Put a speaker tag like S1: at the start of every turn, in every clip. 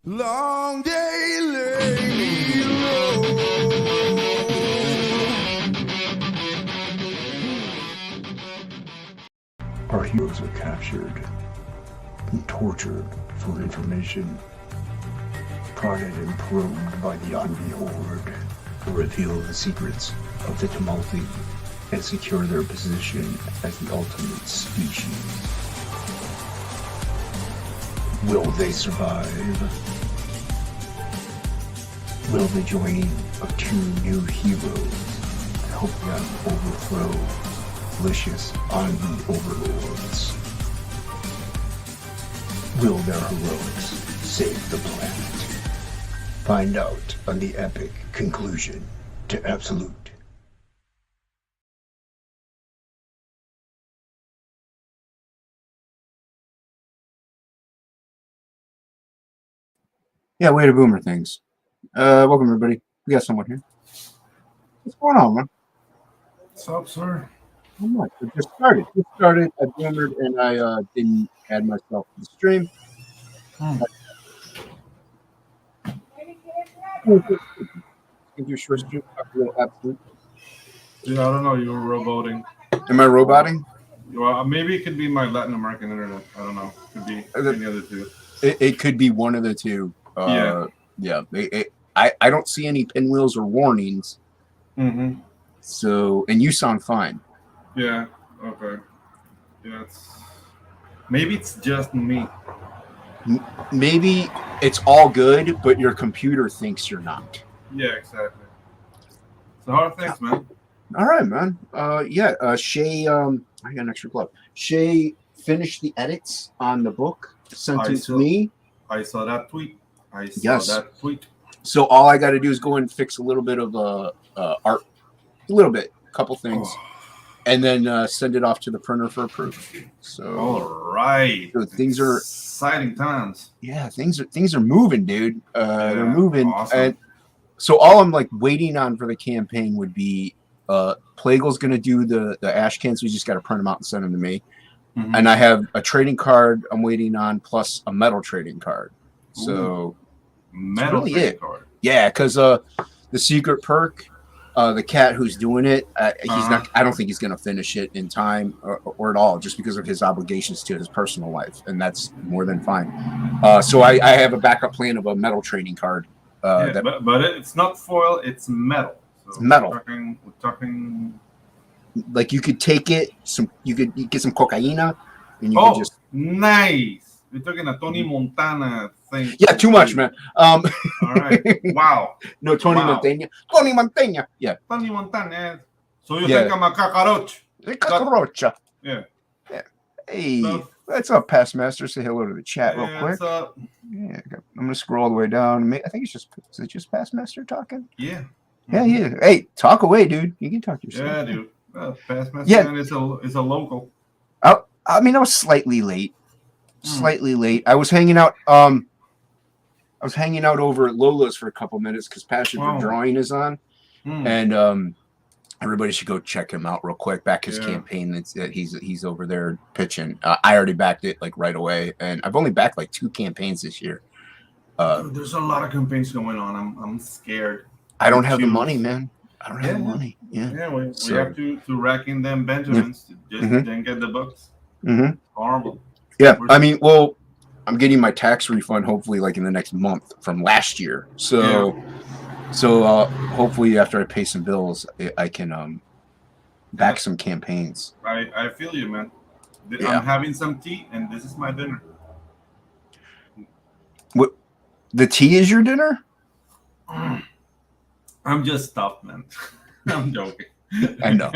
S1: Long day lay me low.
S2: Our heroes are captured and tortured for information, prodded and probed by the Envy Horde to reveal the secrets of the Tumulti and secure their position as the ultimate species. Will they survive? Will the joining of two new heroes help them overthrow vicious Envy overlords? Will their heroics save the planet? Find out on the epic conclusion to Absolute. Yeah, way to boomer things. Welcome everybody. We got someone here. What's going on, man?
S3: What's up, sir?
S2: Not much. We just started. I boomered and I didn't add myself to the stream. Give you a short stream. Talk a little Absolute.
S3: Dude, I don't know. You were roboting.
S2: Am I roboting?
S3: Well, maybe it could be my Latin American internet. I don't know. Could be any other two.
S2: It could be one of the two. Yeah. I don't see any pinwheels or warnings.
S3: Mm-hmm.
S2: So, and you sound fine.
S3: Yeah. Okay. Yeah. Maybe it's just me.
S2: Maybe it's all good, but your computer thinks you're not.
S3: Yeah, exactly. So how are things, man?
S2: All right, man. Shay. I got an extra glove. Shay finished the edits on the book. Sent it to me.
S3: I saw that tweet.
S2: So all I got to do is go and fix a little bit of art, a couple things, and then send it off to the printer for approval. So
S3: all right,
S2: so things are
S3: exciting times.
S2: Yeah, things are moving, dude. They're moving,
S3: awesome.
S2: And so all I'm like waiting on for the campaign would be Plague's going to do the ash cans. So we just got to print them out and send them to me. Mm-hmm. And I have a trading card I'm waiting on, plus a metal trading card. So
S3: metal
S2: really
S3: trading card.
S2: Yeah, because the secret perk, the cat who's doing it, he's not. I don't think he's going to finish it in time or at all, just because of his obligations to his personal life, and that's more than fine. So I have a backup plan of a metal trading card.
S3: But it's not foil; it's metal. So
S2: it's metal.
S3: We're talking.
S2: Like you could take it, you could get some cocaina, and you could just
S3: nice. We're talking a Tony Montana thing.
S2: Yeah, too much, man.
S3: All right. Wow.
S2: No, Tony Montana. Tony Montana. Yeah.
S3: Tony Montana. So you think I'm a cockroach?
S2: A cockroach.
S3: Yeah.
S2: Hey, what's up, Past Master? Say hello to the chat real quick.
S3: What's up?
S2: Yeah, I'm gonna scroll all the way down. I think is it just Past Master talking?
S3: Yeah.
S2: Yeah. Hey, talk away, dude. You can talk yourself.
S3: Yeah, dude. Past Master is a local.
S2: I mean, I was slightly late. I was hanging out. I was hanging out over at Lola's for a couple minutes because Passion for Drawing is on, and everybody should go check him out real quick. Back his campaign. He's over there pitching. I already backed it like right away, and I've only backed like 2 campaigns this year.
S3: There's a lot of campaigns going on. I'm scared.
S2: I don't have the money, man. I don't have the money.
S3: We have to rack in them Benjamins to just then get the books.
S2: Mm-hmm.
S3: Horrible.
S2: Yeah, I mean, well, I'm getting my tax refund hopefully like in the next month from last year. So hopefully after I pay some bills, I can back some campaigns.
S3: I feel you, man. I'm having some tea, and this is my dinner.
S2: What? The tea is your dinner?
S3: I'm just stuffed, man. I'm joking.
S2: I know.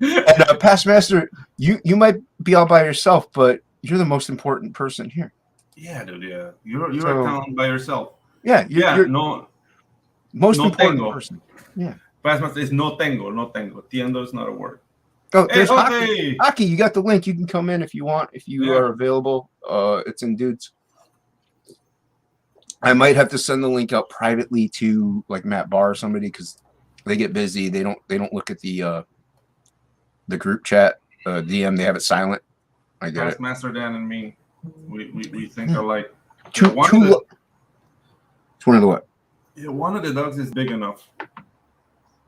S2: And Past Master, you might be all by yourself, but you're the most important person here.
S3: Yeah, dude. Yeah, you're accounting by yourself.
S2: Yeah. You're most important person. Yeah.
S3: Past Master is no tengo. Tiendo is not a word.
S2: Oh, there's Hockey. Hockey, you got the link. You can come in if you want. If you are available, it's in Dudes. I might have to send the link out privately to like Matt Barr or somebody because they get busy. They don't look at the group chat DM. They have it silent. I get it.
S3: Master Dan and me. We think alike.
S2: Two,
S3: One
S2: two.
S3: of the
S2: It's one of the what?
S3: yeah, one of the dogs is big enough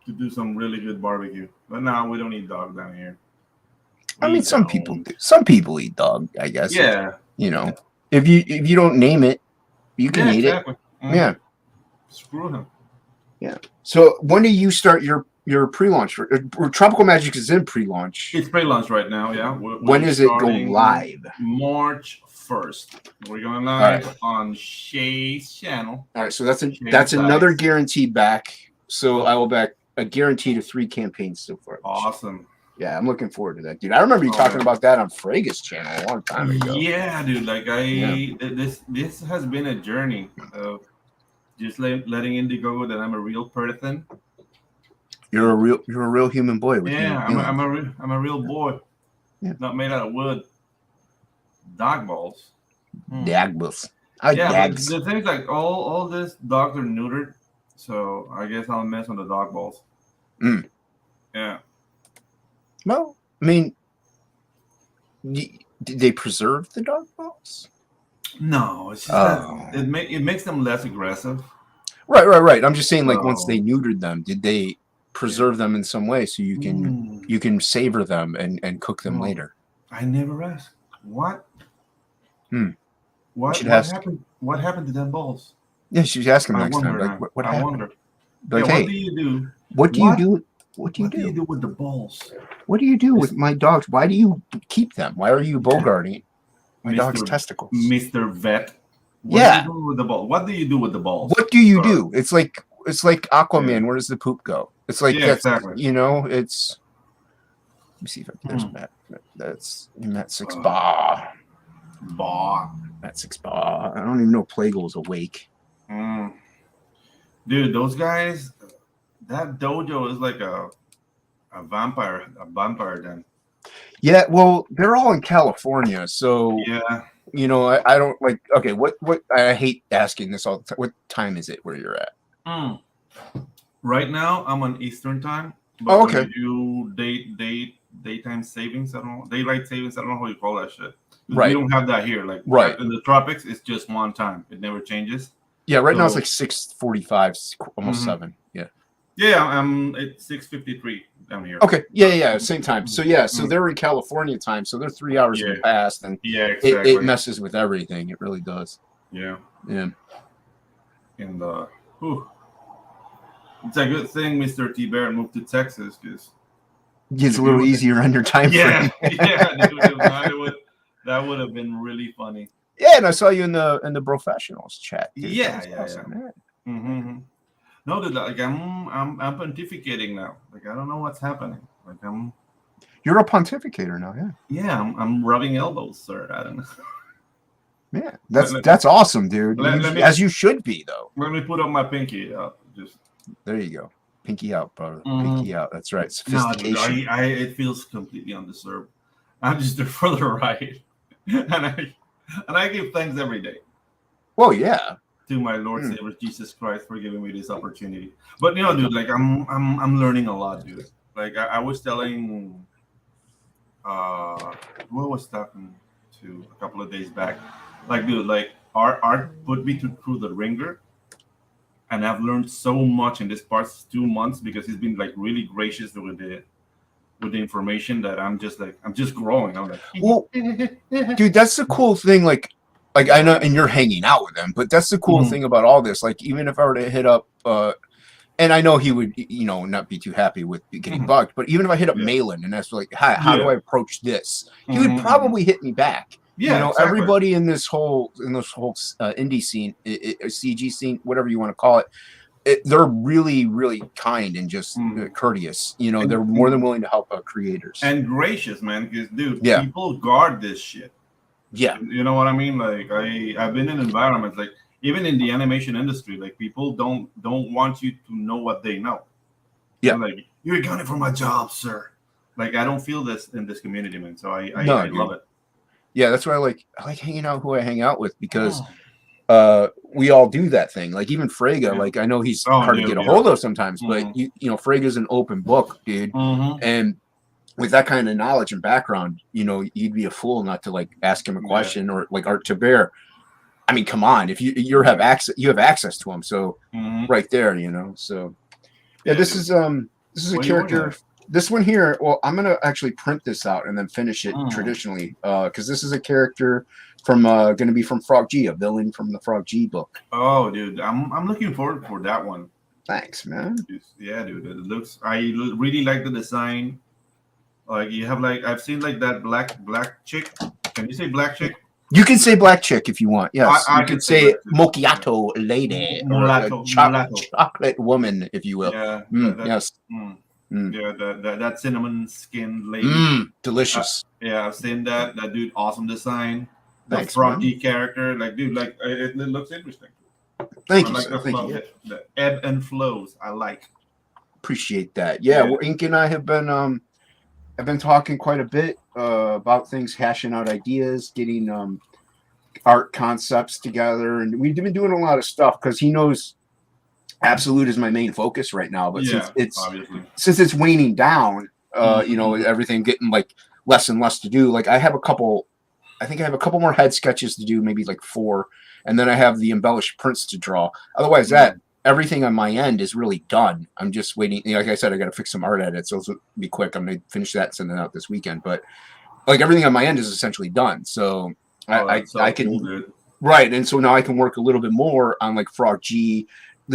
S3: to do some really good barbecue. But now we don't eat dog down here.
S2: I
S3: We
S2: mean,
S3: eat
S2: some
S3: our
S2: people
S3: own.
S2: do. Some people eat dog. I guess.
S3: Yeah.
S2: You know, if you don't name it, you can
S3: Yeah,
S2: eat
S3: exactly.
S2: it. Yeah.
S3: Screw him.
S2: So when do you start your pre-launch? Tropical Magic is in pre-launch.
S3: It's pre-launch right now. Yeah.
S2: When does it go
S3: starting
S2: live?
S3: March 1st. We're going
S2: All
S3: live
S2: right.
S3: on Shay's channel.
S2: All right, so that's
S3: Shane
S2: another
S3: Sykes.
S2: guarantee back. So
S3: Oh.
S2: I will back a guarantee to 3 campaigns so far.
S3: Awesome.
S2: Yeah, I'm looking forward to that, dude. I remember you
S3: Oh,
S2: talking
S3: man.
S2: about that on Frega's channel a long time ago.
S3: Yeah, dude. Like
S2: Yeah.
S3: this has been a journey of just letting Indiegogo that I'm a real person.
S2: You're a real human boy with
S3: Yeah,
S2: human
S3: I'm a real boy.
S2: Yeah.
S3: Not made out of wood. Dog balls.
S2: Dagbus.
S3: Yeah, but
S2: Dags.
S3: the thing is, like all this dogs are neutered, so I guess I'll mess on the dog balls.
S2: Mm.
S3: Yeah.
S2: Well, I mean, did they preserve the dog balls?
S3: No, it's just
S2: Oh.
S3: that it makes them less aggressive.
S2: Right. I'm just saying, like, once
S3: Oh.
S2: they neutered them, did they preserve them in some way so you can savor them and cook them
S3: Mm.
S2: later?
S3: I never asked. What?
S2: Hmm.
S3: What
S2: should ask.
S3: happened? What happened to them balls?
S2: Yeah, she's asking
S3: I
S2: next time.
S3: wonder.
S2: Like, what
S3: I
S2: happened?
S3: wonder.
S2: Like,
S3: Yeah,
S2: hey,
S3: what do you do?
S2: what do
S3: what?
S2: you do? What do you
S3: What do you
S2: do?
S3: do with the balls,
S2: What do you do with my dogs? Why do you keep them? Why are you bogarting my dog's
S3: Mr.
S2: testicles?
S3: Mr. Vet? What
S2: Yeah.
S3: do you do with the ball? What do you do with the balls?
S2: What do you
S3: Sir?
S2: do? It's like Aquaman.
S3: Yeah.
S2: Where does the poop go? It's like
S3: Yeah,
S2: that's
S3: exactly.
S2: you know. It's let me see if there's Matt. That's Matt Six Bar.
S3: Bah.
S2: Matt Six Bar. I don't even know Plague's awake.
S3: Mm. Dude, those guys, that dojo is like a vampire den.
S2: Yeah, well, they're all in California, so
S3: Yeah.
S2: you know, I don't like. Okay, what I hate asking this all the time. What time is it where you're at?
S3: Right now, I'm on Eastern time. But
S2: Oh, okay.
S3: when you do daytime savings, I don't know, daylight savings, I don't know how you call that shit.
S2: Right.
S3: We don't have that here. Like
S2: Right.
S3: in the tropics, it's just one time. It never changes.
S2: Yeah, right now it's
S3: So-
S2: like 6:45, almost
S3: Mhm.
S2: 7. Yeah.
S3: Yeah, I'm at 6:53 down here.
S2: Okay. Yeah. Same time. So yeah, so
S3: Mhm.
S2: they're in California time, so they're 3 hours in the
S3: Yeah.
S2: past, and
S3: Yeah, exactly.
S2: it messes with everything. It really does.
S3: Yeah.
S2: Yeah.
S3: And it's a good thing Mr. T. Barrett moved to Texas because
S2: It's a little easier under time frame.
S3: dude, that would have been really funny.
S2: Yeah, and I saw you in the professionals chat. Dude.
S3: Yeah,
S2: That was awesome, man.
S3: Mm-hmm. No, dude, like I'm pontificating now. Like I don't know what's happening. Like
S2: You're a pontificator now, yeah.
S3: I'm rubbing elbows, sir. I don't know.
S2: Yeah, that's
S3: Let-
S2: that's awesome, dude.
S3: let me-
S2: As you should be, though.
S3: Let me put up my pinky. Just
S2: There you go. Pinky out, brother.
S3: Mhm.
S2: Pinky out. That's right.
S3: no, dude,
S2: Sophistication.
S3: it feels completely undeserved. I'm just there for the ride, and I give thanks every day
S2: Well, yeah.
S3: to my Lord
S2: Hmm.
S3: Savior Jesus Christ for giving me this opportunity. But you know, dude, like I'm learning a lot, dude. Like I was telling, who I was talking to a couple of days back, like, dude, like Art put me through the ringer, and I've learned so much in this past 2 months because he's been like really gracious with the information that I'm just growing. I'm like,
S2: Well, dude, that's the cool thing. Like I know, and you're hanging out with him, but that's the cool
S3: Mhm.
S2: thing about all this. Like, even if I were to hit up, and I know he would, you know, not be too happy with getting
S3: Mhm.
S2: bugged. But even if I hit up
S3: Yeah.
S2: Malin and that's like, how do
S3: Yeah.
S2: I approach this? He would
S3: Mhm.
S2: probably hit me back.
S3: Yeah,
S2: you know,
S3: exactly.
S2: everybody in this whole indie scene, CG scene, whatever you want to call it, they're really, really kind and just
S3: Mhm.
S2: courteous. You know,
S3: And-
S2: they're more than willing to help creators.
S3: and gracious, man. Because dude,
S2: Yeah.
S3: people guard this shit.
S2: Yeah,
S3: You know what I mean? Like I've been in environments like even in the animation industry, like people don't want you to know what they know.
S2: Yeah.
S3: They're like, you're accounting for my job, sir. Like I don't feel this in this community, man. So I
S2: No,
S3: I
S2: dude.
S3: love it.
S2: yeah, that's why I like hanging out who I hang out with because
S3: Oh.
S2: we all do that thing. Like even Frege,
S3: Yeah.
S2: like I know he's
S3: Oh,
S2: hard
S3: dude,
S2: to get a
S3: yeah.
S2: hold of sometimes, but
S3: Mhm.
S2: you know, Frege's an open book, dude.
S3: Mhm.
S2: And with that kind of knowledge and background, you know, you'd be a fool not to like ask him a question or like Art Taber. I mean, come on, if you have access to him, so right there, you know. So yeah, this is a character. This one here, well, I'm gonna actually print this out and then finish it traditionally, because this is a character from gonna be from Frog G, a villain from the Frog G book.
S3: Oh, dude, I'm looking forward for that one.
S2: Thanks, man.
S3: Yeah, dude, it looks. I really like the design. Like you have like I've seen like that black chick. Can you say black chick?
S2: You can say black chick if you want. Yes,
S3: I
S2: you could say Mochiato lady,
S3: mulatto,
S2: or chocolate woman, if you will.
S3: Yeah.
S2: Yes.
S3: Yeah, that cinnamon skin lady.
S2: Delicious.
S3: Yeah, I've seen that. That dude, awesome design. The
S2: Thanks,
S3: Froggy character, like dude, like it looks interesting.
S2: Thank you,
S3: like
S2: sir. Thank you.
S3: The ebb and flows. I like.
S2: Appreciate that. Yeah, well, Ink and I have been I've been talking quite a bit about things, hashing out ideas, getting art concepts together, and we've been doing a lot of stuff because he knows Absolute is my main focus right now. But since it's waning down, you know, everything getting like less and less to do. Like I think I have a couple more head sketches to do, maybe like 4, and then I have the embellished prints to draw. Otherwise, everything on my end is really done. I'm just waiting. You know, like I said, I got to fix some art edits, so it'll be quick. I'm gonna finish that and send it out this weekend. But like everything on my end is essentially done. So I can right, and so now I can work a little bit more on like Frog G,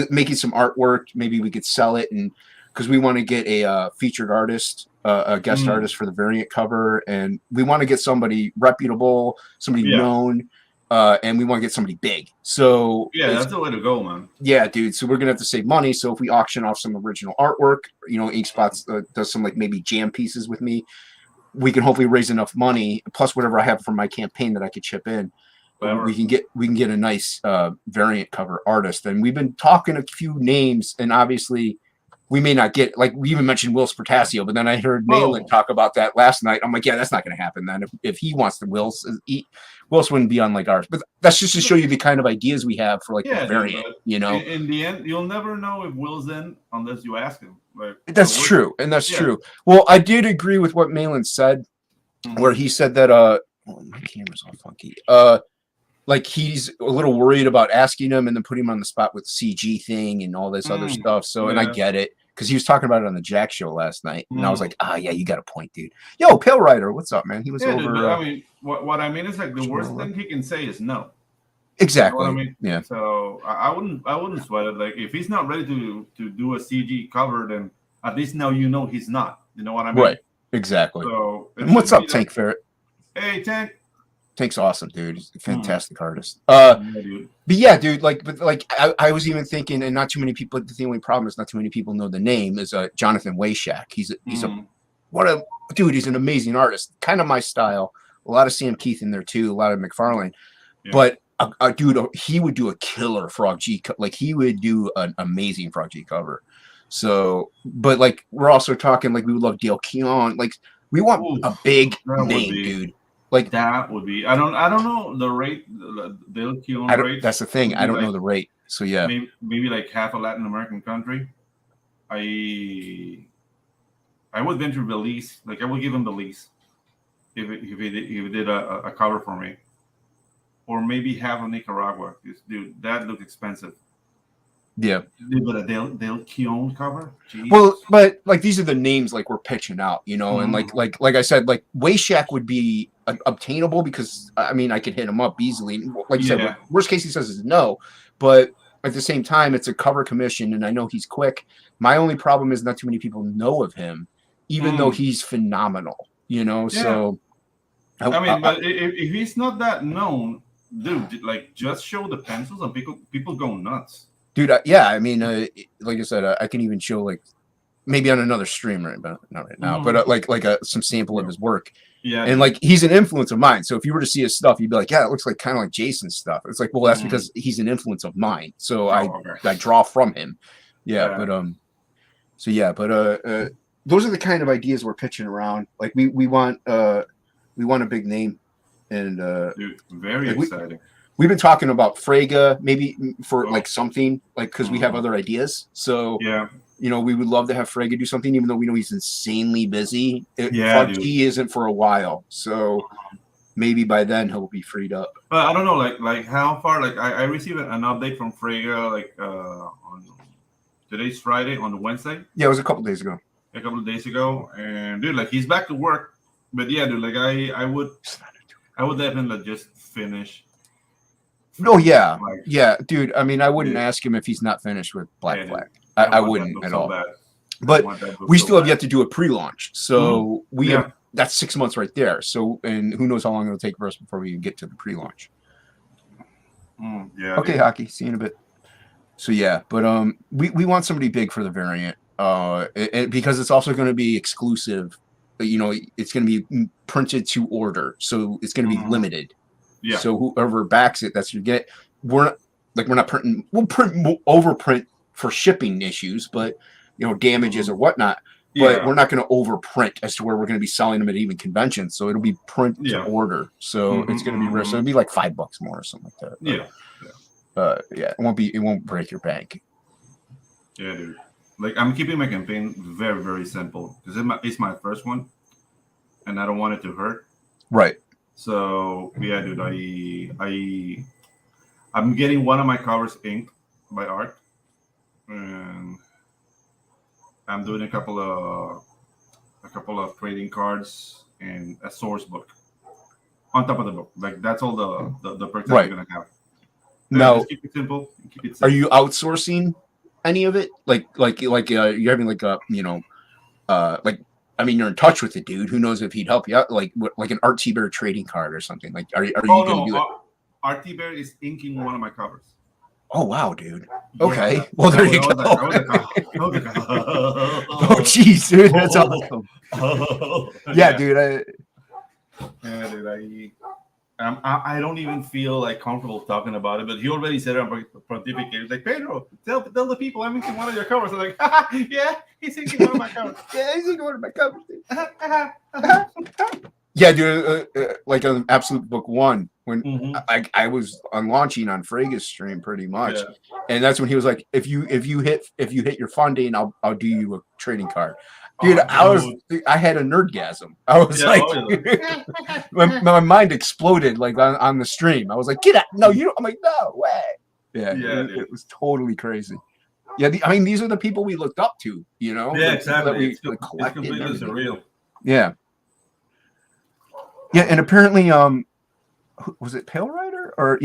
S2: making some artwork. Maybe we could sell it, and because we want to get a featured artist, a guest artist for the variant cover, and we want to get somebody reputable, somebody known. And we want to get somebody big. So
S3: that's the way to go, man.
S2: Yeah, dude. So we're gonna have to save money. So if we auction off some original artwork, you know, Inkspots does some like maybe jam pieces with me, we can hopefully raise enough money plus whatever I have from my campaign that I could chip in. We can get a nice variant cover artist. And we've been talking a few names, and obviously we may not get, like we even mentioned Will Spertasio, but then I heard Malin talk about that last night. I'm like, yeah, that's not going to happen then. If he wants to, Wills wouldn't be on like ours. But that's just to show you the kind of ideas we have for like the variant, you know.
S3: In the end, you'll never know if Will's in unless you ask him. Like,
S2: that's true, and that's true. Well, I did agree with what Malin said, where he said that my camera's all funky. Like he's a little worried about asking him and then putting him on the spot with CG thing and all this other stuff. So, and I get it because he was talking about it on the Jack show last night, and I was like, yeah, you got a point, dude. Yo, Pale Rider, what's up, man? He was over.
S3: Dude, I mean, what I mean is like the worst thing he can say is no.
S2: Exactly.
S3: You know what I mean?
S2: Yeah.
S3: So I wouldn't sweat it. Like if he's not ready to do a CG cover, then at least now you know he's not. You know what I mean?
S2: Right. Exactly.
S3: So
S2: and what's up, Tank Ferret?
S3: Hey, Tank.
S2: Tank's awesome, dude. He's a fantastic artist. But yeah, dude, like I was even thinking, and not too many people. The only problem is not too many people know the name is Jonathan Wayshak. He's an amazing artist, kind of my style. A lot of Sam Keith in there too, a lot of McFarlane. But dude, he would do a killer Frog G. Like he would do an amazing Frog G cover. So, but like we're also talking like we would love Dale Keown. Like we want a big name, dude. Like
S3: that would be. I don't know the rate. Dale Keown rate.
S2: That's the thing. I don't know the rate. So yeah,
S3: maybe like half a Latin American country. I would venture Belize. Like I would give him Belize if he did a cover for me, or maybe half of Nicaragua. Dude, that looks expensive.
S2: Yeah,
S3: but a Dale Keown cover. Jeez.
S2: Well, but like these are the names like we're pitching out, you know, and like I said, like Wayshak would be obtainable because I mean I could hit him up easily. Like you said, worst case he says is no, but at the same time it's a cover commission, and I know he's quick. My only problem is not too many people know of him, even though he's phenomenal, you know. Yeah. So
S3: I mean, but if he's not that known, dude, like just show the pencils and people go nuts.
S2: Dude, yeah, I mean, like I said, I can even show like maybe on another stream not right now, but like some sample of his work.
S3: Yeah,
S2: and like he's an influence of mine. So if you were to see his stuff, you'd be like, yeah, it looks like kind of like Jason's stuff. It's like, well, that's because he's an influence of mine. So I draw from him. Yeah, but so yeah, but those are the kind of ideas we're pitching around. Like we want a big name, and
S3: dude, very exciting.
S2: we've been talking about Frege maybe for like something like because we have other ideas. So
S3: Yeah.
S2: you know, we would love to have Frege do something, even though we know he's insanely busy.
S3: Yeah, dude.
S2: He isn't for a while, so maybe by then he'll be freed up.
S3: But I don't know, like how far. Like I received an update from Frege like on today's Friday, on Wednesday,
S2: Yeah, it was a couple days ago.
S3: a couple of days ago, and dude, like he's back to work. But yeah, dude, like I would definitely just finish.
S2: Oh yeah,
S3: Like,
S2: yeah, dude. I mean, I wouldn't
S3: Yeah.
S2: ask him if he's not finished with Black
S3: Yeah, dude.
S2: Flag. I
S3: want that
S2: wouldn't
S3: book
S2: at
S3: so
S2: all.
S3: bad.
S2: But
S3: Want that book
S2: we
S3: so
S2: still have
S3: bad.
S2: yet to do a pre-launch, so we
S3: Yeah.
S2: have that's 6 months right there. So, and who knows how long it'll take for us before we get to the pre-launch.
S3: Yeah.
S2: Okay,
S3: dude.
S2: hockey. See you in a bit. So yeah, but we want somebody big for the variant, because it's also going to be exclusive. You know, it's going to be printed to order, so it's going to be
S3: Mhm.
S2: limited.
S3: Yeah.
S2: So whoever backs it, that's what you get. We're not printing. We'll overprint for shipping issues, but you know, damages or whatnot. But
S3: Yeah.
S2: we're not going to overprint as to where we're going to be selling them at even conventions. So it'll be print
S3: Yeah.
S2: to order. So it's going to be rare. So it'll be like $5 more or something like that.
S3: Yeah.
S2: Yeah, it won't break your bank.
S3: Yeah, dude. Like I'm keeping my campaign very, very simple because it's my first one, and I don't want it to hurt.
S2: Right.
S3: So yeah, dude. I'm getting one of my covers inked by Art, and I'm doing a couple of trading cards and a source book on top of the book. Like that's all the perks that
S2: Right.
S3: you're gonna have.
S2: Now,
S3: Just keep it simple. Keep it simple.
S2: are you outsourcing any of it? Like you're having like a like I mean you're in touch with the dude. Who knows if he'd help you out? Like an Art T-Bear trading card or something. Like are you
S3: Oh
S2: going to do it?
S3: no, RT Bear is inking one of my covers.
S2: Oh wow, dude.
S3: Yeah.
S2: Okay. Well, there you go. Oh jeez, dude, that's awesome. Yeah, dude.
S3: Yeah, dude. I don't even feel like comfortable talking about it, but he already said it on Pontificate. He's like, Pedro, tell the people I'm inking one of your covers. I'm like, yeah, he's inking one of my covers.
S2: Yeah, he's inking one of my covers. Yeah, dude. Like on Absolute Book 1, when I was on launching on Frege's stream pretty much, and that's when he was like, if you hit your funding, I'll do you a trading card. Dude, I had a nerdgasm. I was my mind exploded like on the stream. I was like, get out! No, you don't. I'm like, no way. Yeah, it was totally crazy. Yeah, I mean, these are the people we looked up to. You know,
S3: yeah, exactly.
S2: It's
S3: completely surreal.
S2: Yeah. Yeah, and apparently, was it Pale Rider or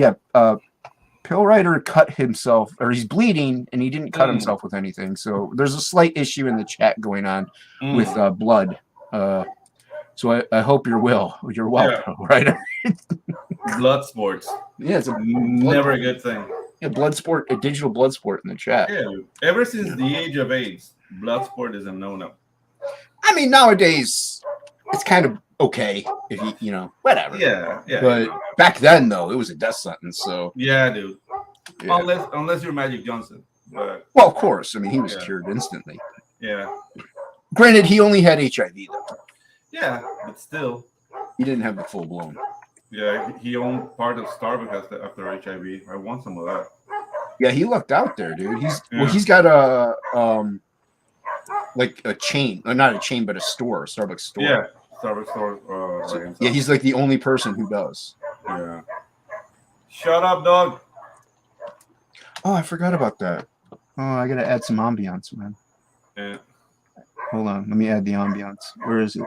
S2: Pale Rider cut himself, or he's bleeding, and he didn't cut himself with anything. So there's a slight issue in the chat going on with blood. So I hope you're well, Pale Rider.
S3: Blood sports.
S2: Yeah, it's
S3: never a good thing.
S2: Yeah, blood sport, a digital blood sport in the chat.
S3: Yeah, ever since the age of AIDS, blood sport is a no-no.
S2: I mean, nowadays it's kind of okay if you know, whatever.
S3: Yeah.
S2: But back then, though, it was a death sentence. So
S3: yeah, dude.
S2: Yeah.
S3: Unless you're Magic Johnson. But
S2: well, of course. I mean, he was cured instantly.
S3: Yeah.
S2: Granted, he only had HIV though.
S3: Yeah, but still.
S2: He didn't have the full blown.
S3: Yeah, he owned part of Starbucks after HIV. I want some of that.
S2: Yeah, he lucked out there, dude. He's got a like a chain, not a chain, but a store, a Starbucks store.
S3: Yeah, Starbucks store.
S2: Yeah, he's like the only person who does.
S3: Yeah. Shut up, dog.
S2: Oh, I forgot about that. Oh, I gotta add some ambiance, man.
S3: Yeah.
S2: Hold on, let me add the ambiance. Where is it?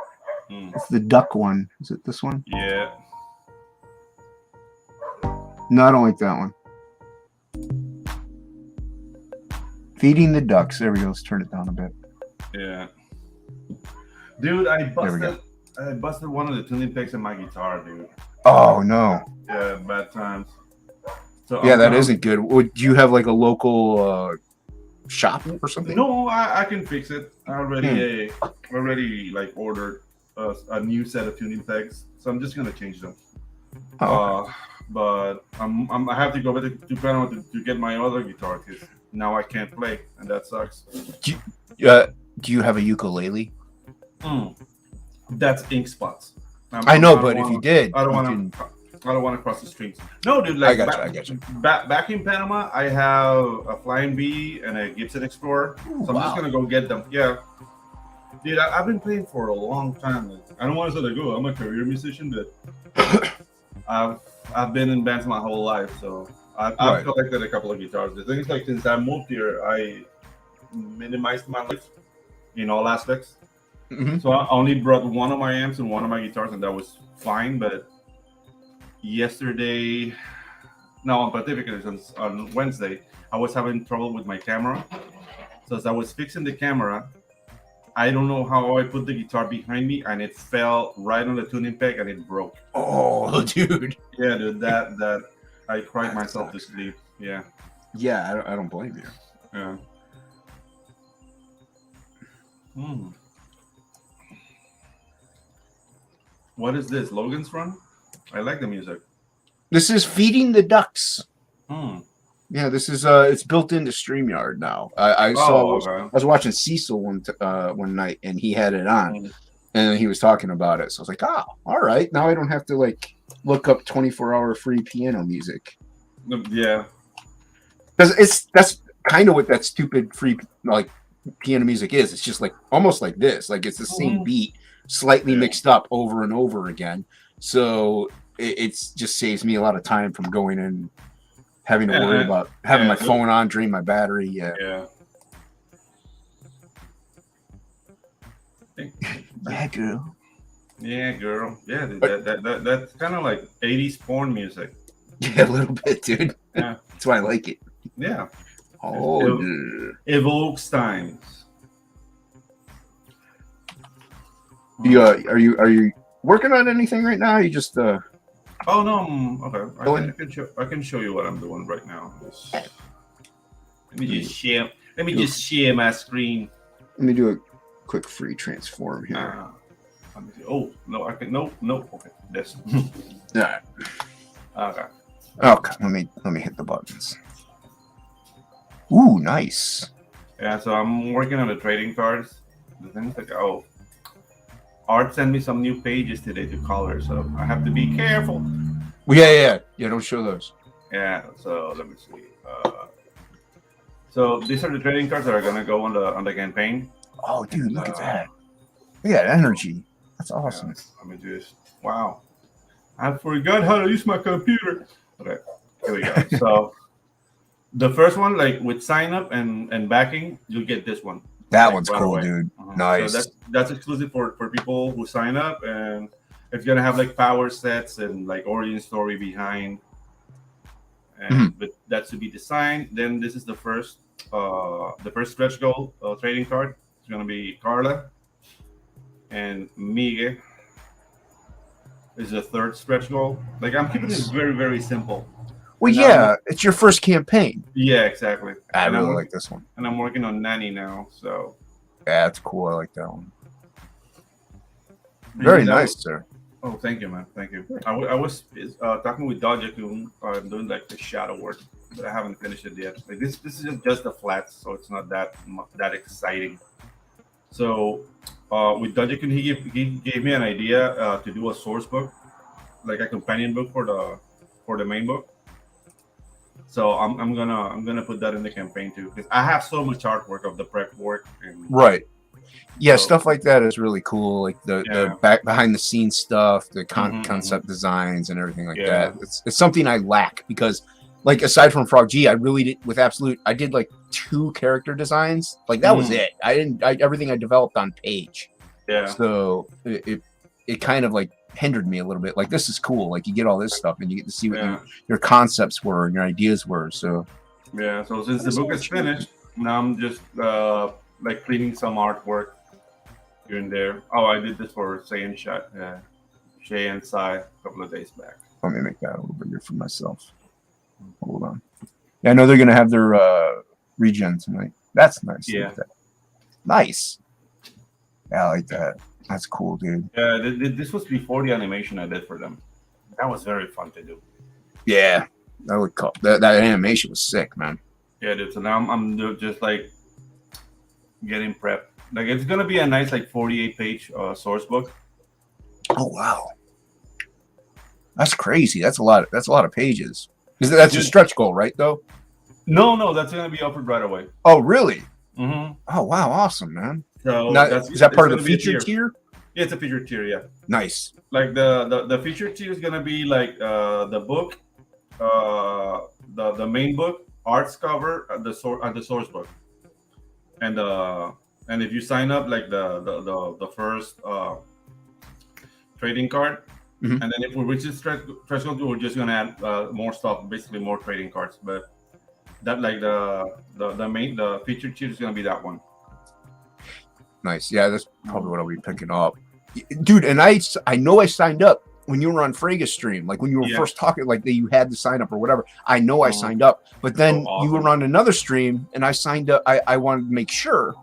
S2: It's the duck one. Is it this one?
S3: Yeah.
S2: No, I don't like that one. Feeding the ducks. There we go. Let's turn it down a bit.
S3: Yeah. Dude, I busted one of the tuning picks in my guitar, dude.
S2: Oh no.
S3: Yeah, bad times. So
S2: yeah, that isn't good. Would you have like a local shop or something?
S3: No, I can fix it. I already like ordered a new set of tuning pegs, so I'm just gonna change them.
S2: Oh, okay.
S3: But I have to go back to piano to get my other guitar because now I can't play, and that sucks.
S2: Do you have a ukulele?
S3: That's ink spots.
S2: I know, but if you did,
S3: I don't want to. I don't want to cross the streets. No, dude.
S2: I
S3: Like
S2: got you.
S3: back in Panama, I have a Flying V and a Gibson Explorer.
S2: Ooh,
S3: So I'm just
S2: wow.
S3: gonna go get them. Yeah, dude. I've been playing for a long time. Like, I don't want to say like, oh, I'm a career musician, but I've been in bands my whole life, so I've
S2: Right.
S3: collected a couple of guitars. The thing is, like, since I moved here, I minimized my life in all aspects.
S2: Hmm.
S3: So I only brought one of my amps and one of my guitars, and that was fine. But yesterday, no, on Pacific, on Wednesday, I was having trouble with my camera. So as I was fixing the camera, I don't know how I put the guitar behind me, and it fell right on the tuning peg, and it broke.
S2: Oh, dude.
S3: Yeah, dude, that I cried myself to sleep. Yeah,
S2: Yeah, I don't blame you.
S3: yeah. Hmm. What is this? Logan's Run? I like the music.
S2: This is Feeding the Ducks.
S3: Hmm.
S2: Yeah, this is it's built into StreamYard now. I saw.
S3: okay.
S2: I was watching Cecil one night, and he had it on,
S3: Mm.
S2: and he was talking about it. So I was like, oh, all right. Now I don't have to like look up 24-hour free piano music,
S3: Yeah.
S2: because that's kind of what that stupid free like piano music is. It's just like almost like this, like it's the same
S3: Mhm.
S2: beat, slightly
S3: Yeah.
S2: mixed up over and over again. So it's just saves me a lot of time from going in, having to worry about having my phone on, drain my battery. Yeah.
S3: Yeah.
S2: Yeah, girl.
S3: Yeah, girl. Yeah, dude, that's kind of like 80s porn music.
S2: Yeah, a little bit, dude.
S3: Yeah.
S2: That's why I like it.
S3: Yeah.
S2: Oh, yeah.
S3: Evokes times.
S2: Are you working on anything right now? You just
S3: Oh no, okay.
S2: Go
S3: I can show you what I'm doing right now. Let me just share my screen.
S2: let me do a quick free transform here.
S3: Let me see. Oh no, I can no. Okay, this.
S2: All right.
S3: Okay.
S2: Okay, let me hit the buttons. Ooh, nice.
S3: Yeah, so I'm working on the trading cards. The thing's like, oh, Art sent me some new pages today to color, so I have to be careful.
S2: Well, yeah. Don't show those.
S3: Yeah, so let me see. So these are the trading cards that are gonna go on the campaign.
S2: Oh, dude, look at that. Look at that energy. That's awesome.
S3: Let me just. Wow, I forgot how to use my computer. Okay, here we go. So the first one, like with sign up and backing, you get this one.
S2: That
S3: Like,
S2: one's
S3: right
S2: cool,
S3: away.
S2: dude.
S3: Uh-huh.
S2: Nice.
S3: So that's exclusive for people who sign up, and it's gonna have like power sets and like origin story behind. And but that's to be designed. Then this is the first stretch goal trading card. It's gonna be Carla and Miguel. This is the third stretch goal. Like I'm keeping this very very simple.
S2: Well,
S3: No.
S2: yeah, it's your first campaign.
S3: Yeah, exactly.
S2: I
S3: And I'm
S2: really
S3: work-
S2: like this one.
S3: And I'm working on Nanny now, so
S2: Yeah, that's cool. I like that one. Very
S3: That
S2: nice,
S3: was-
S2: sir.
S3: Oh, thank you, man. Thank you. I was talking with Dodger Kun. I'm doing like the shadow work, but I haven't finished it yet. Like this is just the flats, so it's not that exciting. So with Dodger Kun, he gave me an idea to do a source book, like a companion book for the main book. So I'm gonna put that in the campaign too, because I have so much artwork of the prep work. And,
S2: Right. Yeah,
S3: So-
S2: stuff like that is really cool. Like the
S3: Yeah.
S2: back behind the scenes stuff, the
S3: Mhm,
S2: concept designs and everything like
S3: Yeah.
S2: that. It's something I lack because, like, aside from Frog G, I really did with Absolute. I did like 2 character designs. Like that was
S3: Mm.
S2: it. Everything I developed on page.
S3: Yeah.
S2: So it kind of like hindered me a little bit. Like this is cool. Like you get all this stuff and you get to see what
S3: Yeah.
S2: your concepts were and your ideas were. So
S3: Yeah, so since the
S2: That's
S3: book
S2: so
S3: is
S2: true.
S3: finished, now I'm just like cleaning some artwork here and there. Oh, I did this for Shay and Sai a couple of days back.
S2: let me make that a little bigger for myself. Hold on. Yeah, I know they're gonna have their regen tonight. That's nice. Look
S3: Yeah.
S2: at that. Nice. Yeah, I like that. That's cool, dude.
S3: Yeah, this was before the animation I did for them. That was very fun to do.
S2: Yeah, that would call that animation was sick, man.
S3: Yeah, dude. So now I'm just like getting prepped. Like it's gonna be a nice like 48-page source book.
S2: Oh wow. That's crazy. That's a lot. That's a lot of pages. That's a
S3: Dude.
S2: stretch goal, right? Though.
S3: No, that's gonna be offered right away.
S2: Oh, really?
S3: Mm-hmm.
S2: Oh, wow. Awesome, man.
S3: So
S2: Now,
S3: that's
S2: is that part of
S3: it's
S2: the
S3: gonna be a
S2: feature
S3: tier.
S2: tier?
S3: Yeah, it's a feature tier. Yeah,
S2: Nice.
S3: like the feature tier is gonna be like the book, the main book, arts cover, the source book, and if you sign up like the first trading card,
S2: Mhm.
S3: and then if we reach this threshold, we're just gonna add more stuff, basically more trading cards. But that like the feature tier is gonna be that one.
S2: Nice. Yeah, that's probably what I'll be picking up, dude. And I know I signed up when you were on Frega's stream, like when you were
S3: Yeah.
S2: first talking, like that you had to sign up or whatever. I know I
S3: Mhm.
S2: signed up, but then
S3: Oh,
S2: you were
S3: awesome.
S2: on another stream and I signed up. I wanted to make sure,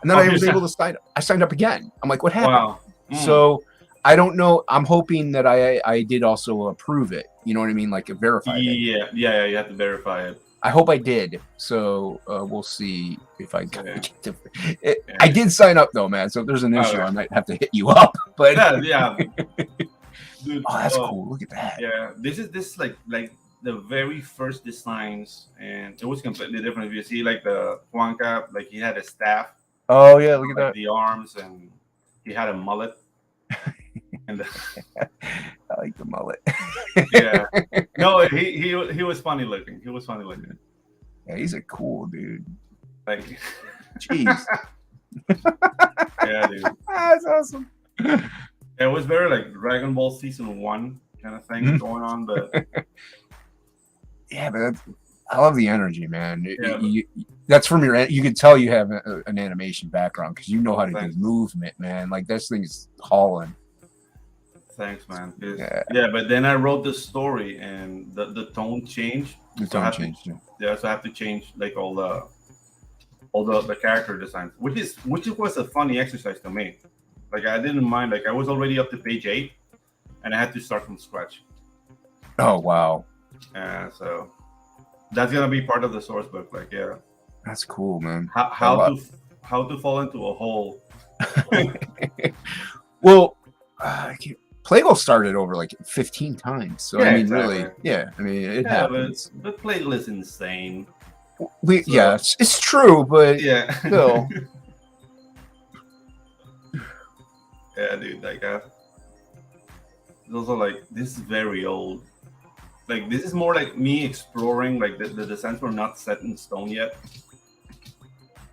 S2: and then
S3: Oh,
S2: I was
S3: yeah.
S2: able to sign up. I signed up again. I'm like, what happened?
S3: Wow.
S2: So I don't know. I'm hoping that I did also approve it. You know what I mean? Like verify it.
S3: Yeah, you have to verify it.
S2: I hope I did. So we'll see if I got
S3: Yeah.
S2: it. I did sign up though, man. So if there's an issue,
S3: Okay.
S2: I might have to hit you up. But
S3: Yeah. Dude,
S2: oh, that's cool. Look at that.
S3: Yeah, this is like the very first designs, and it was completely different. If you see like the Juanca, like he had a staff,
S2: Oh yeah, look at
S3: like
S2: that.
S3: the arms, and he had a mullet. And
S2: I like the mullet.
S3: yeah, no, he was funny looking. He was funny looking.
S2: Yeah, he's a cool dude.
S3: Like,
S2: Jeez.
S3: yeah, dude.
S2: That's awesome.
S3: It was very like Dragon Ball Season 1 kind of thing
S2: Mhm.
S3: going on, but
S2: Yeah, but I love the energy, man.
S3: Yeah.
S2: That's from your. You can tell you have an animation background because you know how to
S3: Thanks.
S2: do movement, man. Like this thing is hauling.
S3: thanks, man. 'Cause-
S2: Yeah.
S3: yeah, but then I wrote the story, and the tone changed.
S2: The
S3: So I
S2: tone
S3: have to-
S2: changed. Yeah.
S3: Yeah, so I have to change like all the character designs, which was a funny exercise to me. Like I didn't mind. Like I was already up to page 8, and I had to start from scratch.
S2: Oh wow,
S3: So that's gonna be part of the source book. Like yeah,
S2: that's cool, man.
S3: how to fall into a hole.
S2: Well, Playgirl started over like 15 times, so
S3: Yeah,
S2: I mean,
S3: exactly.
S2: really, yeah. I mean, it
S3: Yeah,
S2: happens.
S3: but Playgirl is insane.
S2: Yeah, it's true, but
S3: Yeah.
S2: still.
S3: Yeah, dude. Like it's also like this is very old. Like this is more like me exploring. Like the designs were not set in stone yet.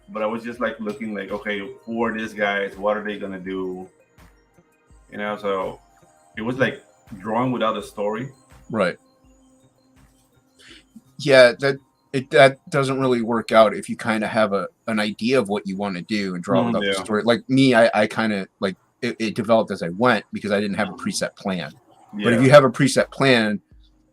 S3: But I was just like looking like, okay, who are these guys? What are they gonna do? You know, so it was like drawing without a story.
S2: Right. Yeah, that doesn't really work out if you kind of have an idea of what you want to do and draw without the
S3: Yeah.
S2: story. Like me, I kind of like it developed as I went because I didn't have a preset plan.
S3: Yeah.
S2: But if you have a preset plan,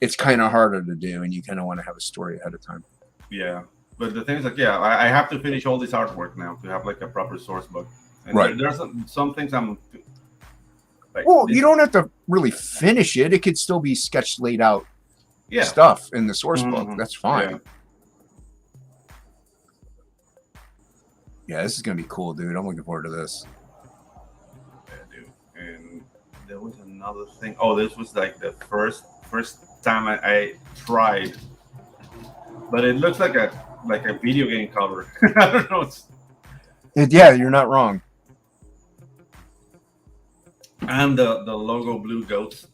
S2: it's kind of harder to do, and you kind of want to have a story ahead of time.
S3: Yeah. But the thing is, like, yeah, I have to finish all this artwork now to have like a proper source book. And
S2: Right.
S3: there's some things I'm like.
S2: Well, you don't have to really finish it. It could still be sketched, laid out
S3: Yeah.
S2: stuff in the source book.
S3: Mhm.
S2: That's fine.
S3: Yeah.
S2: Yeah, this is gonna be cool, dude. I'm looking forward to this.
S3: Yeah, dude. And there was another thing. Oh, this was like the first time I tried, but it looks like a video game cover. I don't know.
S2: Yeah, you're not wrong.
S3: And the logo blue goats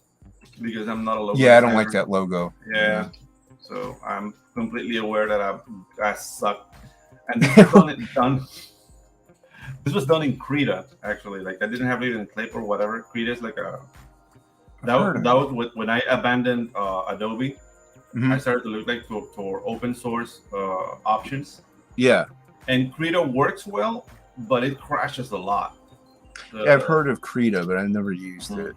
S3: because I'm not a logo.
S2: Yeah, I don't
S3: designer.
S2: like that logo.
S3: Yeah. So I'm completely aware that I suck. And this was done. This was done in Krita, actually. Like I didn't have it in Clip or whatever. Krita is like a.
S2: heard of
S3: That was when I abandoned Adobe.
S2: Mhm.
S3: I started to look like for open source options,
S2: Yeah.
S3: and Krita works well, but it crashes a lot.
S2: Yeah, I've heard of Krita, but I never used
S3: Mhm.
S2: it.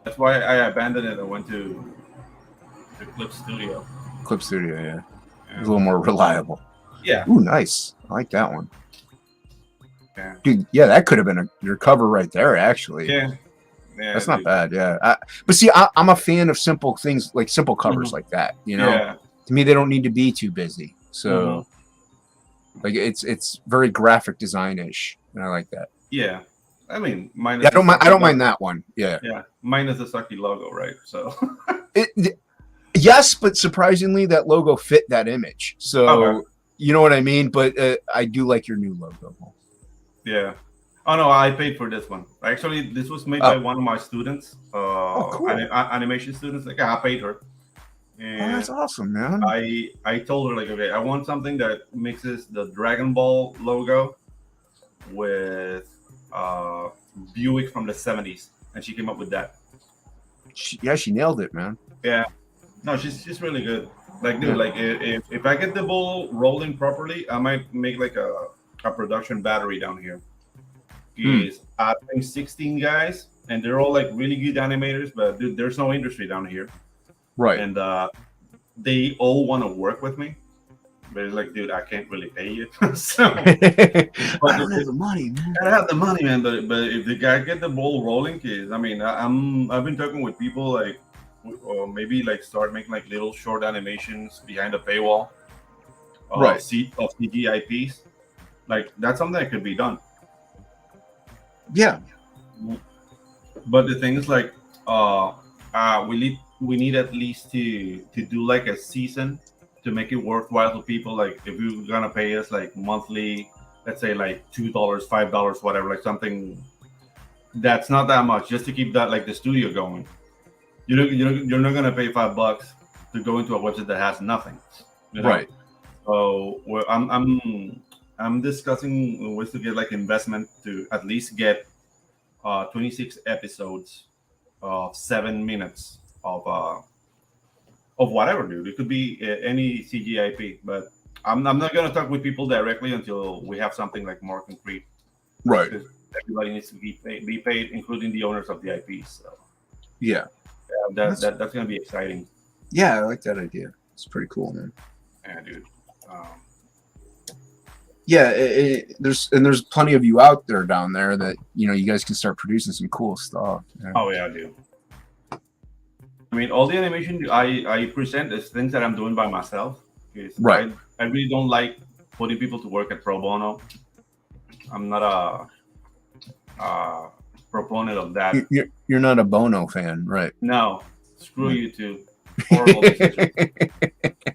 S3: That's why I abandoned it and went to Clip Studio.
S2: Clip Studio, yeah.
S3: Yeah.
S2: It's a little more reliable.
S3: Yeah.
S2: Ooh, nice. I like that one.
S3: Yeah.
S2: Dude, yeah, that could have been your cover right there, actually.
S3: Yeah.
S2: That's not bad, yeah. But see, I'm a fan of simple things, like simple covers
S3: Mhm.
S2: like that, you know?
S3: Yeah.
S2: To me, they don't need to be too busy. So,
S3: Mm-hmm.
S2: like, it's very graphic design-ish, and I like that.
S3: Yeah. I mean, minus
S2: Yeah,
S3: the
S2: I don't
S3: sucky
S2: mind
S3: logo.
S2: that one. Yeah.
S3: Yeah, minus the sucky logo, right? So
S2: Yes, but surprisingly, that logo fit that image. So
S3: okay,
S2: you know what I mean. But I do like your new logo.
S3: yeah. Oh no, I paid for this one. Actually, this was made by
S2: Oh,
S3: one of my students,
S2: oh, cool.
S3: animation students. Like I paid her,
S2: Oh, that's
S3: and
S2: awesome, man.
S3: I told her like, okay, I want something that mixes the Dragon Ball logo with uh, Buick from the '70s, and she came up with that.
S2: She nailed it, man.
S3: Yeah, no, she's really good. Like, dude,
S2: Yeah.
S3: like if I get the ball rolling properly, I might make like a production battery down here. Is I think 16 guys, and they're all like really good animators, but dude, there's no industry down here,
S2: Right.
S3: and they all want to work with me. But it's like, dude, I can't really pay you. So,
S2: I
S3: but
S2: don't have the money, man.
S3: I have the money, man. But if the guy get the ball rolling, kids, I mean, I've been talking with people like, or maybe like start making like little short animations behind the paywall,
S2: Right.
S3: of CGIPs. Like that's something that could be done.
S2: Yeah.
S3: But the thing is, like, we need at least to do like a season to make it worthwhile for people. Like, if you're gonna pay us like monthly, let's say like $2, $5, whatever, like something that's not that much, just to keep that like the studio going. You're not gonna pay $5 to go into a website that has nothing. You know?
S2: Right.
S3: So I'm discussing ways to get like investment to at least get 26 episodes of 7 minutes of whatever, dude. It could be any CGIP, but I'm not gonna talk with people directly until we have something like more concrete.
S2: Right.
S3: Because everybody needs to be paid, including the owners of the IPs. So
S2: Yeah.
S3: that's gonna be exciting.
S2: Yeah, I like that idea. It's pretty cool, man.
S3: Yeah, dude.
S2: Yeah, there's plenty of you out there down there that you guys can start producing some cool stuff. Yeah.
S3: Oh yeah, dude. I mean, all the animation I present is things that I'm doing by myself. Because
S2: Right.
S3: I really don't like putting people to work at pro bono. I'm not a proponent of that.
S2: You're not a Bono fan, right?
S3: No, screw you too. Horrible musicians.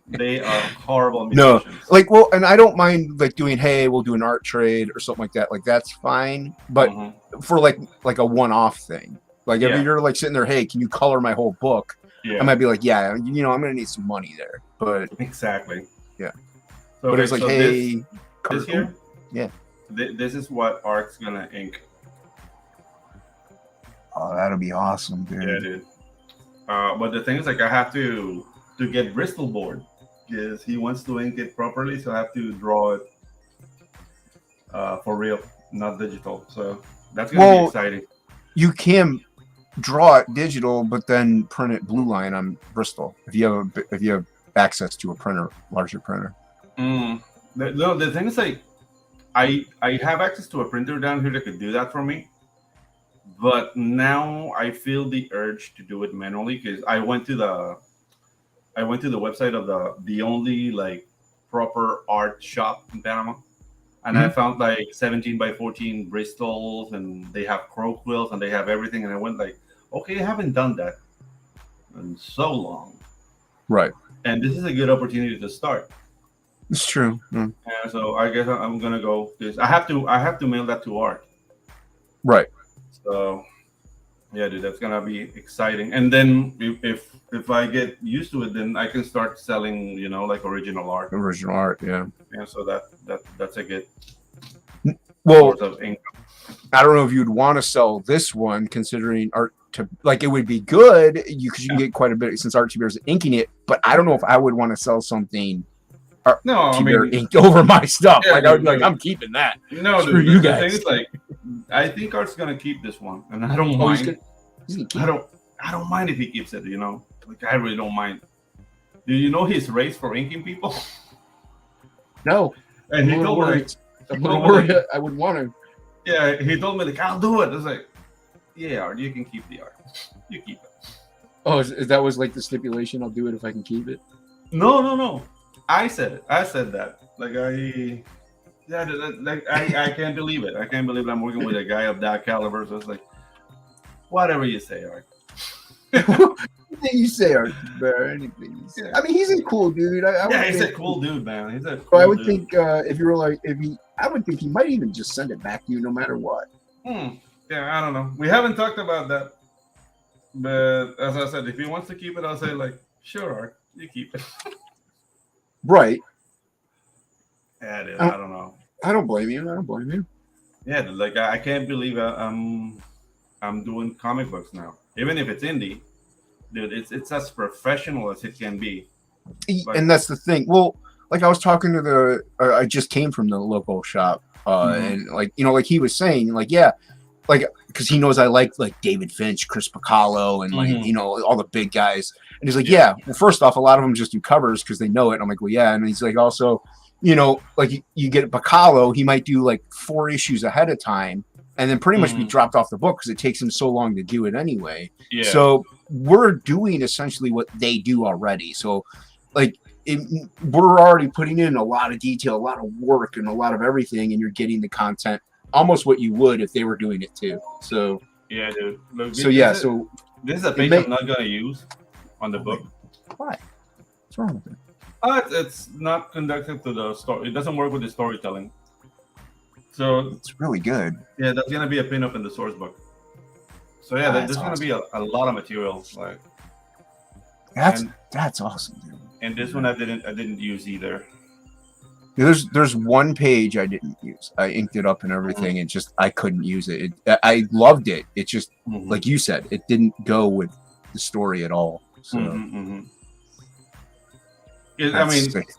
S3: They are horrible
S2: No,
S3: musicians.
S2: like, well, and I don't mind like doing, hey, we'll do an art trade or something like that. Like that's fine, but
S3: Mhm.
S2: for like a one-off thing, like if
S3: Yeah.
S2: you're like sitting there, hey, can you color my whole book?
S3: Yeah,
S2: I might be like, yeah, I'm gonna need some money there, but
S3: exactly.
S2: Yeah.
S3: So,
S2: but it's like,
S3: so
S2: hey,
S3: this here,
S2: Yeah.
S3: This is what Art's gonna ink.
S2: oh, that'll be awesome, dude.
S3: Yeah, dude. But the thing is, like, I have to get Bristol board because he wants to ink it properly, so I have to draw it for real, not digital. So that's gonna be exciting.
S2: You can draw it digital, but then print it blue line on Bristol if you have access to a larger printer.
S3: The thing is, like, I have access to a printer down here that could do that for me, but now I feel the urge to do it manually because I went to the website of the only like proper art shop in Panama, and I found like 17 by 14 Bristols, and they have crow quills, and they have everything, and I went like, okay, I haven't done that in so long,
S2: Right.
S3: and this is a good opportunity to start.
S2: It's true.
S3: And so I guess I'm gonna go this. I have to mail that to Art.
S2: Right.
S3: So yeah, dude, that's gonna be exciting. And then if I get used to it, then I can start selling, like original art.
S2: Original art, yeah.
S3: And so that's a good
S2: Well,
S3: source of income.
S2: I don't know if you'd want to sell this one, considering art to like it would be good because you can get quite a bit since Art Bears inking it. But I don't know if I would want to sell something.
S3: No, I
S2: Bear
S3: mean,
S2: inked over my stuff.
S3: Yeah,
S2: like I would be like,
S3: dude.
S2: I'm keeping that.
S3: no,
S2: Screw
S3: dude.
S2: you
S3: The
S2: guys.
S3: thing is, like, I think Art's gonna keep this one, and I don't
S2: Oh,
S3: mind.
S2: he's gonna keep
S3: I don't mind if he keeps it. Like, I really don't mind. Do you know his race for inking people?
S2: No.
S3: And he
S2: I'm a
S3: told
S2: little
S3: me,
S2: worried. I'm a little worried. I would want to.
S3: yeah, he told me like, I'll do it. I was like, yeah, Art, you can keep the art. You keep it.
S2: Oh, that was like the stipulation. I'll do it if I can keep it.
S3: No. I said it. I said that. Like, Yeah, like I can't believe it. I can't believe I'm working with a guy of that caliber. So it's like, whatever you say, Art.
S2: Anything you say, Archie Bear, anything you say.
S3: Yeah.
S2: I mean, he's a cool dude. I
S3: Yeah,
S2: would
S3: he's a
S2: think,
S3: cool dude, man. He's a
S2: so
S3: cool
S2: I would
S3: dude.
S2: think if you were like, I would think he might even just send it back to you no matter what.
S3: Yeah, I don't know. We haven't talked about that, but as I said, if he wants to keep it, I'll say like, sure, Art, you keep it.
S2: Right.
S3: Yeah, dude, I don't know.
S2: I don't blame you. I don't blame you.
S3: Yeah, dude, like I can't believe I'm doing comic books now, even if it's indie. Dude, it's as professional as it can be. Like,
S2: And that's the thing. Well, like I was talking to I just came from the local shop, and like like he was saying, like like because he knows I like David Finch, Chris Piccolo, and like all the big guys. And he's like, yeah. Well, first off, a lot of them just do covers because they know it. And I'm like, well, yeah. And he's like, also, like you get Piccolo, he might do like 4 issues ahead of time, and then pretty much be dropped off the book because it takes him so long to do it anyway.
S3: Yeah.
S2: So we're doing essentially what they do already. So like we're already putting in a lot of detail, a lot of work, and a lot of everything, and you're getting the content almost what you would if they were doing it too. So
S3: yeah, dude. Look,
S2: so yeah, so
S3: this is a page I'm not gonna use on the book.
S2: Why? What's wrong with it?
S3: It's not conducted to the story. It doesn't work with the storytelling. So
S2: it's really good.
S3: Yeah, that's gonna be a pin-up in the source book. So yeah, there's gonna be a lot of material. Like
S2: that's awesome, dude.
S3: And this one I didn't use either.
S2: There's one page I didn't use. I inked it up and everything, and just I couldn't use it. I loved it. It just like you said, it didn't go with the story at all. So
S3: I mean,
S2: sick,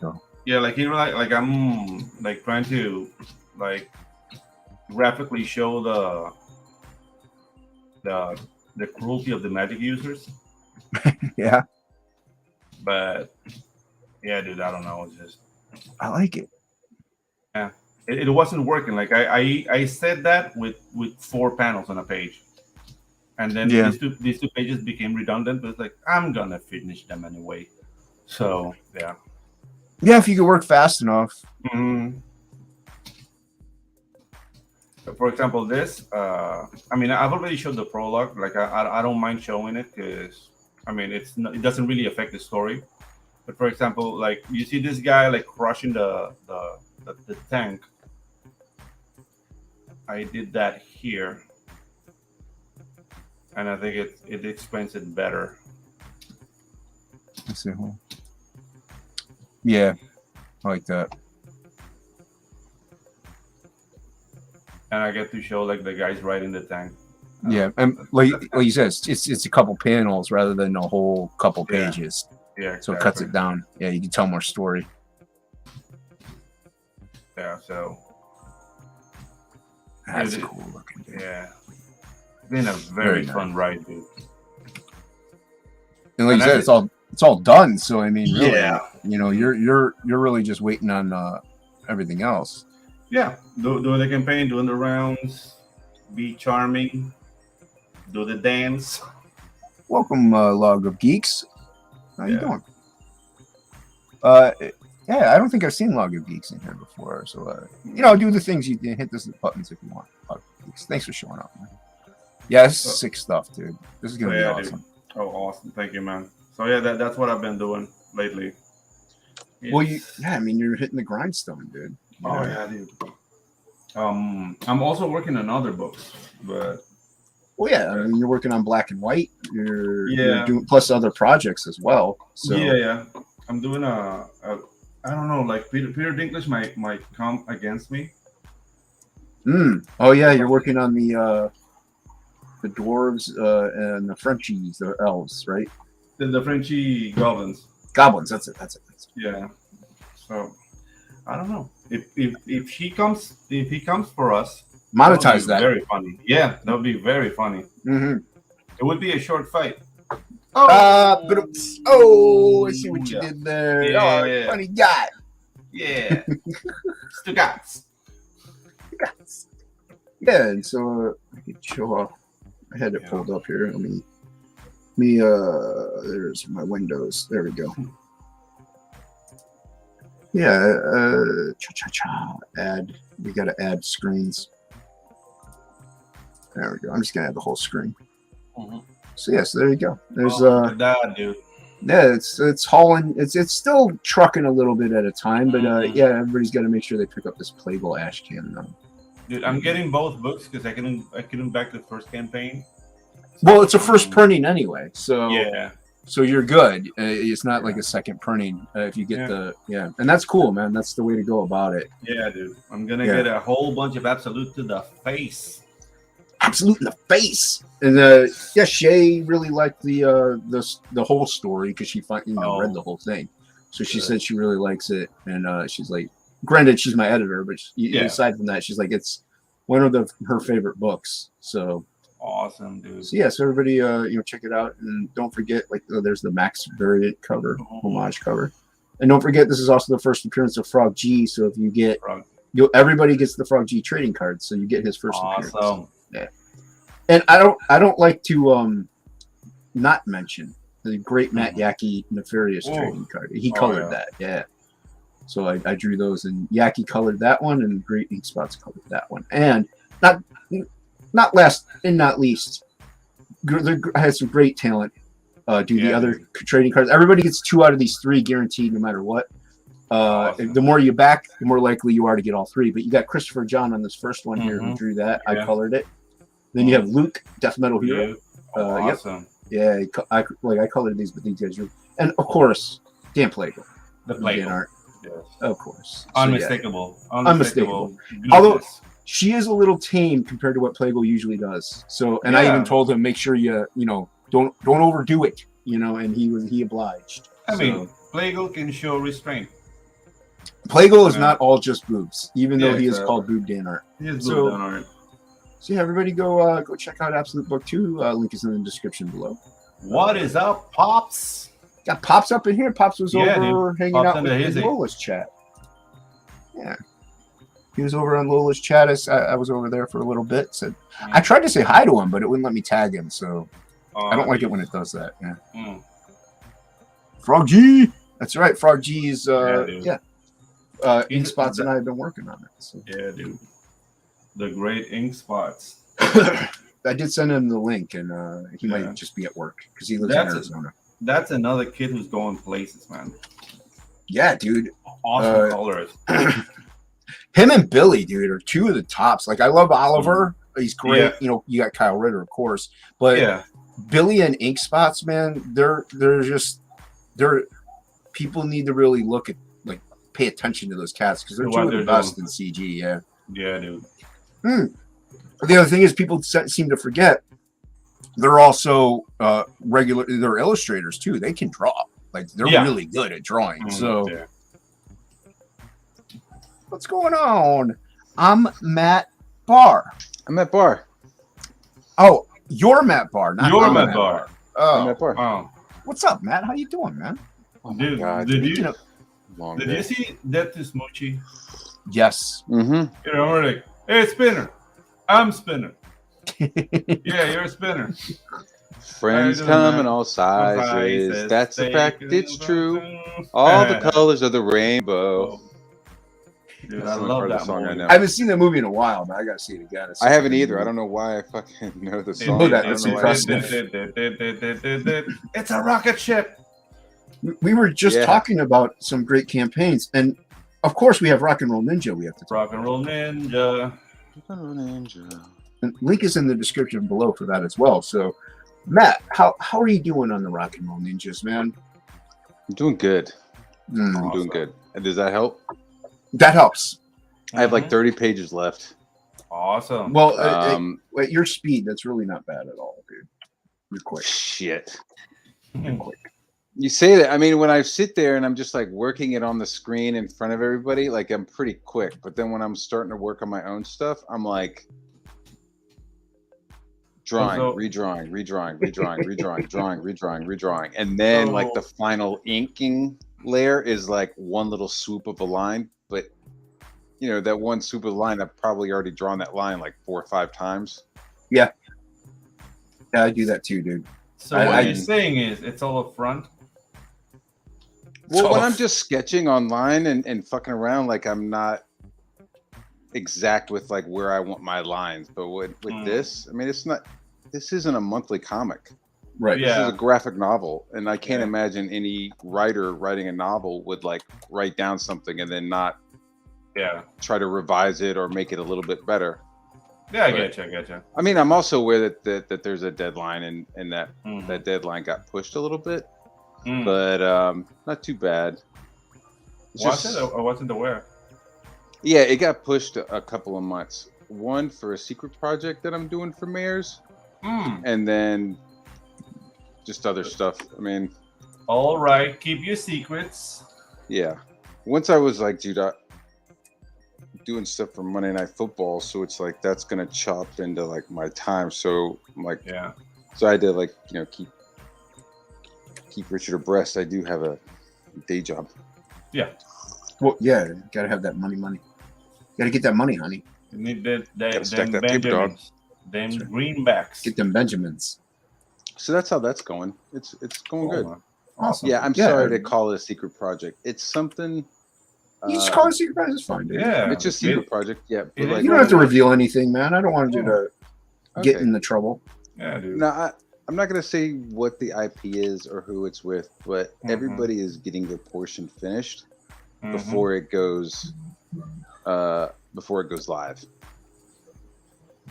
S3: yeah, like like I'm like trying to like graphically show the cruelty of the magic users.
S2: Yeah.
S3: But yeah, dude, I don't know. It's just
S2: I like it.
S3: Yeah, it wasn't working. Like I said that with 4 panels on a page, and then these two pages became redundant. But it's like I'm gonna finish them anyway. So yeah.
S2: Yeah, if you could work fast enough.
S3: For example, this. I mean, I've already showed the prologue. Like I don't mind showing it because I mean it doesn't really affect the story. But for example, like you see this guy like crushing the tank. I did that here, and I think it explains it better.
S2: Let's see. Yeah, I like that.
S3: And I get to show like the guys riding the tank.
S2: Yeah, and like you said, it's a couple panels rather than a whole couple pages.
S3: Yeah, exactly.
S2: So it cuts it down. Yeah, you can tell more story.
S3: Yeah, so
S2: that's cool looking. Dude.
S3: Yeah, it's been a very fun ride, dude.
S2: And like you said, it's all done. So I mean, really, you're really just waiting on everything else.
S3: Yeah, doing the campaign, doing the rounds, be charming, do the dance.
S2: Welcome, Log of Geeks. How you doing? Yeah, I don't think I've seen Log of Geeks in here before. So, do the things you hit the buttons if you want. Thanks for showing up, man. Yeah, this is sick stuff, dude. This is gonna be awesome.
S3: Dude. Oh, awesome! Thank you, man. So yeah, that's what I've been doing lately.
S2: Well, I mean, you're hitting the grindstone, dude.
S3: Oh yeah, dude. I'm also working on other books, but.
S2: Well, yeah, I mean, you're working on Black and White. You're doing plus other projects as well. So
S3: yeah. I'm doing I don't know, like Peter Dinklage might come against me.
S2: Oh yeah, you're working on the dwarves and the Frenchies, the elves, right?
S3: The Frenchy goblins.
S2: Goblins. That's it.
S3: Yeah. So I don't know if he comes for us.
S2: Monetize that.
S3: Very funny. Yeah, that would be very funny. It would be a short fight.
S2: I see what you did there.
S3: Yeah.
S2: Funny guy.
S3: Yeah. Stugatz.
S2: Yeah, and so I could show off. I had it pulled up here. There's my windows. There we go. Yeah, add. We got to add screens. There we go. I'm just gonna add the whole screen.
S3: Mm-hmm.
S2: So yes, there you go. There's
S3: that dude.
S2: yeah, it's hauling. It's still trucking a little bit at a time, but
S3: Mhm.
S2: yeah, everybody's got to make sure they pick up this Plagueis Ash Cannon now.
S3: Dude, I'm getting both books because I couldn't back the first campaign.
S2: Well, it's a first printing anyway, so
S3: Yeah.
S2: so you're good. It's not like a second printing if you get and that's cool, man. That's the way to go about it.
S3: Yeah, dude. I'm gonna get a whole bunch of absolute to the face.
S2: Absolute in the face. And Shay really liked the whole story because she read the whole thing. So she said she really likes it, and she's like, granted, she's my editor, but aside from that, she's like, it's one of her favorite books. So
S3: awesome, dude.
S2: So so everybody check it out, and don't forget there's the Max variant cover, homage cover, and don't forget this is also the first appearance of Frog G. So if you get everybody gets the Frog G trading card, so you get his first appearance. Yeah, and I don't like to not mention the great Matt Yaki Nefarious trading card. He colored that, yeah. So I drew those, and Yaki colored that one, and Great Ink Spots colored that one, and not last and not least, I had some great talent do the other trading cards. Everybody gets 2 out of these 3 guaranteed, no matter what. Awesome. The more you back, the more likely you are to get all 3. But you got Christopher John on this first one here who drew that. I colored it. Then you have Luke, Death Metal Hero.
S3: Awesome.
S2: Yep. Yeah, I colored these, but these guys drew. And of course, Dan Plagueis.
S3: The Plagueis art.
S2: Yes. Of course.
S3: Unmistakable.
S2: So, Unmistakable. Although she is a little tame compared to what Plagueis usually does. So, and I even told him, make sure you don't overdo it. And he obliged.
S3: I mean, Plagueis can show restraint.
S2: Plagueis is not all just boobs, even though he is called Boob Dan Art.
S3: He is Boob Dan Art.
S2: So yeah, everybody go check out Absolute Book 2. Link is in the description below.
S3: What is up, Pops?
S2: Got Pops up in here. Pops was over hanging out with Lola's chat. Yeah. He was over on Lola's chat. I was over there for a little bit. I tried to say hi to him, but it wouldn't let me tag him. So I don't like it when it does that. Yeah. Frog G. That's right. Frog G is Ink Spots and I have been working on it. So.
S3: Yeah, dude. The great Ink Spots.
S2: I did send him the link, and he might just be at work because he lives in Arizona.
S3: That's another kid who's going places, man.
S2: Yeah, dude.
S3: Awesome colors.
S2: Him and Billy, dude, are 2 of the tops. Like, I love Oliver. He's great.
S3: Yeah.
S2: You got Kyle Ritter, of course. But Billy and Ink Spots, man, they're people need to really look at, pay attention to those cats because they're 2 of the best in CG, yeah.
S3: Yeah, dude.
S2: The other thing is people seem to forget they're also they're illustrators too. They can draw. They're really good at drawing. So what's going on? I'm Matt Barr.
S4: I'm Matt Barr.
S2: Oh, you're Matt Barr, not
S3: you're Matt Barr.
S2: Oh,
S4: I'm Matt Barr.
S3: Wow.
S2: What's up, Matt? How you doing, man?
S4: Oh
S3: dude,
S4: God,
S3: did you see Death to Smoochie?
S2: Yes.
S4: Mm-hmm.
S3: We're like, hey, Spinner. I'm Spinner. Yeah, you're a Spinner.
S4: Friends come in all sizes. That's a fact. It's true. All the colors of the rainbow.
S3: Dude, I love that song.
S4: I know.
S2: I haven't seen that movie in a while, but I gotta see it again.
S4: I haven't either. I don't know why I fucking know the song.
S2: That's impressive.
S3: It's a rocket ship.
S2: We were just talking about some great campaigns, and of course we have Rock and Roll Ninja. We have to talk
S3: Rock and Roll Ninja.
S2: And link is in the description below for that as well. So, Matt, how are you doing on the Rock and Roll Ninjas, man?
S4: I'm doing good.
S2: Awesome.
S4: I'm doing good. And does that help?
S2: That helps.
S4: I have 30 pages left.
S3: Awesome.
S2: Well, at your speed, that's really not bad at all, dude. You're quick.
S4: Shit.
S2: You're quick.
S4: You say that. I mean, when I sit there and I'm just working it on the screen in front of everybody, I'm pretty quick. But then when I'm starting to work on my own stuff, I'm drawing, redrawing, redrawing. And then the final inking layer is one little swoop of a line. But, that one swoop of the line, I've probably already drawn that line 4 or 5 times.
S2: Yeah. Yeah, I do that too, dude.
S3: So what you're saying is it's all up front?
S4: Well, when I'm just sketching online and fucking around, like I'm not exact with like where I want my lines. But with this, I mean, it's not. This isn't a monthly comic.
S2: Right.
S4: This
S3: Yeah.
S4: is a graphic novel, and I can't
S3: Yeah.
S4: imagine any writer writing a novel would like write down something and then not
S3: Yeah.
S4: try to revise it or make it a little bit better.
S3: Yeah, I
S4: But-
S3: get you.
S4: I mean, I'm also aware that there's a deadline and that
S3: Mhm.
S4: that deadline got pushed a little bit,
S3: Mm.
S4: but not too bad. It's
S3: Was
S4: just-
S3: it or wasn't aware?
S4: Yeah, it got pushed a couple of months. One for a secret project that I'm doing for mayors,
S3: Mm.
S4: and then just other stuff. I mean,
S3: All right, keep your secrets.
S4: yeah. Once I was like, dude, doing stuff for Monday Night Football, so it's like that's gonna chop into like my time. So I'm like,
S3: Yeah.
S4: so I had to like keep Richard abreast. I do have a day job.
S2: Well, yeah, gotta have that money. Gotta get that money, honey.
S3: You need
S4: Gotta stack
S3: them
S4: that paper, dog.
S3: Benjamins. Them greenbacks.
S2: Get them Benjamins.
S4: So that's how that's going. It's going good.
S3: man.
S2: Awesome.
S4: Yeah, I'm sorry to call it a secret project. It's something.
S2: You just call it secret project. It's fine, dude.
S3: Yeah.
S4: It's just secret project. Yeah, but
S3: it
S4: like,
S3: is
S2: You don't have to reveal anything, man. I don't want you to get
S4: okay.
S2: in the trouble.
S3: Yeah, dude.
S4: No, I'm not gonna say what the IP is or who it's with, but
S3: Mhm.
S4: everybody is getting their portion finished
S3: Mhm.
S4: before it goes live.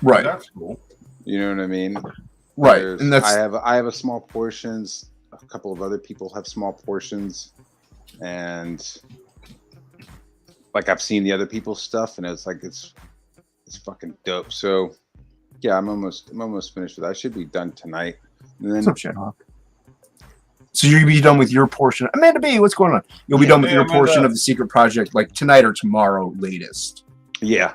S2: Right.
S3: That's cool.
S4: You know what I mean?
S2: Right.
S4: There's-
S2: And that's
S4: I have a small portions. A couple of other people have small portions, and like I've seen the other people's stuff, and it's like it's fucking dope. So yeah, I'm almost finished with that. I should be done tonight. And then
S2: some shit, huh? So you'll be done with your portion. Amanda B, what's going on? You'll be
S4: Yeah,
S2: done with
S3: hey,
S2: your
S3: Amanda.
S2: portion of the secret project like tonight or tomorrow latest.
S4: yeah.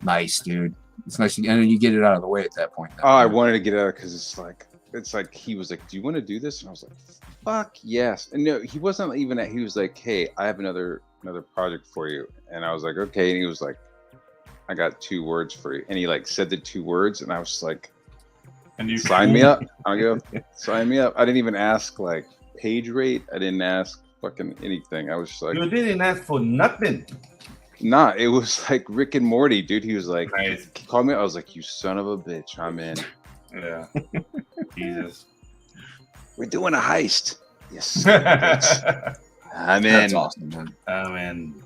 S2: Nice, dude. It's nice, and then you get it out of the way at that point.
S4: Oh, I wanted to get out because it's like he was like, "Do you want to do this?" And I was like, "Fuck yes!" And no, he wasn't even at. He was like, "Hey, I have another project for you," and I was like, "Okay." And he was like, "I got 2 words for you," and he like said the 2 words, and I was like,
S3: And you
S4: "Sign me up." I go, "Sign me up." I didn't even ask like page rate. I didn't ask fucking anything. I was just like,
S3: You didn't ask for nothing.
S4: "Nah." It was like Rick and Morty, dude. He was like,
S3: Nice.
S4: "Call me." I was like, "You son of a bitch, I'm in."
S3: Yeah. Jesus.
S4: We're doing a heist. Yes, bitch. I'm in.
S2: That's awesome, man.
S3: mean,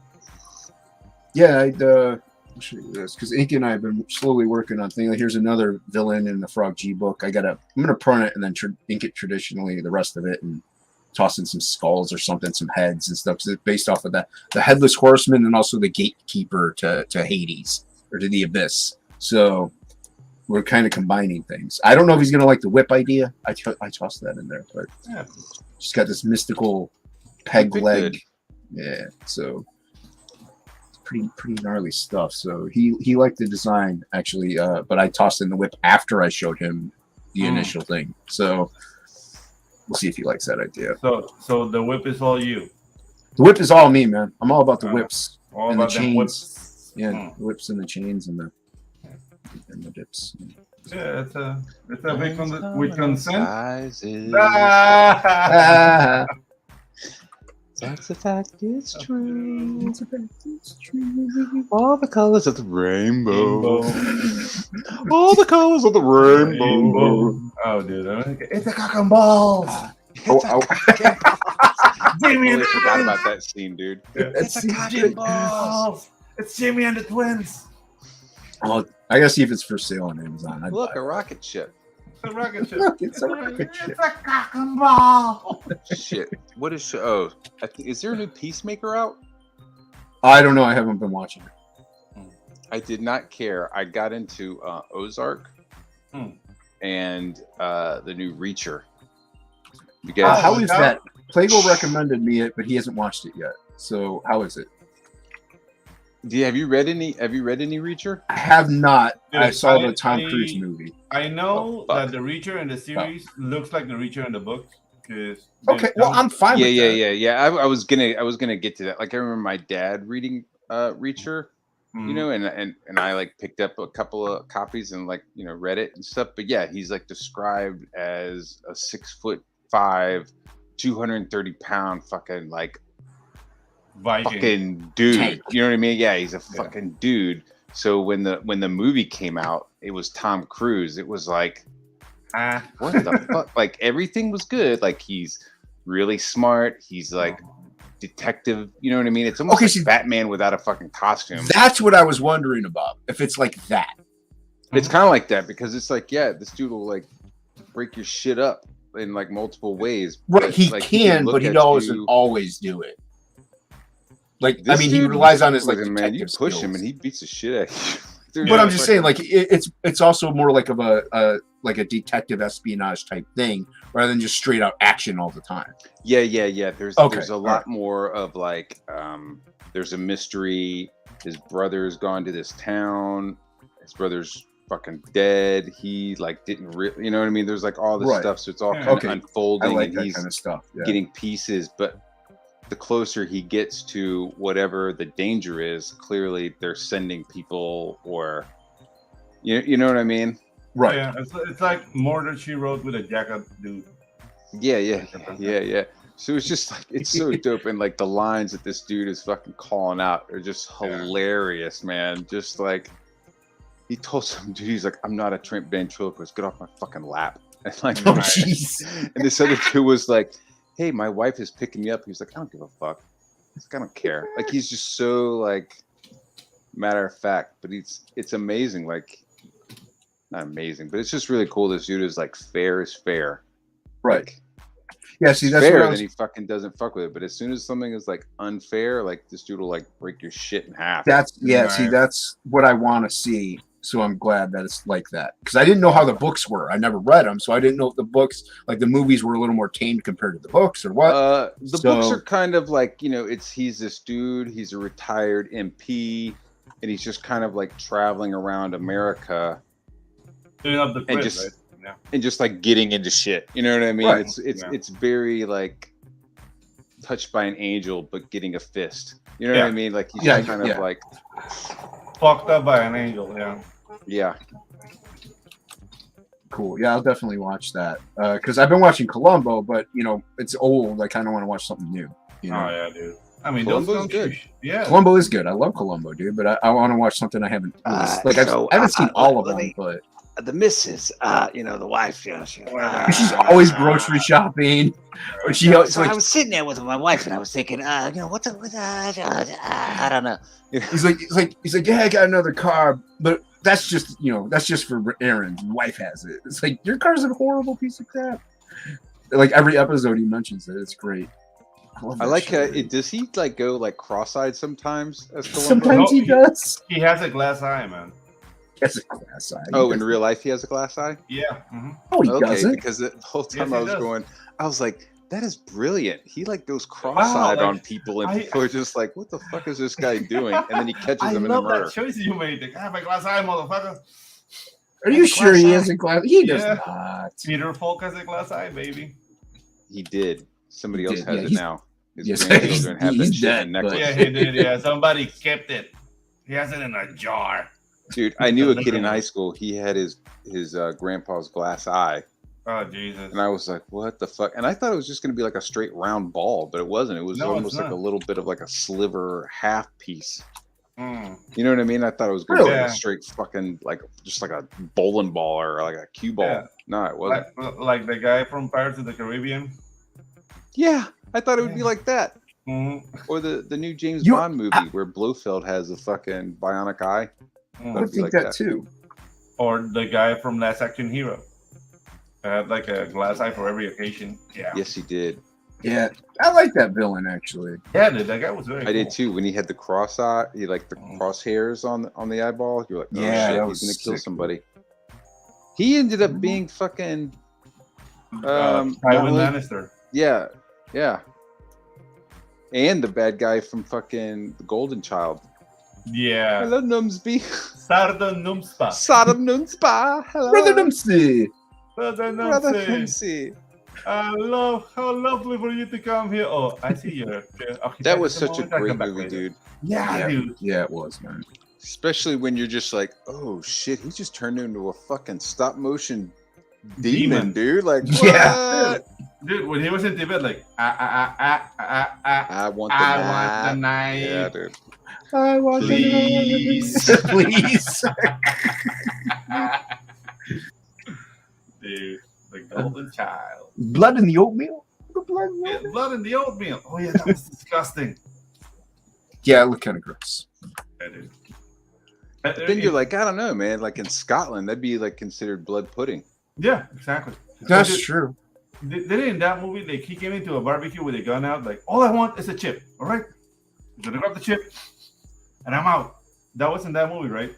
S2: Yeah, I'll show you this because Ink and I have been slowly working on things. Like, here's another villain in the Frog G book. I'm gonna print it and then ink it traditionally, the rest of it, and toss in some skulls or something, some heads and stuff. 'Cause it's based off of the Headless Horseman and also the Gatekeeper to Hades or to the Abyss. So we're kind of combining things. I don't know if he's gonna like the whip idea. I tossed that in there, but
S3: yeah.
S2: just got this mystical peg
S4: Pretty
S2: leg.
S4: good.
S2: Yeah, so it's pretty gnarly stuff. So he liked the design actually, but I tossed in the whip after I showed him the initial thing. So we'll see if he likes that idea.
S3: So the whip is all you.
S2: The whip is all me, man. I'm all about the whips.
S3: All
S2: And the
S3: about them
S2: chains.
S3: whips.
S2: Yeah,
S3: Mm.
S2: the whips and the chains and the dips.
S3: Yeah, it's a big with consent.
S4: Sizes.
S3: Ah!
S4: That's a fact. It's true. All the colors of the rainbow. All the colors of the rainbow.
S3: Oh, dude, it's a cock and balls.
S4: I
S3: Jimmy and
S4: totally forgot
S3: the
S4: about that scene, dude.
S2: It's
S3: It's a cock and balls. It's Jimmy and the twins.
S2: Oh, I gotta see if it's for sale on Amazon. I'd
S4: Look,
S2: buy
S4: a rocket ship.
S3: It's a rocket ship.
S2: Look, it's a rocket ship.
S3: It's a cock and ball.
S4: Shit. What is? Oh, is there a new Peacemaker out?
S2: I don't know. I haven't been watching it.
S4: I did not care. I got into Ozark
S3: Hmm.
S4: and the new Reacher. You guys,
S2: How is
S3: no.
S2: that? Plago recommended me it, but he hasn't watched it yet. So how is it?
S4: have you read any? Have you read any Reacher?
S2: I have not.
S3: Dude,
S2: I saw
S3: I-
S2: the Tom
S3: I-
S2: Cruise movie.
S3: I know
S4: Oh,
S3: that
S4: fuck.
S3: the Reacher in the series looks like the Reacher in the book.
S2: Okay, well I'm fine
S4: Yeah,
S2: with that.
S4: yeah. I was gonna get to that. Like I remember my dad reading Reacher,
S3: Mm.
S4: you know, and I like picked up a couple of copies and like read it and stuff. But yeah, he's like described as a 6'5" 230-pound fucking like
S5: Viking.
S4: fucking dude.
S2: Tank.
S4: You know what I mean? Yeah, he's a fucking dude. So when the movie came out, it was Tom Cruise. It was like, what the fuck? Like everything was good. Like he's really smart. He's like detective. You know what I mean? It's almost
S2: Okay,
S4: like
S2: see-
S4: Batman without a fucking costume.
S2: That's what I was wondering about. If it's like that.
S4: It's kind of like that because it's like, yeah, this dude will like break your shit up in like multiple ways.
S2: Right,
S4: but,
S2: he
S4: like,
S2: can,
S4: look
S2: but he
S4: at
S2: doesn't
S4: you-
S2: always do it. Like, I
S4: This
S2: mean, he
S4: dude,
S2: relies on his like
S4: fucking, man, you
S2: detective
S4: push
S2: skills.
S4: him and he beats the shit out of you. Dude,
S2: But I'm
S4: it's
S2: just
S4: like-
S2: saying, like, it's also more like of a like a detective espionage type thing, rather than just straight out action all the time.
S4: yeah. There's
S2: Okay,
S4: there's a
S2: all
S4: lot
S2: right.
S4: more of like there's a mystery. His brother's gone to this town. His brother's fucking dead. He like didn't you know what I mean? There's like all this
S2: Right.
S4: stuff, so it's all
S5: Yeah.
S4: kind
S2: Okay.
S4: of
S2: I
S4: unfolding,
S2: like
S4: and
S2: that
S4: he's
S2: kind of stuff. Yeah.
S4: getting pieces. But the closer he gets to whatever the danger is, clearly they're sending people, or you know what I mean?
S2: Right.
S5: Yeah, it's like more than she wrote with a jacket dude.
S4: Yeah. So it's just like it's so dope, and like the lines that this dude is fucking calling out are just hilarious, man. Just like he told some dude, he's like, "I'm not a Trent ventriloquist. Get off my fucking lap." And like,
S2: Oh, jeez.
S4: and this other dude was like, "Hey, my wife is picking me up." He was like, "I don't give a fuck. He's like, I don't care." Like he's just so like matter of fact, but it's amazing. Like not amazing, but it's just really cool. This dude is like fair is fair.
S2: Right.
S4: Like,
S2: Yeah. See, that's
S4: fair,
S2: what I
S4: then
S2: was.
S4: he fucking doesn't fuck with it. But as soon as something is like unfair, like this dude will like break your shit in half.
S2: That's yeah. See,
S5: Right.
S2: that's what I want to see. So I'm glad that it's like that because I didn't know how the books were. I never read them, so I didn't know if the books, like the movies, were a little more tamed compared to the books or what.
S4: The books
S2: So-
S4: are kind of like, you know, he's this dude, he's a retired MP, and he's just kind of like traveling around America
S5: Doing up the
S4: And
S5: quiz,
S4: just-
S5: right? Yeah.
S4: and just like getting into shit. You know what I mean?
S2: Right.
S5: Yeah.
S4: It's very like touched by an angel, but getting a fist. You know what I
S5: Yeah.
S4: mean? Like he's
S2: Yeah,
S4: just kind
S2: yeah.
S4: of like,
S5: Fucked up by an angel, yeah.
S4: yeah.
S2: Cool. Yeah, I'll definitely watch that because I've been watching Columbo, but you know it's old. I kind of want to watch something new. You know,
S5: Oh yeah, dude. I mean,
S4: Columbo's
S5: those
S4: good.
S5: Yeah.
S2: Columbo is good. I love Columbo, dude. But I want to watch something I haven't. Like
S6: so,
S2: I haven't seen all of
S6: let
S2: them,
S6: me-
S2: but
S6: The missus, you know, the wife, you know,
S2: she's always grocery shopping. Or she always
S6: so I
S2: like
S6: was sitting there with my wife, and I was thinking, you know, I don't know.
S2: he's like yeah, I got another car, but that's just that's just for Aaron. My wife has it. It's like your car's a horrible piece of crap. Like every episode he mentions it. It's great. love
S4: I
S2: that
S4: like
S2: shit, dude.
S4: does he like go like cross-eyed sometimes as Columbo?
S2: Sometimes he does.
S5: He has a glass eye, man.
S2: That's a glass eye.
S4: Oh, in real life he has a glass eye?
S5: Yeah. Mm-hmm.
S2: No, he
S4: Okay,
S2: doesn't.
S4: because the whole time
S5: Yes,
S4: I
S5: he
S4: was
S5: does.
S4: going, I was like, that is brilliant. He like goes cross-eyed
S5: like,
S4: on people, and
S5: I-
S4: people are just like, "What the fuck is this guy doing?" And then he catches
S5: I
S4: them in the
S5: love
S4: murder.
S5: that choice you made. Like, I have a glass eye, motherfucker.
S2: Are you sure he
S5: glass
S2: has a glass? He does
S5: Yeah.
S2: not.
S5: Peter Falk has a glass eye, baby.
S4: He did. Somebody
S2: He
S4: else
S2: did,
S4: has
S2: yeah,
S4: it
S2: he's-
S4: now. His
S2: yes,
S4: grandchildren have that
S2: he's
S4: shit
S2: dead,
S4: in
S2: but-
S4: necklace.
S5: Yeah, he did. Yeah, somebody kept it. He has it in a jar.
S4: Dude, I knew a kid in
S5: Literally.
S4: high school. He had his grandpa's glass eye,
S5: Oh Jesus.
S4: and I was like, "What the fuck?" And I thought it was just going to be like a straight round ball, but it wasn't. It was
S5: No, it's
S4: almost like
S5: not.
S4: a little bit of like a sliver half piece.
S5: Mm.
S4: You know what I mean? I thought it was going to be
S5: Really?
S4: like a straight fucking like just like a bowling ball or like a cue ball.
S5: Yeah.
S4: No, it wasn't.
S5: Like the guy from Pirates of the Caribbean.
S4: Yeah, I thought it would be
S5: Yeah.
S4: like that.
S5: Mhm.
S4: Or the new James
S2: You-
S4: Bond movie where Blofeld has a fucking bionic eye.
S2: I
S5: Mm.
S4: be
S2: think
S4: like
S2: that
S4: that.
S2: too.
S5: Or the guy from Last Action Hero. Had like a glass eye for every occasion. Yeah.
S4: Yes, he did.
S2: Yeah, I like that villain actually.
S5: Yeah, dude, that guy was very
S4: I did
S5: cool.
S4: too. When he had the cross eye, he like the
S5: Mm.
S4: crosshairs on the eyeball. You're like, oh
S2: Yeah,
S4: shit,
S2: that
S4: he's
S2: was
S4: gonna kill
S2: sick,
S4: somebody. He ended up being fucking
S5: Tywin
S4: not only-
S5: Lannister.
S4: yeah. And the bad guy from fucking the Golden Child.
S5: Yeah.
S4: Hello, Numsby.
S5: Sardo Numspa.
S4: Sodom Numspa. Hello.
S2: Brother Dempsey.
S5: Brother
S4: Brother
S5: Numsy.
S4: Numsy.
S5: I love how lovely for you to come here. Oh, I see you. Okay,
S4: That was
S5: just
S4: such a
S5: moment, I'll
S4: great
S5: come back
S4: movie,
S5: later.
S4: dude.
S5: Yeah,
S2: Yeah.
S5: dude.
S2: Yeah, it was, man.
S4: Especially when you're just like, oh shit, he just turned into a fucking stop motion
S5: Demon.
S4: demon, dude. Like,
S2: Yeah.
S4: what?
S5: Dude, when he was in Tibet, like, I
S4: I want the
S5: want the
S4: knife.
S5: knife.
S4: Yeah, dude.
S2: I want
S5: Please.
S2: please.
S5: Dude, the golden child.
S2: Blood in the oatmeal. The blood in the
S5: Yeah,
S2: oatmeal.
S5: blood in the oatmeal. Oh yeah, that was disgusting.
S2: Yeah, it looked kind of gross.
S5: Yeah, dude.
S4: Then you're like, I don't know, man. Like in Scotland, that'd be like considered blood pudding.
S5: yeah, exactly.
S2: That's
S5: Dude,
S2: true.
S5: Then in that movie, like he came into a barbecue with a gun out, like all I want is a chip. All right, I'm gonna grab the chip, and I'm out. That was in that movie, right?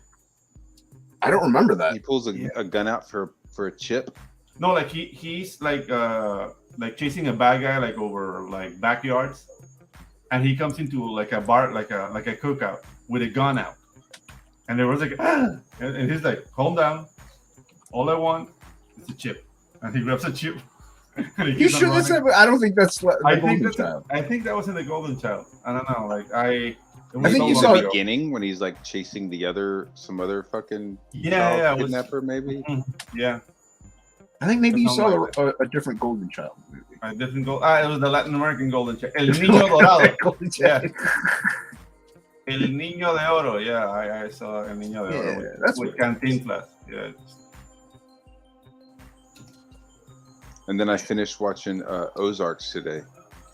S2: I don't remember
S4: He
S2: that.
S4: pulls
S5: Yeah.
S4: a gun out for a chip.
S5: No, like he's like chasing a bad guy like over like backyards, and he comes into like a bar like a cookout with a gun out, and there was like and he's like, calm down, all I want is a chip, and he grabs a chip. And he
S2: You
S5: keeps on
S2: sure that's
S5: running.
S2: not, I don't think that's the
S5: I think
S2: Golden
S5: that's
S2: Child.
S5: I think that was in the Golden Child. I don't know. Like it was
S2: I think
S5: so
S2: you
S5: long
S2: saw
S4: the
S5: ago.
S4: beginning when he's like chasing some other fucking
S5: Yeah,
S4: child
S5: yeah, it was-
S4: kidnapper, maybe.
S5: yeah.
S2: I think maybe you
S5: That's
S2: saw
S5: not
S2: a different Golden Child movie.
S5: I didn't go. It was the Latin American Golden Child. El Niño Dorado.
S2: Golden
S5: Yeah.
S2: Child.
S5: El Niño de Oro. Yeah, I saw El Niño de Oro
S2: Yeah,
S5: with,
S2: that's
S5: with
S2: what-
S5: Cantinflas. Yeah.
S4: And then I finished watching Ozarks today.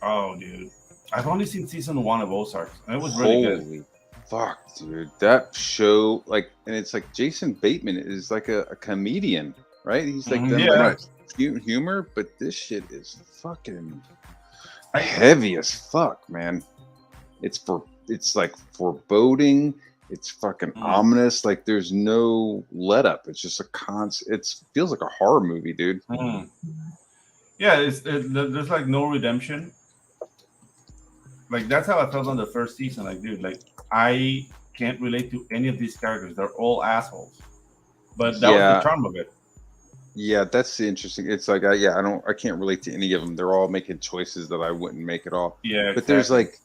S5: Oh, dude. I've only seen season 1 of Ozarks. And it was really good.
S4: Holy fuck, dude! That show, like, and it's like Jason Bateman is like a comedian, right? He's like
S5: Mhm,
S4: done
S5: yeah.
S4: like humor, but this shit is fucking heavy as fuck, man. It's like foreboding. It's fucking
S5: Mm.
S4: ominous. Like there's no let up. It's just a it feels like a horror movie, dude.
S5: Mm. Yeah, there's like no redemption. Like that's how I felt on the first season. Like, dude, like I can't relate to any of these characters. They're all assholes. But that was
S4: Yeah.
S5: the charm of it.
S4: Yeah, that's interesting. It's like I can't relate to any of them. They're all making choices that I wouldn't make at all.
S5: Yeah.
S4: But there's
S5: exactly.
S4: like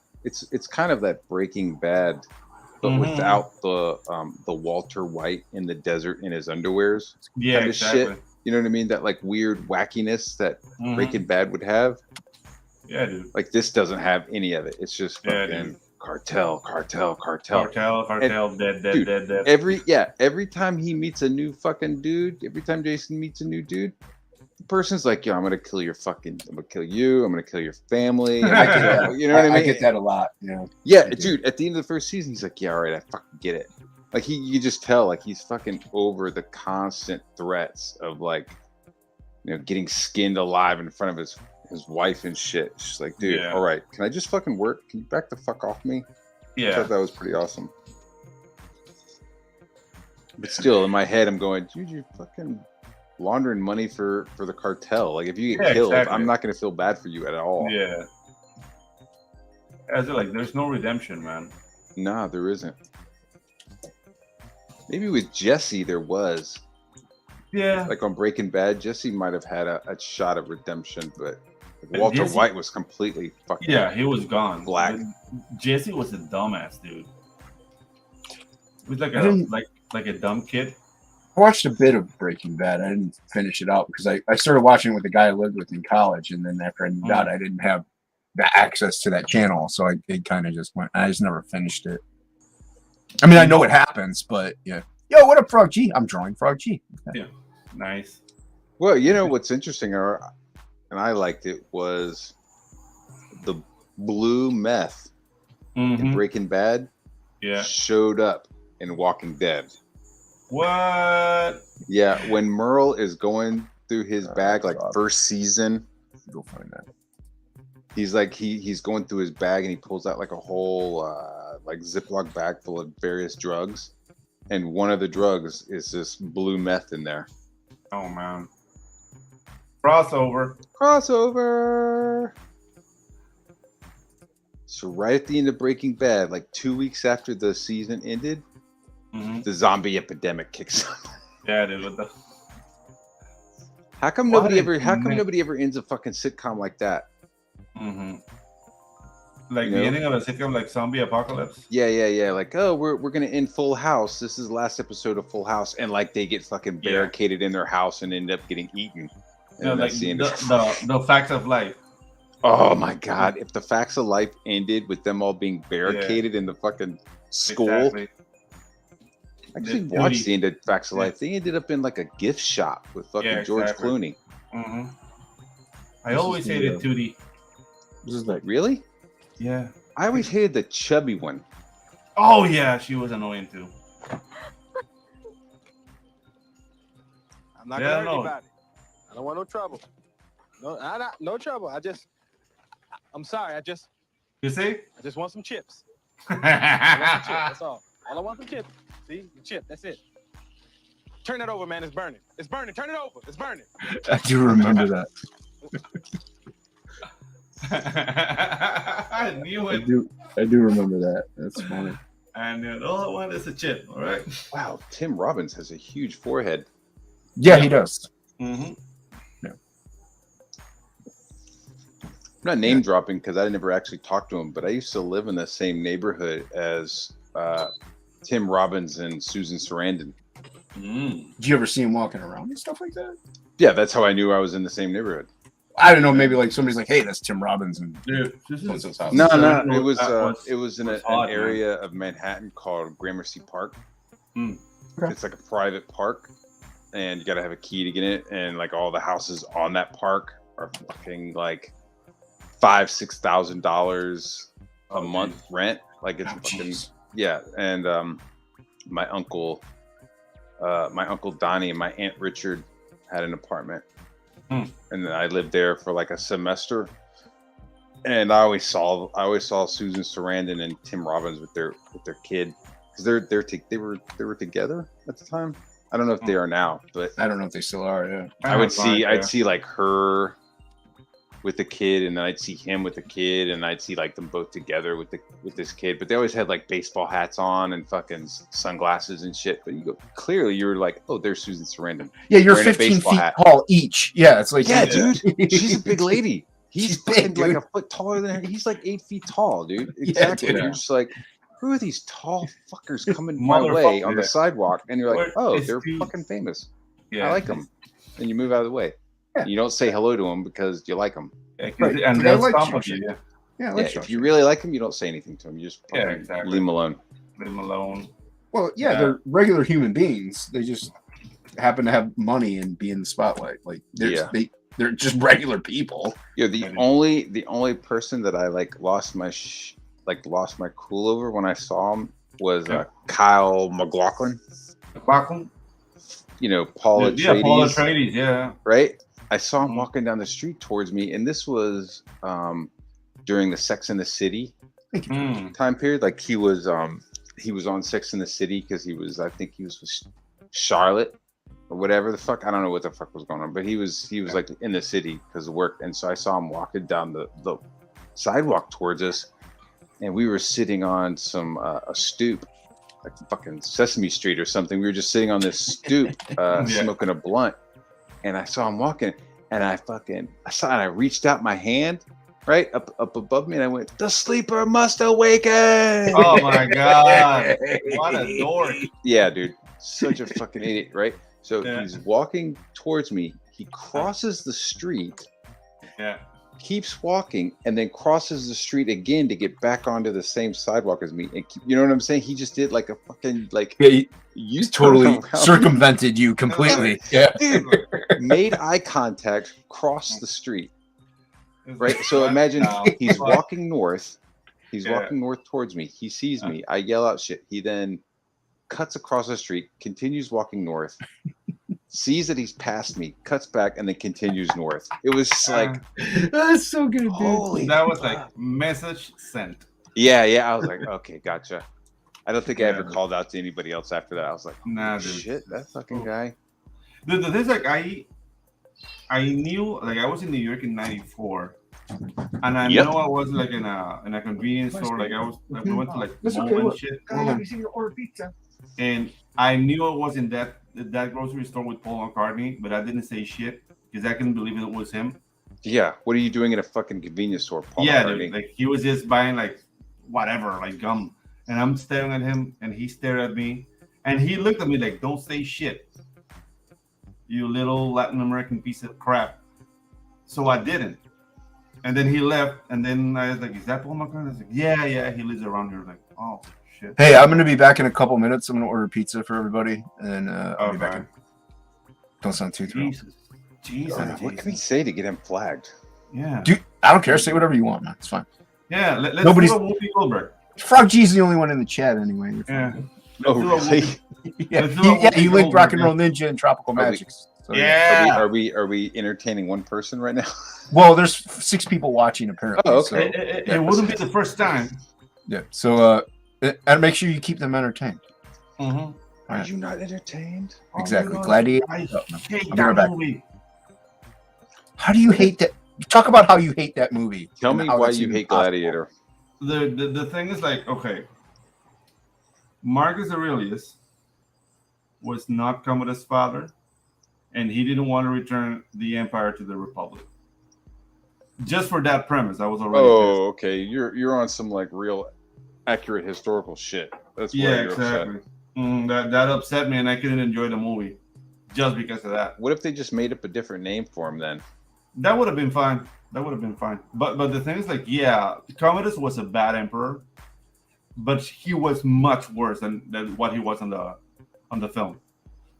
S4: it's kind of that Breaking Bad, but
S5: Mhm.
S4: without the Walter White in the desert in his underwears.
S5: yeah,
S4: kinda
S5: exactly.
S4: shit. You know what I mean? That like weird wackiness that
S5: Mhm.
S4: Breaking Bad would have.
S5: Yeah, dude.
S4: Like this doesn't have any of it. It's just
S5: Yeah,
S4: fucking
S5: dude.
S4: cartel.
S5: Cartel, dead,
S4: Dude,
S5: dead.
S4: Every time he meets a new fucking dude, every time Jason meets a new dude, the person's like, "Yo, I'm gonna kill you. I'm gonna kill your family."
S2: I get that.
S4: You know what I mean?
S2: I get that a lot. Yeah.
S4: Yeah,
S2: I do.
S4: dude. At the end of the first season, he's like, "Yeah, all right, I fucking get it." Like you just tell, like he's fucking over the constant threats of like, getting skinned alive in front of his wife and shit. It's just like, dude,
S5: Yeah.
S4: all right, can I just fucking work? Can you back the fuck off me? I
S5: Yeah.
S4: thought that was pretty awesome. But still, in my head, I'm going, dude, you're fucking laundering money for the cartel. Like, if you get
S5: Yeah,
S4: killed,
S5: exactly.
S4: I'm not gonna feel bad for you at all.
S5: Yeah. As in, like, there's no redemption, man.
S4: Nah, there isn't. Maybe with Jesse there was.
S5: Yeah.
S4: Like on Breaking Bad, Jesse might have had a shot of redemption, but
S5: And
S4: Walter
S5: Jesse-
S4: White was completely fucking
S5: Yeah, he was gone.
S4: Black.
S5: But Jesse was a dumbass, dude. He was like
S2: I
S5: a
S2: didn't-
S5: like a dumb kid.
S2: I watched a bit of Breaking Bad. I didn't finish it out because I started watching it with the guy I lived with in college, and then after I moved out, I didn't have the access to that channel, so it kind of just went. I just never finished it. I mean, I know what happens, but yeah. Yo, what up, Frog G? I'm drawing Frog G.
S5: Nice.
S4: Well, you know what's interesting, and I liked it, was the blue meth in
S5: Mhm.
S4: Breaking Bad
S5: Yeah.
S4: showed up in Walking Dead.
S5: What?
S4: Yeah, when Merle is going through his bag, like
S2: God.
S4: first season,
S2: Go find that.
S4: he's like he's going through his bag and he pulls out like a whole like Ziploc bag full of various drugs, and one of the drugs is this blue meth in there.
S5: Oh man. Crossover.
S4: Crossover. So right at the end of Breaking Bad, like 2 weeks after the season ended,
S5: Mhm.
S4: the zombie epidemic kicks up.
S5: Yeah, dude. What the?
S4: How come
S5: What
S4: nobody
S5: a
S4: ever? How come
S5: mess.
S4: nobody ever ends a fucking sitcom like that?
S5: Mm-hmm. Like
S4: You
S5: the
S4: know?
S5: ending of a sitcom, like Zombie Apocalypse.
S4: Yeah. Like, oh, we're gonna end Full House. This is the last episode of Full House, and like they get fucking
S5: Yeah.
S4: barricaded in their house and end up getting eaten.
S3: No,
S4: And
S3: like
S4: that's the end of
S3: the facts of life.
S4: Oh my god! If the Facts of Life ended with them all being barricaded in the fucking school,
S3: Exactly.
S4: I actually
S3: The
S4: watched
S3: duty.
S4: the end of Facts of
S3: Yeah.
S4: Life. They ended up in like a gift shop with fucking
S3: Yeah,
S4: George
S3: exactly.
S4: Clooney.
S3: Mm-hmm. I
S2: This is
S3: always
S2: the,
S3: hated Tootie.
S2: This is like
S4: Really?
S3: Yeah.
S4: I always hated the chubby one.
S3: Oh yeah, she was annoying too.
S1: I'm not
S3: Yeah,
S1: gonna hurt
S3: no.
S1: anybody. I don't want no trouble. No trouble. I'm sorry. I just
S3: You see?
S1: want some chips. I want some chips.
S3: yeah,
S1: That's all. All I want some chips. See, the chip. That's it. Turn that over, man. It's burning. It's burning. Turn it over. It's burning.
S2: I do remember that.
S3: I knew
S2: I
S3: it.
S2: do remember that. That's funny.
S3: I knew it. All I want is a chip. All right.
S4: Wow, Tim Robbins has a huge forehead.
S2: Yeah, he does.
S3: Mm-hmm.
S4: I'm not name dropping because I never actually talked to him, but I used to live in the same neighborhood as Tim Robbins and Susan Sarandon.
S3: Mm.
S2: Did you ever see him walking around and stuff like that?
S4: Yeah, that's how I knew I was in the same neighborhood.
S2: I don't know. Maybe like somebody's like, "Hey, that's Tim Robbins," and
S3: Dude, this
S2: What's
S3: is
S2: his house?
S4: No,
S3: that
S4: it was
S3: was-
S4: it was in
S3: was
S4: an
S3: odd, man.
S4: area of Manhattan called Gramercy Park.
S3: Hmm.
S2: Okay.
S4: It's like a private park, and you got to have a key to get in it. And like all the houses on that park are fucking like $5,000-$6,000 a
S3: Oh,
S4: month rent. Like it's
S2: oh,
S4: fucking
S2: jeez.
S4: yeah. And my uncle Donnie and my aunt Richard had an apartment,
S3: Hmm.
S4: and then I lived there for like a semester. And I always saw Susan Sarandon and Tim Robbins with their kid because they were together at the time. I don't know if they are now, but
S2: I don't know if they still are. Yeah.
S4: I'd see like her with the kid, and then I'd see him with the kid, and I'd see like them both together with this kid. But they always had like baseball hats on and fucking sunglasses and shit. But you go clearly, you're like, oh, there's Susan Sarandon.
S2: Yeah, you're
S4: Wearing a
S2: 15
S4: baseball
S2: feet
S4: hat.
S2: tall each. Yeah, it's like
S4: Yeah, dude, she's a big lady. He's
S2: She's
S4: fucking
S2: big,
S4: like
S2: dude.
S4: a foot taller than her. He's like 8 feet tall, dude.
S2: Yeah,
S4: Exactly.
S2: dude.
S4: You're just like, who are these tall fuckers coming my way on the
S3: Motherfucker.
S4: sidewalk? And you're like,
S3: Where
S4: oh,
S3: is
S4: they're
S3: he?
S4: fucking famous.
S3: Yeah.
S4: I like them. And you move out of the way.
S2: Yeah.
S4: You don't say hello to them because you like them.
S3: Yeah,
S2: Right.
S3: and
S2: They
S3: they'll
S2: like
S3: stomp on
S2: Shawshank.
S3: you. Yeah.
S2: Yeah,
S4: Yeah,
S2: let's
S4: if you really like them, you don't say anything to them. You just
S3: Yeah,
S4: fucking
S3: exactly.
S4: leave them alone.
S3: Leave them alone.
S2: Well, yeah,
S3: Yeah.
S2: they're regular human beings. They just happen to have money and be in the spotlight. Like they're just regular people.
S4: Yeah, the only person that I like lost my cool over when I saw him was
S3: Yeah.
S4: Kyle McLaughlin.
S3: Bachman?
S4: You know, Paul
S3: Yeah, Paul
S4: Atreides,
S3: Atreides, yeah.
S4: right? I saw him
S3: Mhm.
S4: walking down the street towards me, and this was during the Sex and the City
S3: Mm.
S4: time period. Like he was on Sex and the City because I think he was with Charlotte or whatever the fuck. I don't know what the fuck was going on, but he was like in the city because of work. And so I saw him walking down the sidewalk towards us, and we were sitting on some a stoop, like fucking Sesame Street or something. We were just sitting on this stoop, smoking a blunt, and I saw him walking, and I reached out my hand right up above me, and I went, "The sleeper must awaken."
S3: Oh my god. What a dork.
S4: Yeah, dude, such a fucking idiot, right? So
S3: Yeah.
S4: he's walking towards me. He crosses the street,
S3: Yeah.
S4: keeps walking, and then crosses the street again to get back onto the same sidewalk as me. And you know what I'm saying? He just did like a fucking like
S2: Yeah, he
S4: you
S2: totally circumvented you completely. Yeah.
S4: Dude, made eye contact, crossed the street. Right. So imagine he's walking north. He's
S3: Yeah.
S4: walking north towards me. He sees me. I yell out shit. He then cuts across the street, continues walking north, sees that he's passed me, cuts back, and then continues north. It was like,
S2: That's so good, dude.
S4: holy.
S3: That was like message sent.
S4: Yeah. I was like, okay, gotcha. I don't think I ever
S3: Yeah.
S4: called out to anybody else after that. I was like,
S3: Nah,
S4: holy
S3: dude.
S4: shit, that fucking guy.
S3: The thing is, like, I knew, like, I was in New York in '94, and I
S4: Yep.
S3: know I was like in a convenience store. Like, we went to like
S2: That's
S3: Mall
S2: okay,
S3: and
S2: look.
S3: shit,
S2: Hold on.
S3: and I knew I was in that grocery store with Paul McCartney, but I didn't say shit because I couldn't believe it was him.
S4: Yeah. What are you doing in a fucking convenience store, Paul
S3: Yeah,
S4: McCartney?
S3: dude, like he was just buying like whatever, like gum, and I'm staring at him, and he stared at me, and he looked at me like, "Don't say shit, you little Latin American piece of crap."
S5: So I didn't. And then he left, and then I was like, "Is that Paul McCartney?" I was like, "Yeah, he lives around here." Like, oh shit.
S2: Hey, I'm gonna be back in a couple minutes. I'm gonna order pizza for everybody, and I'll be back.
S5: Okay.
S2: Don't sound too thrilled.
S5: Jesus,
S4: What can we say to get him flagged?
S5: Yeah,
S2: Dude, I don't care. Say whatever you want, man. It's fine.
S5: yeah. Let's
S2: Nobody's-
S5: do a Whoopi Goldberg.
S2: Frog G's the only one in the chat anyway. You're
S5: Yeah.
S2: fine.
S4: Oh,
S5: Let's do a
S4: really?
S5: Whoopi-
S2: Yeah,
S5: Let's do
S2: he,
S5: a
S2: yeah, he
S5: Whoopi
S2: linked Rock and
S5: Goldberg.
S2: Roll Ninja and Tropical
S4: Are we-
S2: Magics. So,
S5: Yeah.
S4: Are we entertaining one person right now?
S2: Well, there's 6 people watching apparently.
S4: Oh, okay.
S2: So,
S5: It wouldn't be the first time.
S2: yeah. So, and make sure you keep them entertained.
S5: Mm-hmm.
S4: Are
S2: Right.
S4: you not entertained?
S2: Exactly.
S5: Oh,
S2: Gladiator.
S5: I hate
S2: I'll be
S5: that
S2: right back.
S5: movie.
S2: How do you hate that? Talk about how you hate that movie.
S4: Tell
S2: and
S4: me
S2: how
S4: why
S2: that's
S4: you
S2: even
S4: hate
S2: possible.
S4: Gladiator.
S5: The thing is like, okay, Marcus Aurelius was not Commodus' father, and he didn't want to return the empire to the Republic. Just for that premise, I was already
S4: Oh, okay. You're on some like real accurate historical shit. That's
S5: pissed.
S4: why
S5: Yeah,
S4: you're
S5: exactly.
S4: upset.
S5: That upset me, and I couldn't enjoy the movie just because of that.
S4: What if they just made up a different name for him then?
S5: That would have been fine. That would have been fine. But the thing is, like, yeah, Commodus was a bad emperor, but he was much worse than what he was on the film.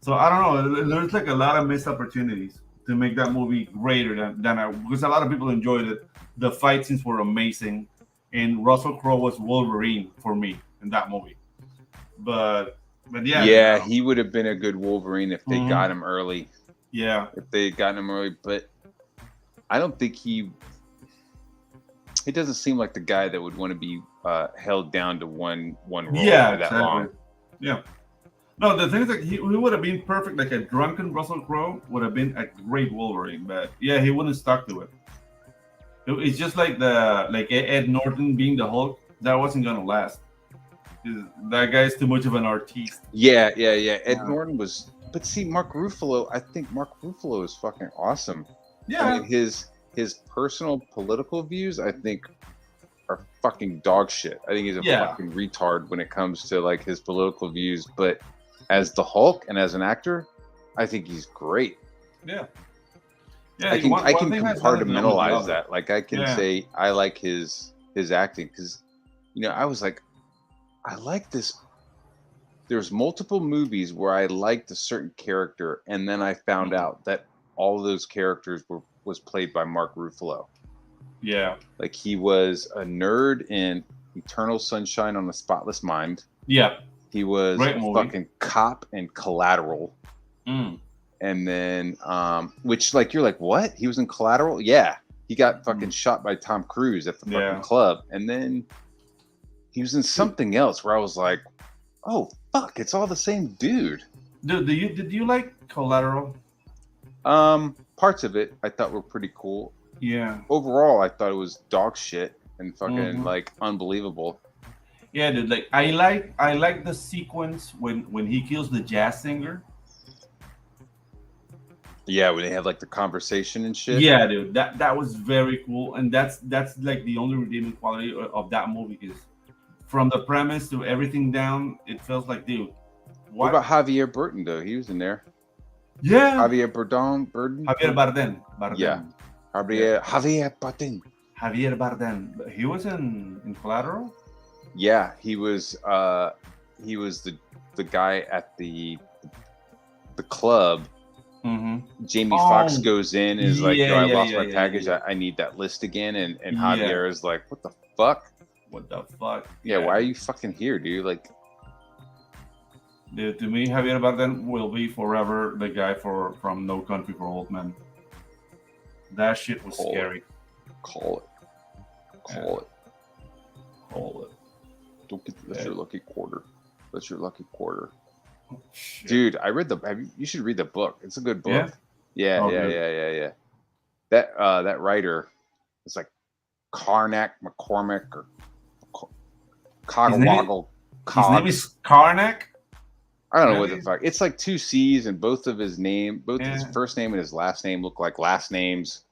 S5: So I don't know. There's like a lot of missed opportunities to make that movie greater because a lot of people enjoyed it. The fight scenes were amazing, and Russell Crowe was Wolverine for me in that movie. But yeah,
S4: Yeah,
S5: you know,
S4: he would have been a good Wolverine if they
S5: Mhm.
S4: got him early.
S5: yeah,
S4: If they had gotten him early, but I don't think he doesn't seem like the guy that would want to be held down to one role
S5: yeah,
S4: for that
S5: exactly.
S4: long.
S5: Yeah. No, the thing is, like, he would have been perfect. Like a drunken Russell Crowe would have been a great Wolverine, but yeah, he wouldn't stuck to it. It's just like Ed Norton being the Hulk. That wasn't gonna last. That guy's too much of an artiste.
S4: Yeah. Ed
S5: Yeah.
S4: Norton was, but see, Mark Ruffalo. I think Mark Ruffalo is fucking awesome.
S5: Yeah,
S4: I mean, his personal political views, I think, are fucking dog shit. I think he's a
S5: Yeah.
S4: fucking retard when it comes to like his political views. But as the Hulk and as an actor, I think he's great.
S5: yeah.
S4: I can
S5: one
S4: I can
S5: thing has nothing to do with the
S4: compartmentalize
S5: other.
S4: that. Like I can
S5: Yeah.
S4: say I like his acting because I was like, I like this. There's multiple movies where I liked a certain character, and then I found out that all of those characters was played by Mark Ruffalo.
S5: Yeah,
S4: Like he was a nerd in Eternal Sunshine on the Spotless Mind.
S5: yeah.
S4: He was
S5: Great
S4: a
S5: movie.
S4: fucking cop in Collateral.
S5: Mm.
S4: And then which like you're like, what? He was in Collateral? Yeah. He got fucking shot by Tom Cruise at the fucking
S5: Yeah.
S4: club. And then he was in something else where I was like, oh fuck, it's all the same dude.
S5: Dude, did you like Collateral?
S4: Parts of it I thought were pretty cool.
S5: Yeah,
S4: Overall, I thought it was dog shit and fucking
S5: Mhm.
S4: like unbelievable.
S5: yeah, dude. Like I like the sequence when he kills the jazz singer.
S4: Yeah, when they have like the conversation and shit.
S5: Yeah, dude, that was very cool, and that's like the only redeeming quality of that movie is from the premise to everything down. It feels like, dude,
S4: What about Javier Burton though? He was in there.
S5: yeah,
S4: Javier Burton.
S5: Javier Bardem.
S4: Yeah. Javier Bardem.
S5: Javier Bardem. He was in Collateral.
S4: Yeah, he was the guy at the club.
S5: Mm-hmm.
S4: Jamie Foxx
S5: Oh,
S4: goes in and is like,
S5: yeah,
S4: "Yo, I
S5: yeah,
S4: lost
S5: yeah,
S4: my
S5: yeah,
S4: package.
S5: yeah.
S4: I need that list again." And
S5: Yeah.
S4: Javier is like, "What the fuck?
S5: What the fuck?
S4: Yeah, why are you fucking here, dude? Like,
S5: Dude, to me, Javier Bardem will be forever the guy from No Country for Old Men. That shit was
S4: Cool.
S5: scary.
S4: call it, call it.
S5: Hold it.
S4: Don't get that's
S5: Yeah.
S4: your lucky quarter. That's your lucky quarter."
S5: Shit.
S4: Dude, I read you should read the book. It's a good book.
S5: Yeah?
S4: Yeah,
S5: Oh,
S4: yeah,
S5: good.
S4: yeah. That writer, it's like Karnak McCormick or Cogwoggle.
S5: His name is Karnak.
S4: I don't know what
S5: really?
S4: the fuck. It's like 2 C's and both his
S5: Yeah.
S4: first name and his last name look like last names.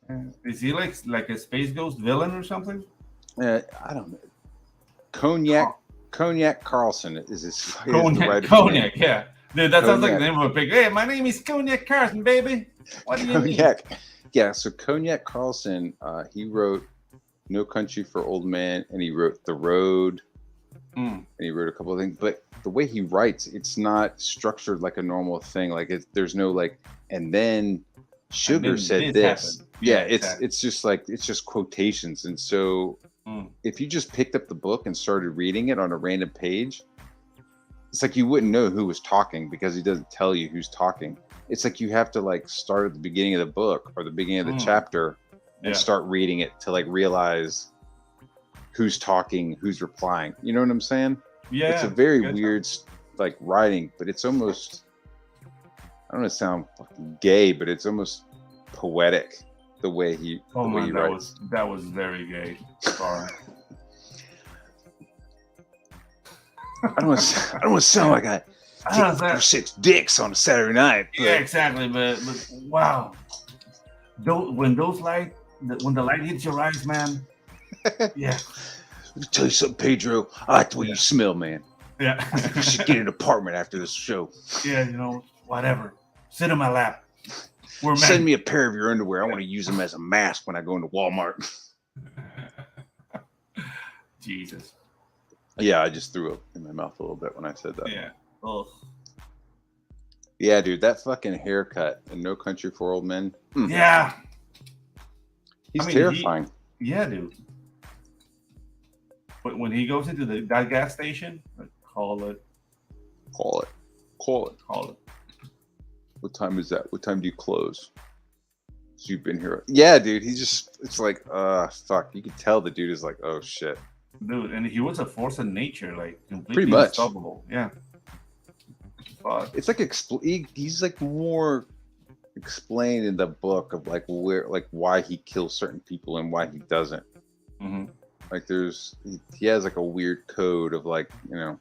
S5: Is he like a Space Ghost villain or something?
S4: I don't know. Cognac Carlson is his is the
S5: Cognac,
S4: writer's
S5: Cognac, yeah. Dude, that sounds like the
S4: Cognac.
S5: name of a pig. Hey, my name is Cognac Carson, baby. What do you
S4: name.
S5: mean?
S4: Cognac. Yeah, so Cognac Carlson, he wrote No Country for Old Men, and he wrote The Road, and he wrote a couple of things. But the way he writes, it's not structured like a normal thing. Like there's no like, and then Sugar
S5: then
S4: said
S5: this
S4: this.
S5: happened.
S4: Yeah,
S5: Yeah, exactly.
S4: it's just like it's just quotations. And so if you just picked up the book and started reading it on a random page, it's like you wouldn't know who was talking because he doesn't tell you who's talking. It's like you have to like start at the beginning of the book or the beginning of the chapter and start reading it to like realize who's talking, who's replying. You know what I'm saying?
S5: Yeah.
S4: It's a very
S5: good.
S4: weird like writing, but it's almost, I don't want to sound fucking gay, but it's almost poetic the way he
S5: Oh
S4: the way
S5: man,
S4: he
S5: that
S4: writes.
S5: was very gay. Sorry.
S4: I don't want to sound like I
S5: I don't know,
S4: take 6 dicks on a Saturday night. But
S5: yeah, exactly. But wow, when the light hits your eyes, man. Yeah,
S4: let me tell you something, Pedro. I like the way you smell, man.
S5: yeah,
S4: I think we should get an apartment after this show.
S5: yeah. You know, whatever. Sit in my lap. We're
S4: Send
S5: men.
S4: me a pair of your underwear. I want to use them as a mask when I go into Walmart.
S5: Jesus.
S4: Yeah, I just threw up in my mouth a little bit when I said that.
S5: Yeah. Oh.
S4: Yeah, dude, that fucking haircut in No Country for Old Men.
S5: Yeah.
S4: He's
S5: I mean,
S4: terrifying.
S5: Yeah, dude. But when he goes into that gas station, like, call it.
S4: Call it. What time is that? What time do you close? So you've been here. Yeah, dude, it's like, fuck. You can tell the dude is like, oh shit.
S5: Dude, and he was a force of nature, like completely
S4: Pretty much.
S5: unstoppable. Yeah. Fuck.
S4: It's like he's like more explained in the book of like why he kills certain people and why he doesn't.
S5: Mm-hmm.
S4: Like he has like a weird code of like, you know.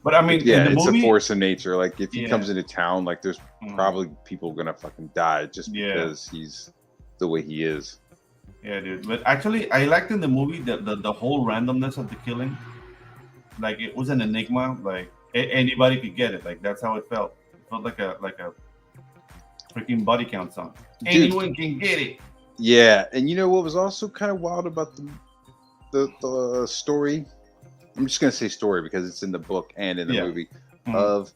S5: But I mean,
S4: Yeah,
S5: in the
S4: it's
S5: movie,
S4: a force of nature. Like if he
S5: Yeah.
S4: comes into town, like there's
S5: Mhm.
S4: probably people gonna fucking die just
S5: Yeah.
S4: because he's the way he is.
S5: Yeah, dude. But actually, I liked in the movie the whole randomness of the killing. Like it was an enigma. Like anybody could get it. Like that's how it felt. It felt like a freaking body count song.
S4: Dude.
S5: Anyone can get it.
S4: Yeah, and you know what was also kind of wild about the story? I'm just gonna say story because it's in the book and in the
S5: Yeah.
S4: movie
S5: Mhm.
S4: of,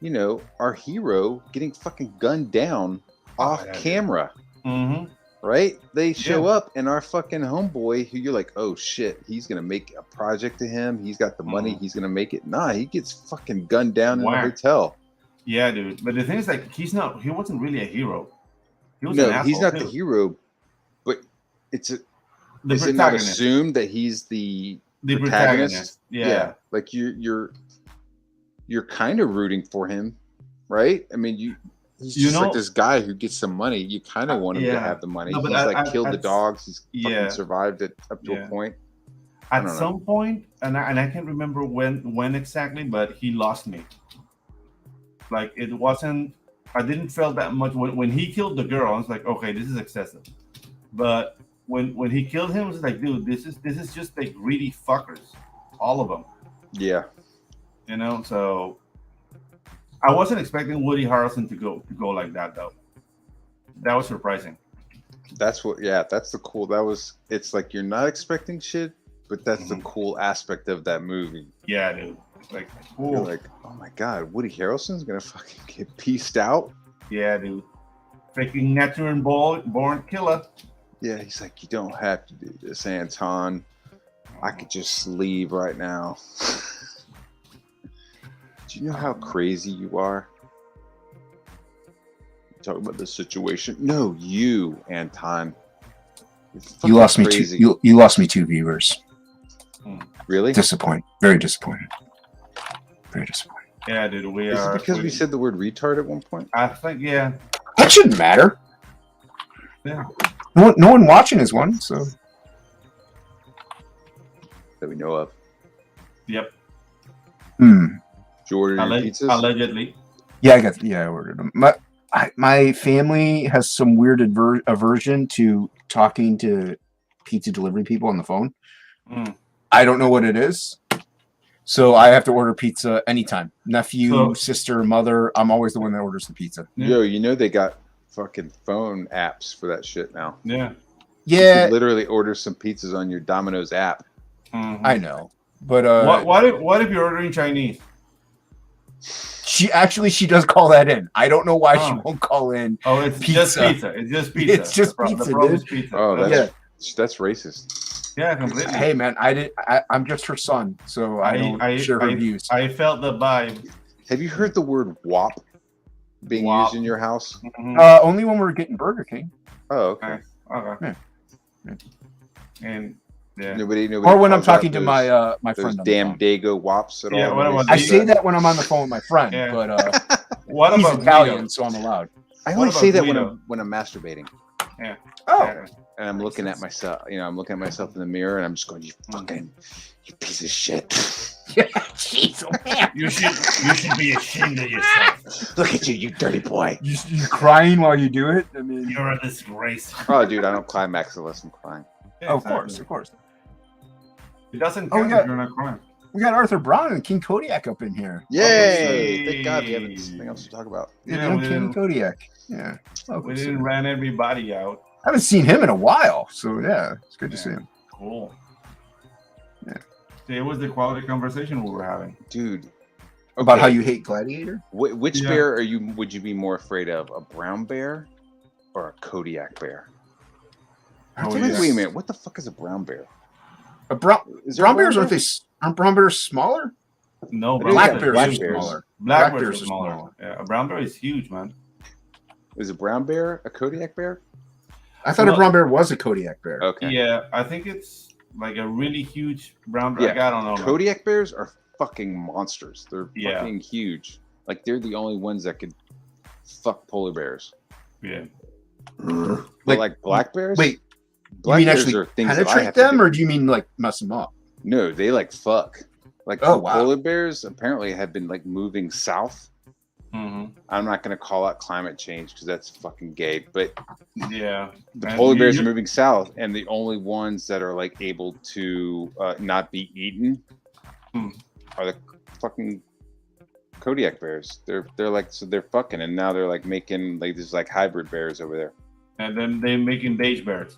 S4: you know, our hero getting fucking gunned down off
S5: yeah, dude.
S4: camera.
S5: Mm-hmm.
S4: Right? They show up and our fucking homeboy, who you're like, oh shit, he's gonna make a project to him. He's got the money. He's gonna make it. Nah, he gets fucking gunned down in the
S5: Whack.
S4: hotel.
S5: Yeah, dude. But the thing is, like, he wasn't really a hero. He was an
S4: No, he's
S5: asshole,
S4: not
S5: too.
S4: the hero, but is
S5: The
S4: it not
S5: protagonist.
S4: assumed that he's the
S5: The
S4: protagonist?
S5: protagonist. Yeah.
S4: Like you're kind of rooting for him, right? I mean, he's
S5: You
S4: just like
S5: know-
S4: this guy who gets some money. You kind of want him to
S5: yeah.
S4: have the money.
S5: No, but
S4: He's like
S5: I-
S4: killed the dogs. He's
S5: Yeah.
S4: fucking survived it up to
S5: Yeah.
S4: a point.
S5: At
S4: don't know.
S5: some point, and I can't remember when exactly, but he lost me. Like it wasn't. I didn't feel that much when he killed the girl. I was like, okay, this is excessive. But when he killed him, I was like, dude, this is just like greedy fuckers, all of them.
S4: Yeah.
S5: You know, so I wasn't expecting Woody Harrelson to go like that though. That was surprising.
S4: That's the cool. It's like you're not expecting shit, but that's the cool aspect of that movie.
S5: Yeah, dude. Like,
S4: You're
S5: cool.
S4: like, oh my god, Woody Harrelson's gonna fucking get pieced out.
S5: Yeah, dude. Freaking natural born killer.
S4: Yeah, he's like, you don't have to do this, Anton. I could just leave right now. Do you know how crazy you are? Talk about the situation. No, you, Anton. You're
S2: You
S4: fucking
S2: lost me
S4: crazy.
S2: two. You lost me 2 viewers.
S4: Really?
S2: Disappointed. Very disappointed. Very disappointed.
S5: Yeah, dude. We
S4: Is
S5: are.
S4: it because we said the word retard at one point?
S5: I think, yeah.
S2: That shouldn't matter.
S5: Yeah.
S2: No one watching is one. So
S4: That we know of.
S5: Yep.
S4: Did you order your pizzas?
S5: Allegedly.
S2: yeah, I ordered them. My family has some weird aversion to talking to pizza delivery people on the phone.
S5: Mm.
S2: I don't know what it is. So I have to order pizza anytime. Nephew,
S5: So-
S2: sister, mother. I'm always the one that orders the pizza.
S5: Yeah.
S4: Yo, you know they got fucking phone apps for that shit now.
S5: Yeah.
S4: You
S2: Yeah,
S4: could literally order some pizzas on your Domino's app.
S5: Mhm.
S2: I know, but
S5: What if you're ordering Chinese?
S2: she does call that in. I don't know why she
S5: Oh.
S2: won't call in.
S5: Oh, it's just
S2: Pizza.
S5: pizza. It's just pizza.
S2: It's just
S5: The
S2: pizza,
S5: problem
S2: dude.
S5: is pizza.
S4: Oh,
S2: Yeah.
S4: that's racist.
S5: yeah, completely.
S2: Hey man, I'm just her son, so I don't share her views.
S5: I felt the vibe.
S4: Have you heard the word WAP being
S5: Wop.
S4: used in your house?
S5: Mhm.
S2: Only when we're getting Burger King,
S4: Oh, okay.
S5: Okay.
S2: Yeah.
S5: And yeah.
S4: Nobody
S2: or when I'm
S4: calls out
S2: talking to
S4: those-
S2: my
S4: those
S2: friend. on the
S4: damn
S2: phone.
S4: Dago WAPs at
S5: Yeah,
S4: all.
S5: what
S4: when
S5: about
S4: they
S2: I say that when I'm on the phone with my friend,
S5: Yeah.
S2: but
S5: What
S2: he's
S5: about
S2: Italian,
S5: Guido?
S2: so I'm allowed.
S4: I
S5: What
S4: only
S5: about
S4: say that
S5: Guido?
S4: when I'm masturbating
S2: Oh,
S5: Yeah.
S4: and I'm looking at myself. I'm looking at myself in the mirror and I'm just going, "You fucking, you piece of shit!
S2: jeez, oh, man.
S5: You should be ashamed of yourself.
S4: Look at you, you dirty boy!"
S2: You crying while you do it? I mean,
S5: You're a disgrace.
S4: Oh, dude, I don't climax unless I'm crying.
S5: Yeah,
S2: of course.
S5: It doesn't
S2: Oh,
S5: count
S2: yeah.
S5: if you're not crying.
S2: We got Arthur Brown and King Kodiak up in here.
S4: Yay! Thank God we have anything else to talk about.
S5: Yeah,
S2: Yeah,
S5: we
S2: King
S5: didn't-
S2: Kodiak. Yeah. Welcome,
S5: We
S2: sir.
S5: didn't ran everybody out.
S2: I haven't seen him in a while, so yeah, it's good to see him.
S5: Cool.
S2: Yeah.
S5: See, it was the quality conversation we were having.
S4: Dude.
S2: About
S4: okay,
S2: how you hate Gladiator?
S4: which
S5: Yeah.
S4: bear would you be more afraid of? A brown bear or a Kodiak bear?
S2: I
S5: Oh,
S2: think
S4: Wait,
S5: yeah.
S2: it's-
S4: wait a minute. What the fuck is a brown bear?
S2: A brown
S4: Is there a
S2: brown bears
S4: bear?
S2: aren't brown bears smaller?
S5: No,
S4: It
S5: brown
S4: is
S2: Black
S4: like
S2: bears
S4: black
S2: are
S4: bears.
S2: smaller.
S5: Black
S2: black
S5: bears
S2: bears
S5: are
S2: are
S5: smaller.
S2: smaller.
S5: Yeah, a brown bear is huge, man.
S4: Is a brown bear a Kodiak bear?
S2: I thought
S5: Well-
S2: a brown bear was a Kodiak bear.
S4: Okay.
S5: Yeah, I think it's like a really huge brown bear.
S4: Yeah.
S5: Like, I don't know. man.
S4: Kodiak bears are fucking monsters. They're
S5: Yeah.
S4: fucking huge. Like they're the only ones that could fuck polar bears.
S5: Yeah.
S4: But like black bears?
S2: Wait, you
S4: black
S2: mean
S4: bears
S2: actually
S4: are things that I
S2: penetrate
S4: have to
S2: them,
S4: do.
S2: or do you mean like mess them up?
S4: No, they like fuck. Like
S2: Oh,
S4: the
S2: wow.
S4: polar bears apparently have been like moving south.
S5: hmm
S4: I'm not gonna call out climate change because that's fucking gay, but
S5: Yeah.
S4: the
S5: And
S4: polar bears
S5: you-
S4: are moving south, and the only ones that are like able to not be eaten
S5: Hmm.
S4: are the fucking Kodiak bears. They're like, so they're fucking, and now they're like making like there's like hybrid bears over there.
S5: And then they're making beige bears.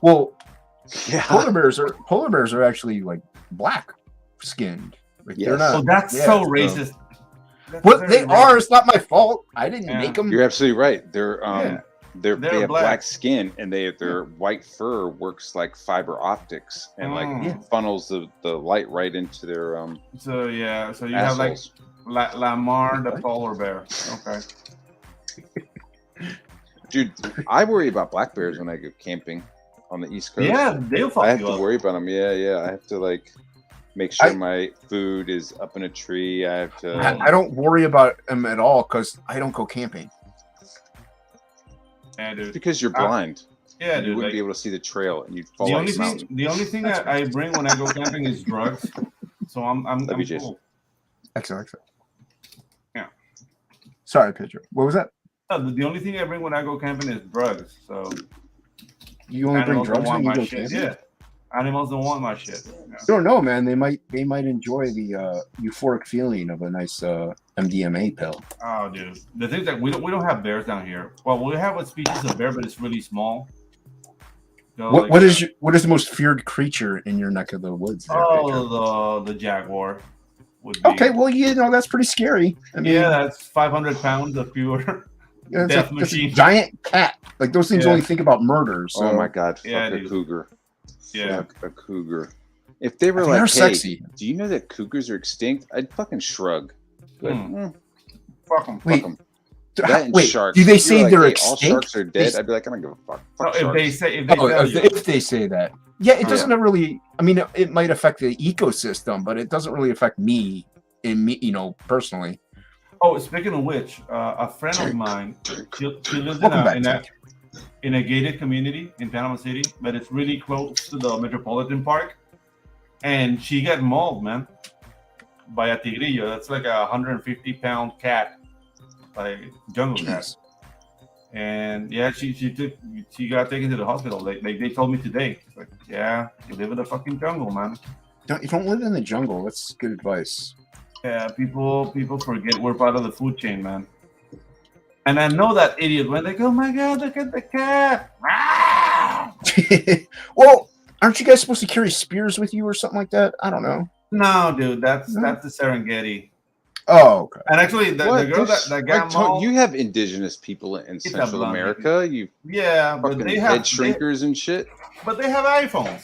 S2: Well,
S4: Yeah.
S2: polar bears are actually like black skinned. Like they're
S4: Yes.
S2: not.
S5: So that's
S2: yeah,
S5: so
S2: so-
S5: racist. That's
S2: Well,
S5: very
S2: they
S5: racist.
S2: are. It's not my fault. I didn't
S5: Yeah.
S2: make them.
S4: You're absolutely right. They're
S5: Yeah.
S4: they
S5: They're
S4: have
S5: black.
S4: black skin, and their white fur works like fiber optics and like
S5: Mm.
S4: funnels the light right into their
S5: So yeah, so you have like
S4: assholes.
S5: Lamar the
S2: What?
S5: polar bear. Okay.
S4: Dude, I worry about black bears when I go camping on the East Coast.
S5: Yeah, they'll fuck
S4: I have
S5: you
S4: to
S5: up.
S4: worry about them. Yeah. I have to like make sure
S2: I-
S4: my food is up in a tree. I have to.
S2: I don't worry about them at all because I don't go camping.
S5: Yeah,
S4: It's
S5: dude.
S4: because you're blind.
S5: Yeah,
S4: you
S5: dude.
S4: wouldn't
S5: Like,
S4: be able to see the trail, and you'd fall
S5: the
S4: off
S5: only
S4: the mountain.
S5: thing, the only thing that I bring when I go camping is drugs. So I'm
S4: Love you, Jason.
S5: cool.
S2: Excellent.
S5: Yeah.
S2: Sorry, Pedro. What was that?
S5: The only thing I bring when I go camping is drugs. So
S2: You only bring
S5: animals don't
S2: drugs
S5: want
S2: when you
S5: my
S2: go
S5: shit.
S2: camping?
S5: Yeah, animals don't want my shit. Yeah.
S2: I don't know, man. They might enjoy the euphoric feeling of a nice MDMA pill.
S5: Oh, dude. The thing is that we don't have bears down here. Well, we have a species of bear, but it's really small. So, like,
S2: What is the most feared creature in your neck of the woods? There, Pedro?
S5: Oh, the jaguar would be.
S2: Okay, well, that's pretty scary. I mean,
S5: Yeah, that's 500 pounds of pure.
S2: yeah, it's
S5: death
S2: a, it's a
S5: machine.
S2: giant cat. Like those things
S5: Yeah.
S2: only think about murder. So
S4: Oh my god, fuck
S5: Yeah,
S4: a
S5: dude.
S4: cougar.
S5: Yeah.
S4: Fuck a cougar. If they were
S2: They
S4: like,
S2: are
S4: hey,
S2: sexy.
S4: do you know that cougars are extinct? I'd fucking shrug. But,
S5: Fuck them.
S2: Wait,
S4: fuck 'em. That and
S2: wait.
S4: sharks.
S2: Do they
S4: If
S2: say
S4: you're like,
S2: they're
S4: hey,
S2: extinct?
S4: All sharks are dead.
S2: They-
S4: I'd be like, I don't give a fuck.
S5: No,
S4: Fuck
S5: if
S4: sharks.
S5: they say if they
S2: Oh,
S5: tell
S2: if,
S5: you,
S2: if they say that, yeah, it
S4: Yeah.
S2: doesn't really. I mean, it might affect the ecosystem, but it doesn't really affect me. Personally.
S5: oh, speaking of which, a friend of mine, she lives
S2: Welcome back,
S5: in
S2: Tank.
S5: a gated community in Panama City, but it's really close to the Metropolitan Park, and she got mauled, man, by a tigrillo. That's like a 150-pound cat, like jungle cat.
S2: Jeez.
S5: And yeah, she got taken to the hospital. Like they told me today. It's like, yeah, you live in the fucking jungle, man.
S2: Don't live in the jungle. That's good advice.
S5: Yeah, people forget we're part of the food chain, man. And I know that idiot went like, "Oh my god, look at the cat!"
S2: Well, aren't you guys supposed to carry spears with you or something like that? I don't know.
S5: No, dude, that's
S2: No?
S5: the Serengeti.
S2: Oh, okay.
S5: And actually, the girl that got mauled,
S4: you have indigenous people in
S5: a
S4: Central
S5: blonde,
S4: America. You
S5: yeah, but
S4: fucking
S5: they
S4: head
S5: have
S4: shrinkers and shit.
S5: but they have iPhones.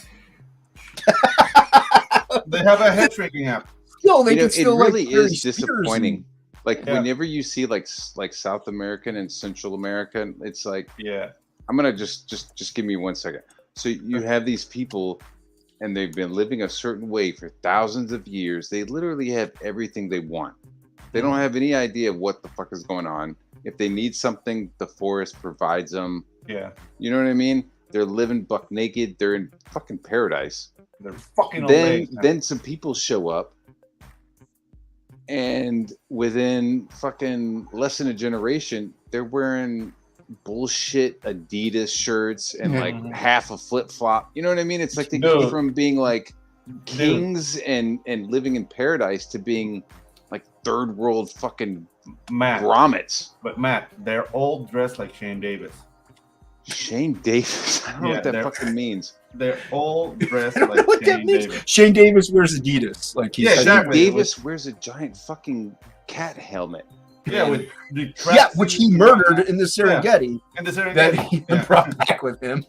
S5: They have a head shrinking app.
S2: No, they
S4: You know,
S2: can
S4: it
S2: still
S4: really
S2: like carry
S4: is
S2: spears
S4: disappointing. Like
S5: Yeah.
S4: whenever you see like South American and Central American, it's like
S5: Yeah,
S4: I'm gonna just give me 1 second. So you have these people, and they've been living a certain way for thousands of years. They literally have everything they want. They don't have any idea what the fuck is going on. If they need something, the forest provides them.
S5: yeah.
S4: You know what I mean? They're living buck naked. They're in fucking paradise.
S5: They're fucking old
S4: Then
S5: ladies now.
S4: then some people show up, and within fucking less than a generation, they're wearing bullshit Adidas shirts and like
S5: Mhm.
S4: half a flip flop. You know what I mean? It's like they go
S5: Dude.
S4: from being like kings and living in paradise to being like third world fucking
S5: Matt,
S4: grommets.
S5: but Matt, they're all dressed like Shane Davis.
S4: Shane Davis. I don't know
S5: Yeah,
S4: what that
S5: they're-
S4: fucking means.
S5: They're all dressed
S2: I don't know
S5: like
S2: what that
S5: Shane
S2: means.
S5: Davis.
S2: Shane Davis wears Adidas. Like he's
S5: Yeah,
S4: Shane
S5: exactly.
S4: Davis wears a giant fucking cat helmet.
S5: Yeah, with the
S2: Yeah, which he murdered in the Serengeti.
S5: And the Serengeti.
S2: That he
S5: Yeah.
S2: brought back with him.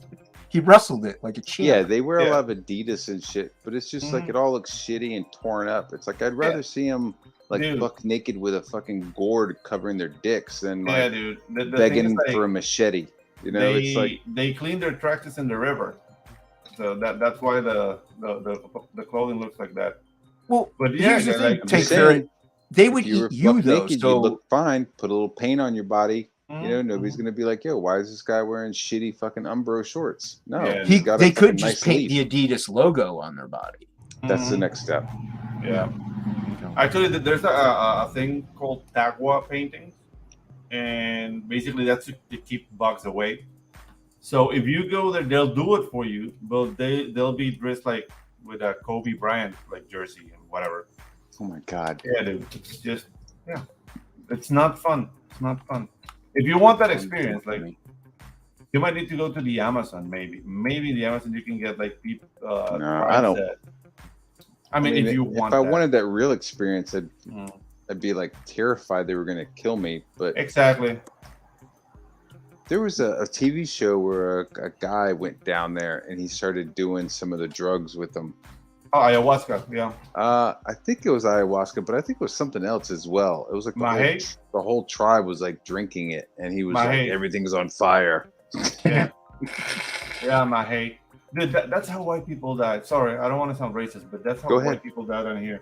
S2: He wrestled it like a champ.
S4: Yeah, they wear a
S5: Yeah.
S4: lot of Adidas and shit, but it's just like
S5: Mhm.
S4: it all looks shitty and torn up. It's like I'd rather see them like
S5: Dude.
S4: buck naked with a fucking gourd covering their dicks than
S5: Yeah,
S4: like
S5: dude. The thing
S4: begging
S5: is, like,
S4: for a machete. You know,
S5: they
S4: it's like
S5: they clean their tracks in the river, so that's why the clothing looks like that.
S2: Well,
S5: But yeah,
S2: here's the
S5: they're
S2: thing.
S5: like-
S4: I'm
S2: Take
S4: just
S2: care.
S4: saying,
S2: They
S4: if
S2: would
S4: you were
S2: eat you
S4: buck
S2: though.
S4: naked,
S2: So
S4: you look fine. Put a little paint on your body. You know,
S5: Mhm.
S4: nobody's gonna be like, "Yo, why is this guy wearing shitty fucking Umbro shorts?" No,
S5: Yeah.
S4: he's got
S2: they
S4: a
S2: could
S4: fucking
S2: just
S4: nice
S2: paint
S4: leaf.
S2: the Adidas logo on their body.
S4: That's the
S5: Mhm.
S4: next step.
S5: Yeah. Actually, there's a thing called Tagua painting, and basically that's to keep bugs away. So if you go there, they'll do it for you, but they'll be dressed like with a Kobe Bryant like jersey and whatever.
S4: Oh my god.
S5: Yeah, dude. It's just it's not fun. It's not fun. If you want that experience, like you might need to go to the Amazon, maybe the Amazon you can get like people.
S4: No, I don't.
S5: I mean, if you want,
S4: I
S5: that.
S4: wanted that real experience,
S5: Mm.
S4: I'd be like terrified they were gonna kill me. But
S5: Exactly.
S4: there was a TV show where a guy went down there and he started doing some of the drugs with them.
S5: Oh, ayahuasca. Yeah.
S4: I think it was ayahuasca, but I think it was something else as well. It was like
S5: Mahe?
S4: the whole tribe was like drinking it, and he was like,
S5: Mahe.
S4: everything's on fire.
S5: Yeah. Yeah, my hate. Dude, that's how white people die. Sorry, I don't want to sound racist, but that's how
S4: Go
S5: white
S4: ahead.
S5: people die down here.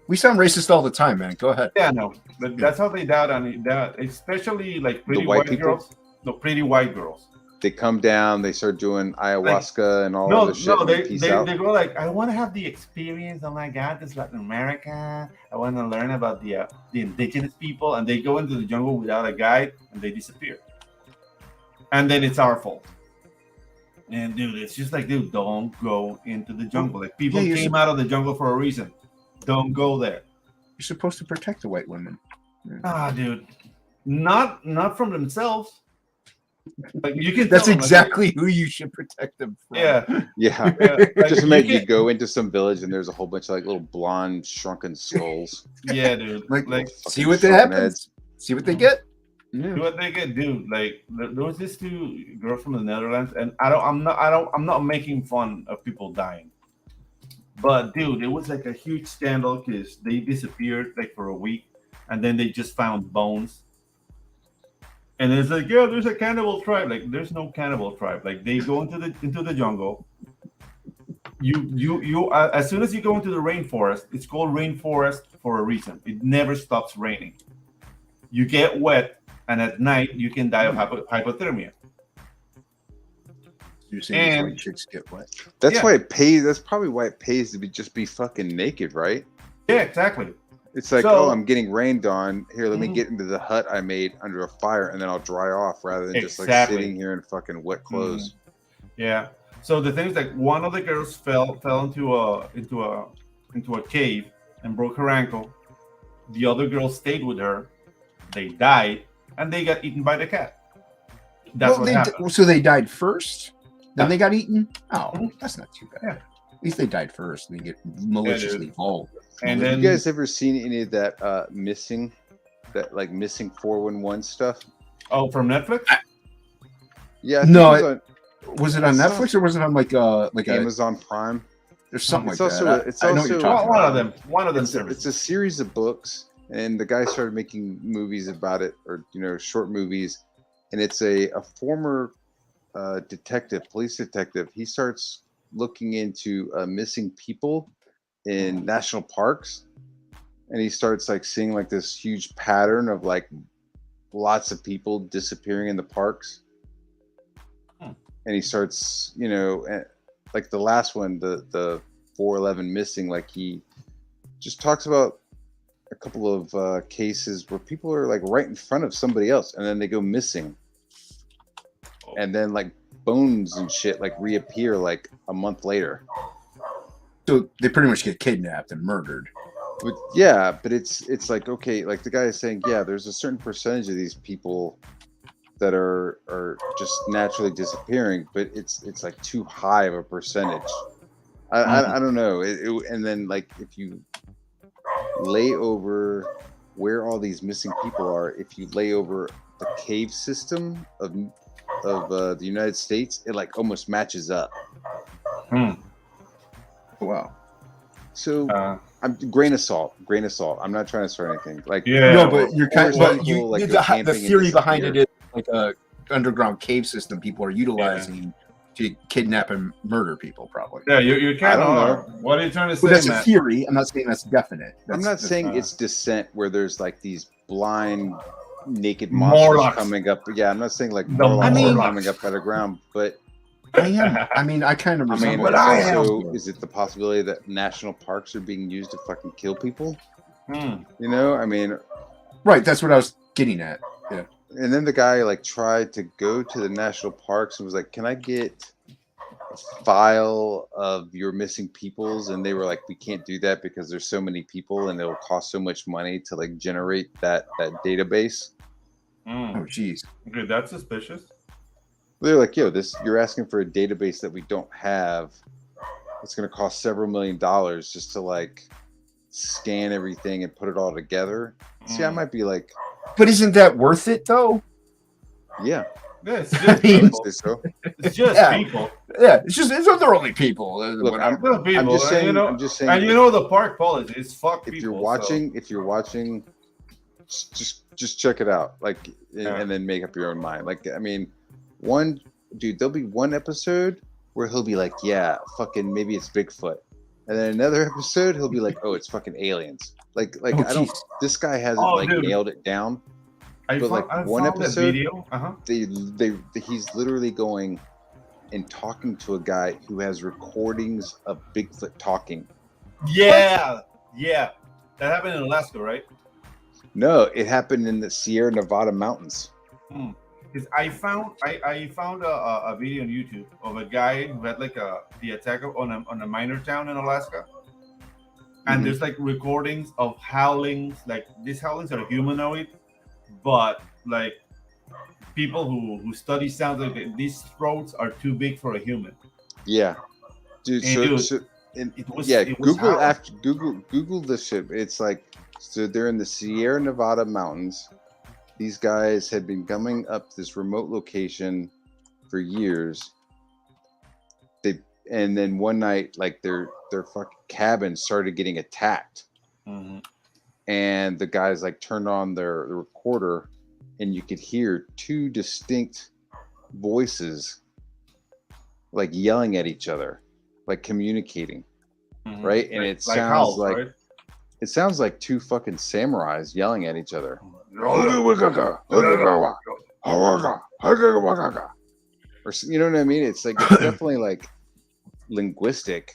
S2: We sound racist all the time, man. Go ahead.
S5: Yeah, no, but that's how they die down here. Especially like pretty
S4: white
S5: white
S4: people?
S5: girls. No, pretty white girls.
S4: They come down, they start doing ayahuasca and all
S5: No,
S4: of the shit.
S5: no,
S4: and
S5: they,
S4: peace
S5: they,
S4: out.
S5: they go like, I want to have the experience. Oh my God, this Latin America. I want to learn about the indigenous people, and they go into the jungle without a guide, and they disappear. And then it's our fault. And dude, it's just like, dude, don't go into the jungle. Like people
S2: Yeah,
S5: came out of the jungle for a reason. Don't go there.
S2: You're supposed to protect the white women.
S5: Ah, dude, not from themselves. Like you can.
S2: That's
S5: tell them, like,
S2: exactly who you should protect them from.
S5: yeah.
S4: Yeah.
S5: Yeah, like,
S4: Just
S5: you
S4: imagine you
S5: can-
S4: go into some village and there's a whole bunch of like little blonde shrunken skulls.
S5: Yeah, dude.
S2: Like,
S5: Like
S2: see
S4: fucking
S2: what that
S4: shrunken
S2: happens. See what they get. Yeah.
S5: do what they can do. Like there was this two girls from the Netherlands, and I'm not making fun of people dying, but dude, it was like a huge scandal because they disappeared like for a week, and then they just found bones, and it's like, yeah, there's a cannibal tribe. Like there's no cannibal tribe. Like they go into the jungle. You as soon as you go into the rainforest, it's called rainforest for a reason. It never stops raining. You get wet, and at night you can die of hypothermia.
S2: You're saying
S5: And-
S2: white chicks get wet.
S4: That's
S5: Yeah.
S4: why it pays. That's probably why it pays to be fucking naked, right?
S5: Yeah, exactly.
S4: It's like,
S5: So-
S4: oh, I'm getting rained on. Here, let me
S5: Mhm.
S4: get into the hut I made under a fire, and then I'll dry off rather than just like
S5: Exactly.
S4: sitting here in fucking wet clothes.
S5: Yeah. So the thing is, like, one of the girls fell into a cave and broke her ankle. The other girl stayed with her. They died, and they got eaten by the cat. That's
S2: Well,
S5: what happened.
S2: so they died first, then they got eaten. Oh, that's not too bad.
S5: Yeah.
S2: At least they died first, and they get maliciously evolved.
S5: And
S4: Have
S5: then
S4: you guys ever seen any of that missing 411 stuff?
S5: from Netflix.
S4: Yeah, I think
S2: No,
S4: it was
S2: Was it on
S4: It's
S2: Netflix or was it on like a
S4: Amazon Prime.
S2: There's something
S4: It's
S2: like
S4: also
S2: that.
S4: it's
S2: I know what you're
S4: also
S2: talking
S5: One
S2: about.
S5: of them. One of them.
S4: it's a series of books, and the guy started making movies about it, or short movies, and it's a former police detective. He starts looking into missing people in national parks, and he starts like seeing like this huge pattern of like lots of people disappearing in the parks. And he starts, like the last one, the 411 missing, like he just talks about a couple of cases where people are like right in front of somebody else and then they go missing. And then like bones and shit like reappear like a month later.
S2: So they pretty much get kidnapped and murdered.
S4: But yeah, but it's like, okay, like the guy is saying, yeah, there's a certain percentage of these people that are just naturally disappearing, but it's like too high of a percentage. I don't know. And then like if you lay over where all these missing people are, if you lay over the cave system of the United States, it like almost matches up.
S2: Wow.
S4: So I'm grain of salt. I'm not trying to start anything. Like
S2: No, but you're kind of,
S4: Forest
S2: but you,
S4: people, like, go
S2: the
S4: camping and
S2: theory behind it
S4: disappear.
S2: is like a underground cave system people are utilizing to kidnap and murder people, probably.
S5: Yeah, you're kind
S4: I don't
S5: of. What are you trying to say,
S2: Well, that's a
S5: Matt?
S2: theory. I'm not saying that's definite.
S4: I'm not saying it's Descent where there's like these blind naked
S5: Morlocks.
S4: monsters coming up. Yeah, I'm not saying like
S5: The
S4: Morlocks are
S5: Morlocks.
S4: coming up out of ground, but
S2: I kind of
S4: I mean,
S2: resemble
S4: but
S2: that.
S4: also, is it the possibility that national parks are being used to fucking kill people? I mean,
S2: Right, that's what I was getting at.
S4: and then the guy like tried to go to the national parks and was like, "Can I get a file of your missing peoples?" And they were like, "We can't do that because there's so many people and it'll cost so much money to like generate that database."
S2: Oh, geez.
S5: Okay, that's suspicious.
S4: They're like, "Yo, you're asking for a database that we don't have. It's going to cost several $1 million just to like scan everything and put it all together." See, I might be like,
S2: But isn't that worth it, though?
S4: yeah,
S5: Yeah, it's
S2: I
S5: just
S2: mean-
S5: people.
S4: so.
S5: It's just
S2: Yeah.
S5: people.
S2: Yeah, they're only people.
S4: Look,
S2: Whatever.
S5: Just people.
S4: I'm just saying.
S5: and,
S4: I'm just saying.
S5: and you know the park policy is fuck
S4: if
S5: people.
S4: you're watching, just check it out, like,
S5: Yeah.
S4: and then make up your own mind. Like, I mean, there'll be one episode where he'll be like, yeah, fucking maybe it's Bigfoot, and then another episode he'll be like, oh, it's fucking aliens. Like
S2: Oh,
S4: I don't.
S2: geez.
S4: This guy hasn't
S5: Oh,
S4: like
S5: dude.
S4: nailed it down.
S5: I
S4: but, like,
S5: I
S4: one
S5: found that
S4: episode-
S5: video.
S4: He's literally going and talking to a guy who has recordings of Bigfoot talking.
S5: Yeah, that happened in Alaska, right?
S4: No, it happened in the Sierra Nevada mountains.
S5: Because I found a video on YouTube of a guy who had like the attack on a minor town in Alaska, and
S4: Mhm.
S5: there's like recordings of howlings. Like these howlings are humanoid, but like people who study sounds like these throats are too big for a human.
S4: Yeah, dude.
S5: Hey,
S4: So,
S5: dude,
S4: so and,
S5: it was-
S4: yeah,
S5: it was
S4: Google
S5: how-
S4: Google this shit. It's like, so they're in the Sierra Nevada mountains. These guys had been coming up this remote location for years. And then one night, like their fucking cabin started getting attacked, and the guys like turned on the recorder, and you could hear two distinct voices like yelling at each other, like communicating, right? And it sounds
S5: howls,
S4: like
S5: right?
S4: it sounds like two fucking samurais yelling at each other. Or you know what I mean? It's like it's definitely like linguistic.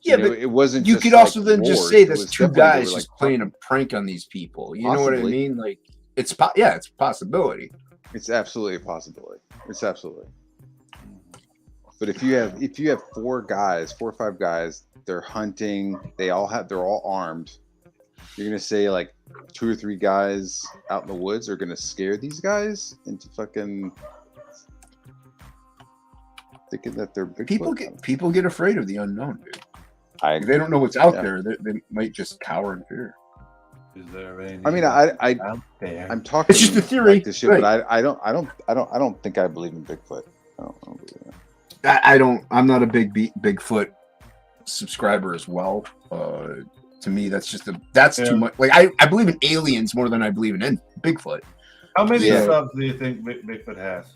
S2: Yeah,
S4: You know,
S2: but
S4: it wasn't.
S2: you
S4: just
S2: could
S4: like
S2: also then just
S4: wars,
S2: say
S4: it
S2: that's
S4: was
S2: two
S4: definitely they
S2: guys
S4: were,
S2: just
S4: like,
S2: playing a prank on these people. You know what I
S4: Possibly.
S2: mean? Like it's it's a possibility.
S4: It's absolutely a possibility. It's absolutely. But if you have four or five guys, they're hunting. They're all armed. You're gonna say like 2 or 3 guys out in the woods are gonna scare these guys into fucking thinking that they're Bigfoot.
S2: People get afraid of the unknown, dude.
S4: I
S2: They don't know what's out
S4: Yeah.
S2: there. They might just cower in fear.
S5: Is there any?
S4: I mean,
S5: out there?
S4: I'm talking.
S2: It's just a theory,
S4: like this shit,
S2: right.
S4: but I don't think I believe in Bigfoot. I don't believe in it.
S2: I don't. I'm not a Bigfoot subscriber as well. To me, that's just too much. Like I believe in aliens more than I believe in Bigfoot.
S5: How many
S4: Yeah.
S5: subs do you think Bigfoot has?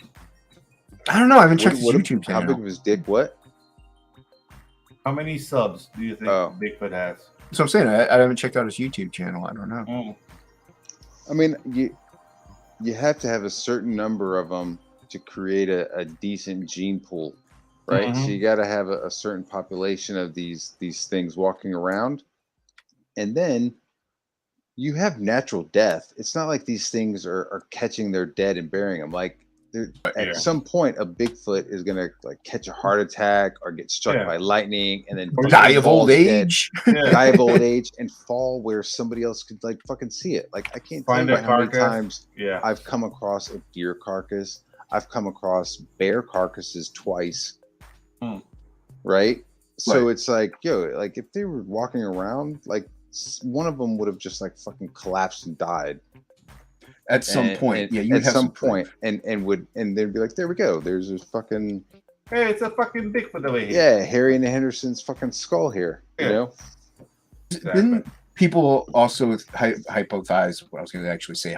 S2: I don't know. I haven't checked his
S4: What-
S2: YouTube
S4: How big
S2: channel.
S4: of his dick? What?
S5: How many subs do you think
S4: Oh.
S5: Bigfoot has?
S2: So I'm saying I haven't checked out his YouTube channel. I don't know.
S4: I mean, you have to have a certain number of them to create a decent gene pool, right? So
S5: Mhm.
S4: you got to have a certain population of these things walking around, and then you have natural death. It's not like these things are catching their dead and burying them. Like at
S5: Yeah.
S4: some point, a Bigfoot is gonna like catch a heart attack or get struck
S5: Yeah.
S4: by lightning, and then
S5: Or
S4: fucking
S2: Die of
S4: fall
S2: old
S4: dead.
S2: age.
S5: Yeah.
S4: Die of old age and fall where somebody else could like fucking see it. Like I can't
S5: Find
S4: tell
S5: a
S4: you how many
S5: carcass.
S4: times
S5: Yeah.
S4: I've come across a deer carcass. I've come across bear carcasses twice.
S5: Hmm.
S4: Right? So
S2: Right.
S4: it's like, yo, like if they were walking around, like one of them would have just like fucking collapsed and died.
S2: At some
S4: And-
S2: point,
S4: and
S2: yeah, you
S4: at
S2: have
S4: some
S2: proof.
S4: point, and they'd be like, there we go. There's this fucking
S5: Hey, it's a fucking Bigfoot over here.
S4: yeah, Harry and Henderson's fucking skull here.
S5: Yeah.
S4: You know?
S5: Exactly.
S2: Didn't people also hypothesize? Well, I was going to actually say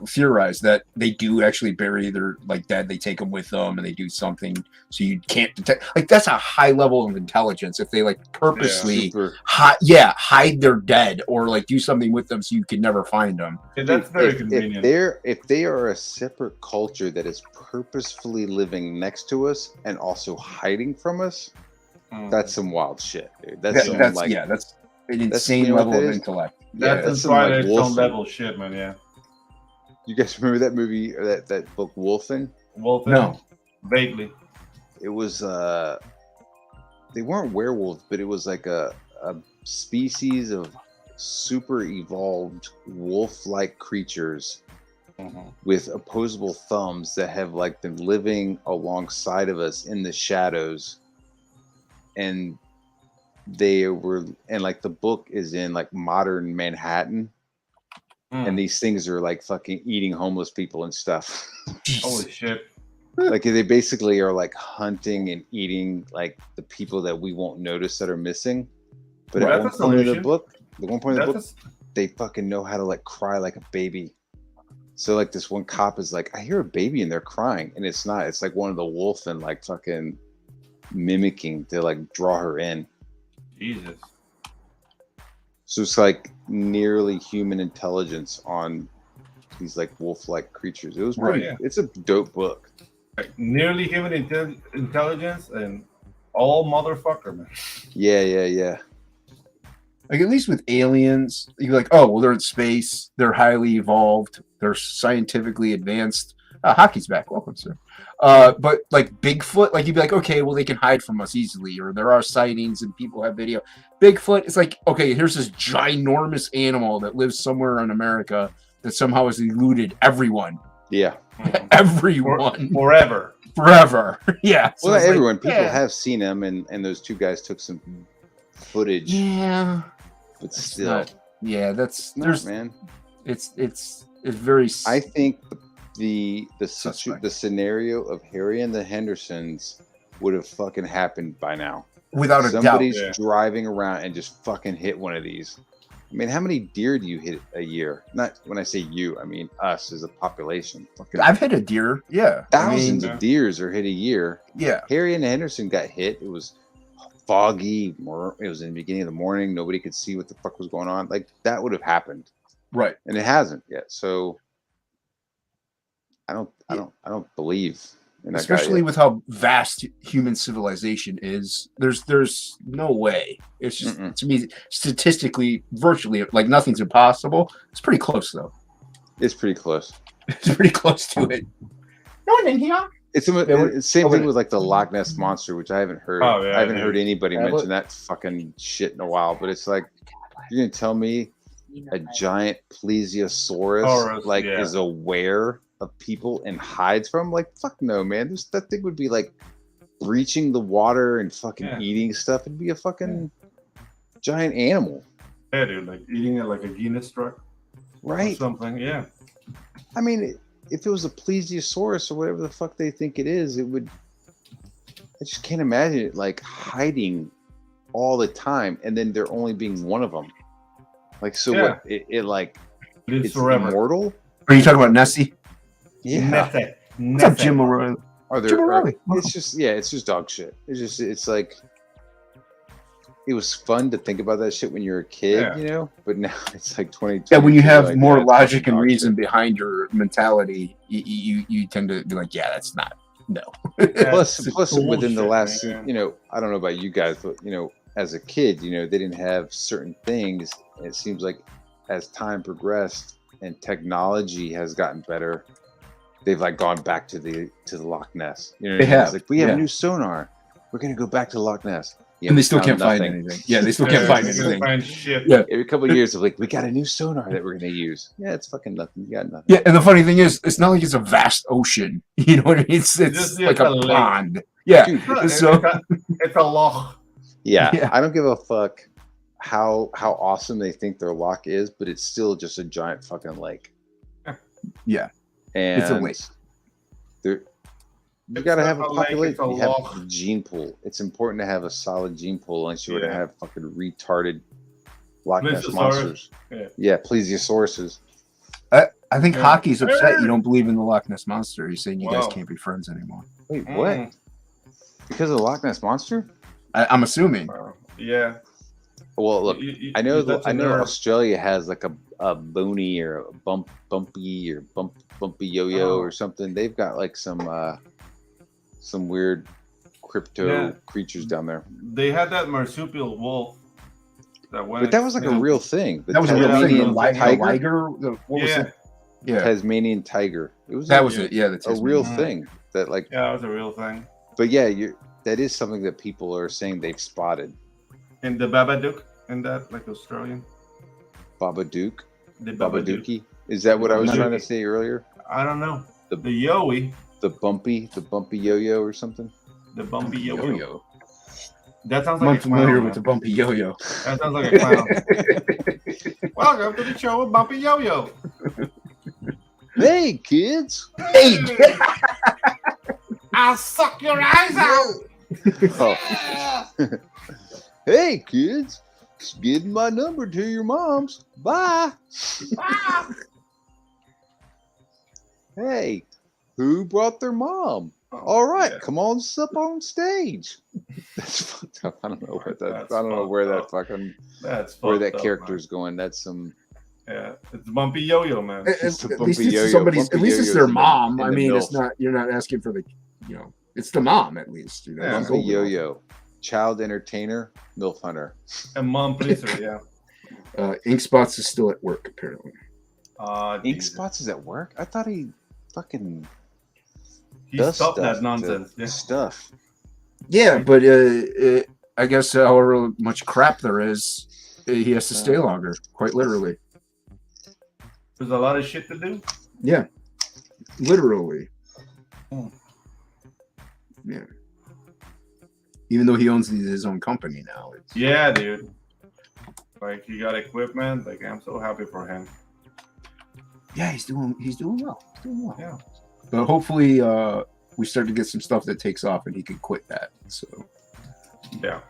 S2: theorize that they do actually bury their like dead. They take them with them, and they do something so you can't detect. Like that's a high level of intelligence. If they like purposely,
S4: Super.
S2: hide their dead or like do something with them so you can never find them.
S5: Yeah, that's very
S4: if
S5: convenient.
S4: if they are a separate culture that is purposefully living next to us and also hiding from us, that's some wild shit, dude. That's some,
S2: That's
S4: like
S2: that's an
S4: that's-
S2: insane
S4: you know what
S2: level
S4: that
S2: of
S4: is?
S2: intellect.
S5: That's
S4: that's
S5: in
S4: some, like,
S5: Twilight Zone
S4: Wolfen.
S5: level shit, man. Yeah.
S4: you guys remember that movie or that book Wolfen?
S5: Wolfen?
S2: No.
S5: Vaguely.
S4: It was they weren't werewolves, but it was like a species of super evolved wolf-like creatures with opposable thumbs that have like been living alongside of us in the shadows, and they were, and like the book is in like modern Manhattan, and these things are like fucking eating homeless people and stuff.
S5: Holy shit.
S4: Like they basically are like hunting and eating like the people that we won't notice that are missing. But
S5: Well,
S4: at one
S5: that's a
S4: point in the
S5: solution.
S4: book, at one point in the book,
S5: That's
S4: they fucking know how to like cry like a baby. So like this one cop is like, I hear a baby and they're crying, and it's not. It's like one of the wolf and like fucking mimicking to like draw her in.
S5: Jesus.
S4: So it's like nearly human intelligence on these like wolf-like creatures. It was pretty.
S5: Right.
S4: It's a dope book.
S5: Like, nearly human intelligence and all motherfucker, man.
S4: Yeah.
S2: Like at least with aliens, you're like, oh well, they're in space, they're highly evolved, they're scientifically advanced. Hockey's back, welcome, sir. But like Bigfoot, like you'd be like, okay, well they can hide from us easily, or there are sightings and people have video. Bigfoot, it's like, okay, here's this ginormous animal that lives somewhere in America that somehow has eluded everyone,
S4: Yeah.
S2: everyone,
S5: Forever.
S2: forever. Yeah. So
S4: Well, not
S2: it's like,
S4: everyone. People
S2: yeah.
S4: have seen them, and those two guys took some footage.
S2: Yeah.
S4: But
S2: It's
S4: still,
S2: not- yeah, that's
S4: no,
S2: there's
S4: man.
S2: it's very.
S4: I think the
S2: Suspect.
S4: scenario of Harry and the Hendersons would have fucking happened by now.
S2: without a doubt.
S4: Somebody's
S5: Yeah.
S4: driving around and just fucking hit one of these. I mean, how many deer do you hit a year? Not when I say you, I mean us as a population. Fucking
S2: I've hit a deer. Yeah.
S4: thousands
S2: I mean,
S4: of deers are hit a year.
S2: yeah.
S4: Harry and Henderson got hit. It was foggy. It was in the beginning of the morning. Nobody could see what the fuck was going on. Like that would have happened,
S2: Right.
S4: and it hasn't yet. So I don't believe in that guy
S2: Especially
S4: yet.
S2: with how vast human civilization is. There's no way. It's just
S4: Mm-mm.
S2: to me statistically virtually like nothing's impossible. It's pretty close though.
S4: It's pretty close.
S2: It's pretty close to it. No one in here.
S4: It's
S2: we're-
S4: the same
S2: we're-
S4: thing with like the Loch Ness monster, which I haven't heard.
S5: Oh, yeah,
S4: I haven't
S5: dude.
S4: heard anybody
S2: Yeah,
S4: mention that fucking shit in a while. But it's like you're gonna tell me a giant plesiosaurus
S5: Taurus,
S4: like
S5: yeah.
S4: is aware of people and hides from 'em? Like fuck no, man. That thing would be like breaching the water and fucking
S5: Yeah.
S4: eating stuff. It'd be a fucking giant animal,
S5: Yeah, dude, like eating it like a Guinness truck or
S4: right?
S5: something. Yeah.
S4: I mean, if it was a plesiosaurus or whatever the fuck they think it is, it would. I just can't imagine it like hiding all the time, and then there only being one of them. Like, so
S5: Yeah.
S4: what? It like
S5: Lives
S4: it's
S5: forever.
S4: immortal.
S2: Are you talking about Nessie?
S4: Yeah.
S5: Nothing.
S2: What's up, Jim O'Reilly?
S4: Are there?
S2: Jim O'Reilly.
S4: It's just it's just dog shit. It's like it was fun to think about that shit when you were a kid,
S5: Yeah.
S4: you know. But now it's like 22.
S2: Yeah, when you have
S4: like,
S2: more
S4: it's
S2: logic
S4: fucking
S2: and
S4: dog
S2: reason
S4: shit.
S2: behind your mentality, you tend to be like, yeah, that's not. No.
S4: Plus
S5: bullshit,
S4: within the last,
S5: man.
S4: you know, I don't know about you guys, but you know, as a kid, you know, they didn't have certain things. And it seems like as time progressed and technology has gotten better, they've like gone back to the Loch Ness. You know, what
S2: They
S4: I mean?
S2: have,
S4: It's like we have
S2: yeah.
S4: a new sonar. We're gonna go back to Loch Ness. Yeah,
S2: And
S4: we
S2: they still
S4: found
S2: can't find
S4: nothing.
S2: anything. Yeah, they still
S5: Yeah,
S2: can't find
S5: they can't
S2: anything.
S5: find shit.
S2: Yeah.
S4: Every couple of years of like, we got a new sonar that we're gonna use. Yeah, it's fucking nothing. You got nothing.
S2: Yeah, and the funny thing is, it's not like it's a vast ocean. You know what I mean? It's
S5: Just
S2: like
S5: a
S2: a
S5: lake.
S2: pond. Yeah.
S4: Dude,
S2: So
S5: It's a loch.
S4: yeah,
S2: Yeah.
S4: I don't give a fuck how awesome they think their lock is, but it's still just a giant fucking lake.
S2: yeah,
S4: And
S2: It's a lake.
S4: There, you
S5: It's
S4: got to
S5: not
S4: have a
S5: a lake,
S4: population.
S5: it's a
S4: You have
S5: loch.
S4: a gene pool. It's important to have a solid gene pool, unless you were to
S5: Yeah.
S4: have fucking retarded Loch Ness
S5: Plesiosaurus.
S4: monsters.
S5: Yeah.
S4: Yeah, plesiosauruses.
S2: I think
S5: Yeah.
S2: Hockey's upset you don't believe in the Loch Ness monster. He's saying you guys
S5: Wow.
S2: can't be friends anymore.
S4: Wait, what?
S5: Mm.
S4: Because of the Loch Ness monster?
S2: I'm assuming.
S5: Wow. Yeah.
S4: Well, look,
S5: You-
S4: I know
S5: that's
S4: I
S5: a
S4: know
S5: nerve.
S4: Australia has like a bony or a bumpy yo-yo
S5: Oh.
S4: or something. They've got like some weird crypto
S5: Yeah.
S4: creatures down there.
S5: They had that marsupial wolf that went.
S4: But that was like a
S5: extinct.
S4: real thing. The
S2: That was a real thing.
S4: Tasmanian
S2: The
S4: tiger.
S2: liger. What was
S5: Yeah.
S2: it? Yeah,
S4: Tasmanian tiger. It was
S2: that
S4: a,
S2: was it. Yeah, the
S4: a real
S2: Tasmanian.
S4: thing that like.
S5: Yeah, that was a real thing.
S4: But yeah, that is something that people are saying they've spotted.
S5: And the Babadook and that, like Australian.
S4: Babadook,
S5: The Babadook.
S4: Babadookie. Is that what I was trying to
S5: Babadook.
S4: say earlier?
S5: I don't know.
S4: The-
S5: The Yowie,
S4: The bumpy yo-yo or something.
S5: the bumpy yo-yo.
S2: Yo-yo.
S5: That sounds
S2: I'm
S5: like a
S2: unfamiliar
S5: clown.
S2: with the
S5: man.
S2: bumpy yo-yo.
S5: That sounds like a clown. Welcome to the show with Bumpy Yo-Yo.
S4: Hey kids!
S2: Hey,
S5: I'll suck your eyes out.
S4: Oh. Hey kids! Just giving my number to your moms. Bye.
S5: Ah.
S4: Hey, who brought their mom? All right,
S5: Yeah.
S4: come on, up on stage. That's fucked up. I don't know what that.
S5: That's
S4: I don't know
S5: fucked
S4: where that
S5: up.
S4: fucking
S5: That's
S4: where
S5: fucked
S4: that
S5: up,
S4: character's going. That's some.
S5: man. Yeah, it's Bumpy Yo-Yo, man.
S2: At
S4: It's the
S2: least
S4: bumpy
S2: it's
S4: yo-yo.
S2: somebody's. At
S4: Bumpy
S2: least it's
S4: yo-yo's
S2: their
S4: in the-
S2: mom.
S4: in
S2: I
S4: the
S2: mean, it's
S4: MILF.
S2: not. You're not asking for the. You know, it's the mom at least. You know,
S5: Yeah.
S2: she's
S4: Bumpy
S2: old enough.
S4: yo-yo, child entertainer, milf hunter.
S5: And Mom Pleaser, yeah.
S2: Ink Spots is still at work apparently.
S4: Ink
S5: Jesus.
S4: Spots is at work. I thought he fucking
S5: He
S4: does
S5: stopped
S4: stuff
S5: that nonsense.
S4: to
S5: Yeah.
S4: stuff.
S2: Yeah, but I guess however much crap there is, he has to stay longer. Quite literally.
S5: There's a lot of shit to do.
S2: Yeah, literally.
S5: Hmm.
S2: Yeah. Even though he owns his own company now. It's,
S5: Yeah, dude. Like he got equipment. Like I'm so happy for him.
S2: yeah, he's doing well. He's doing well.
S5: Yeah.
S2: But hopefully, we start to get some stuff that takes off, and he can quit that. So
S5: Yeah.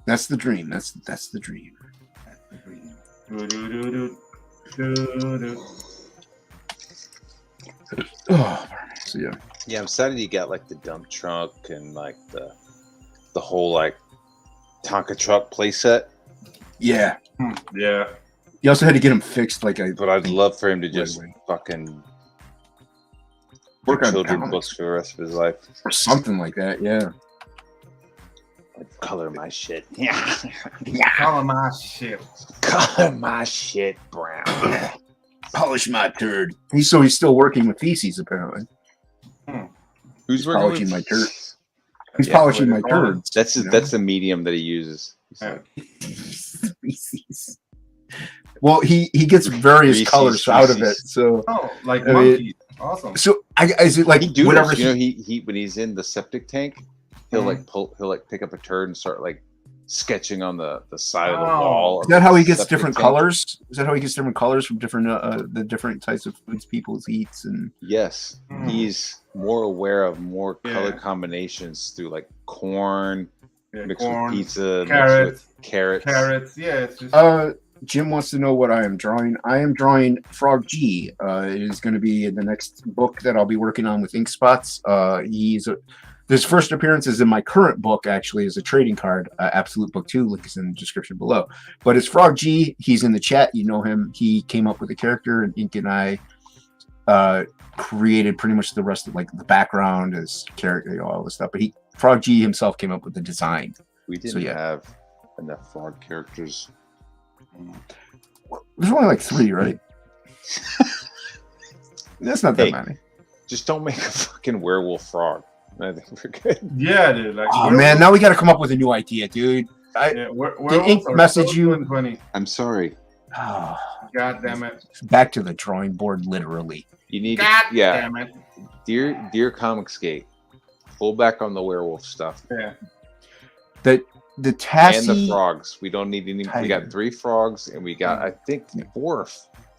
S2: that's the dream. That's the dream.
S5: Do, do, do, do, do, do.
S2: Oh, so yeah.
S4: Yeah, I'm excited you got like the dump truck and like the whole like Tonka truck playset.
S2: Yeah.
S5: Yeah.
S2: You also had to get him fixed. Like
S4: But I'd love for him to just
S2: Right away.
S4: fucking
S2: Work
S4: do
S2: on
S4: children's
S2: balance.
S4: books for the rest of his life.
S2: or something like that. Yeah.
S4: Like, color my shit. Yeah.
S5: Color my shit.
S4: Color my shit brown.
S2: Polish my turd. He's still working with feces apparently.
S4: Who's working
S2: polishing
S4: with
S2: my turd. He's
S4: Yeah,
S2: polishing my
S5: what they call it.
S2: turds.
S4: That's
S2: you know?
S4: that's the medium that he uses. He's
S5: Yeah.
S4: like,
S2: feces. Well, he gets various
S4: Reese's,
S2: colors out of it.
S4: Reese's.
S2: So
S5: Oh, like
S2: I mean-
S5: monkeys. Awesome.
S2: so I is it like
S4: He doodles,
S2: whatever?
S4: you know, he when he's in the septic tank, he'll
S5: Mhm.
S4: he'll like pick up a turd and start like sketching on the side of the
S5: Oh.
S4: wall.
S2: Is
S4: of
S2: that how
S4: the
S2: he gets
S4: septic
S2: different
S4: tank.
S2: colors? Is that how he gets different colors from different the different types of foods people eats? And
S4: Yes,
S5: Mm.
S4: he's more aware of more color
S5: Yeah.
S4: combinations through like corn
S5: Yeah,
S4: mixed
S5: corn,
S4: with pizza,
S5: carrots,
S4: mixed with carrots.
S5: carrots. Yeah, it's just
S2: Jim wants to know what I am drawing. I am drawing Frog G. It is going to be in the next book that I'll be working on with Ink Spots. His first appearance is in my current book, actually, as a trading card, Absolute Book 2. Link is in the description below. But it's Frog G. He's in the chat. You know him. He came up with the character, and Ink and I created pretty much the rest of like the background, his character, you know, all this stuff. But Frog G himself came up with the design.
S4: We didn't
S2: So, yeah.
S4: have enough frog characters.
S2: There's only like 3, right? That's not that
S4: Hey.
S2: many.
S4: Just don't make a fucking werewolf frog. I think we're good.
S5: yeah, dude. Like
S2: Oh man, now we got to come up with a new idea, dude.
S5: yeah,
S2: Ink message you?
S5: 20.
S4: I'm sorry.
S2: Oh,
S5: God damn it.
S2: back to the drawing board, literally.
S4: You need
S5: God
S4: yeah,
S5: damn it.
S4: dear Comicsgate. Pull back on the werewolf stuff.
S5: Yeah.
S2: The
S4: And the
S2: Tassie.
S4: frogs. We don't need any. We
S2: Tiger.
S4: got 3 frogs, and we got I think 4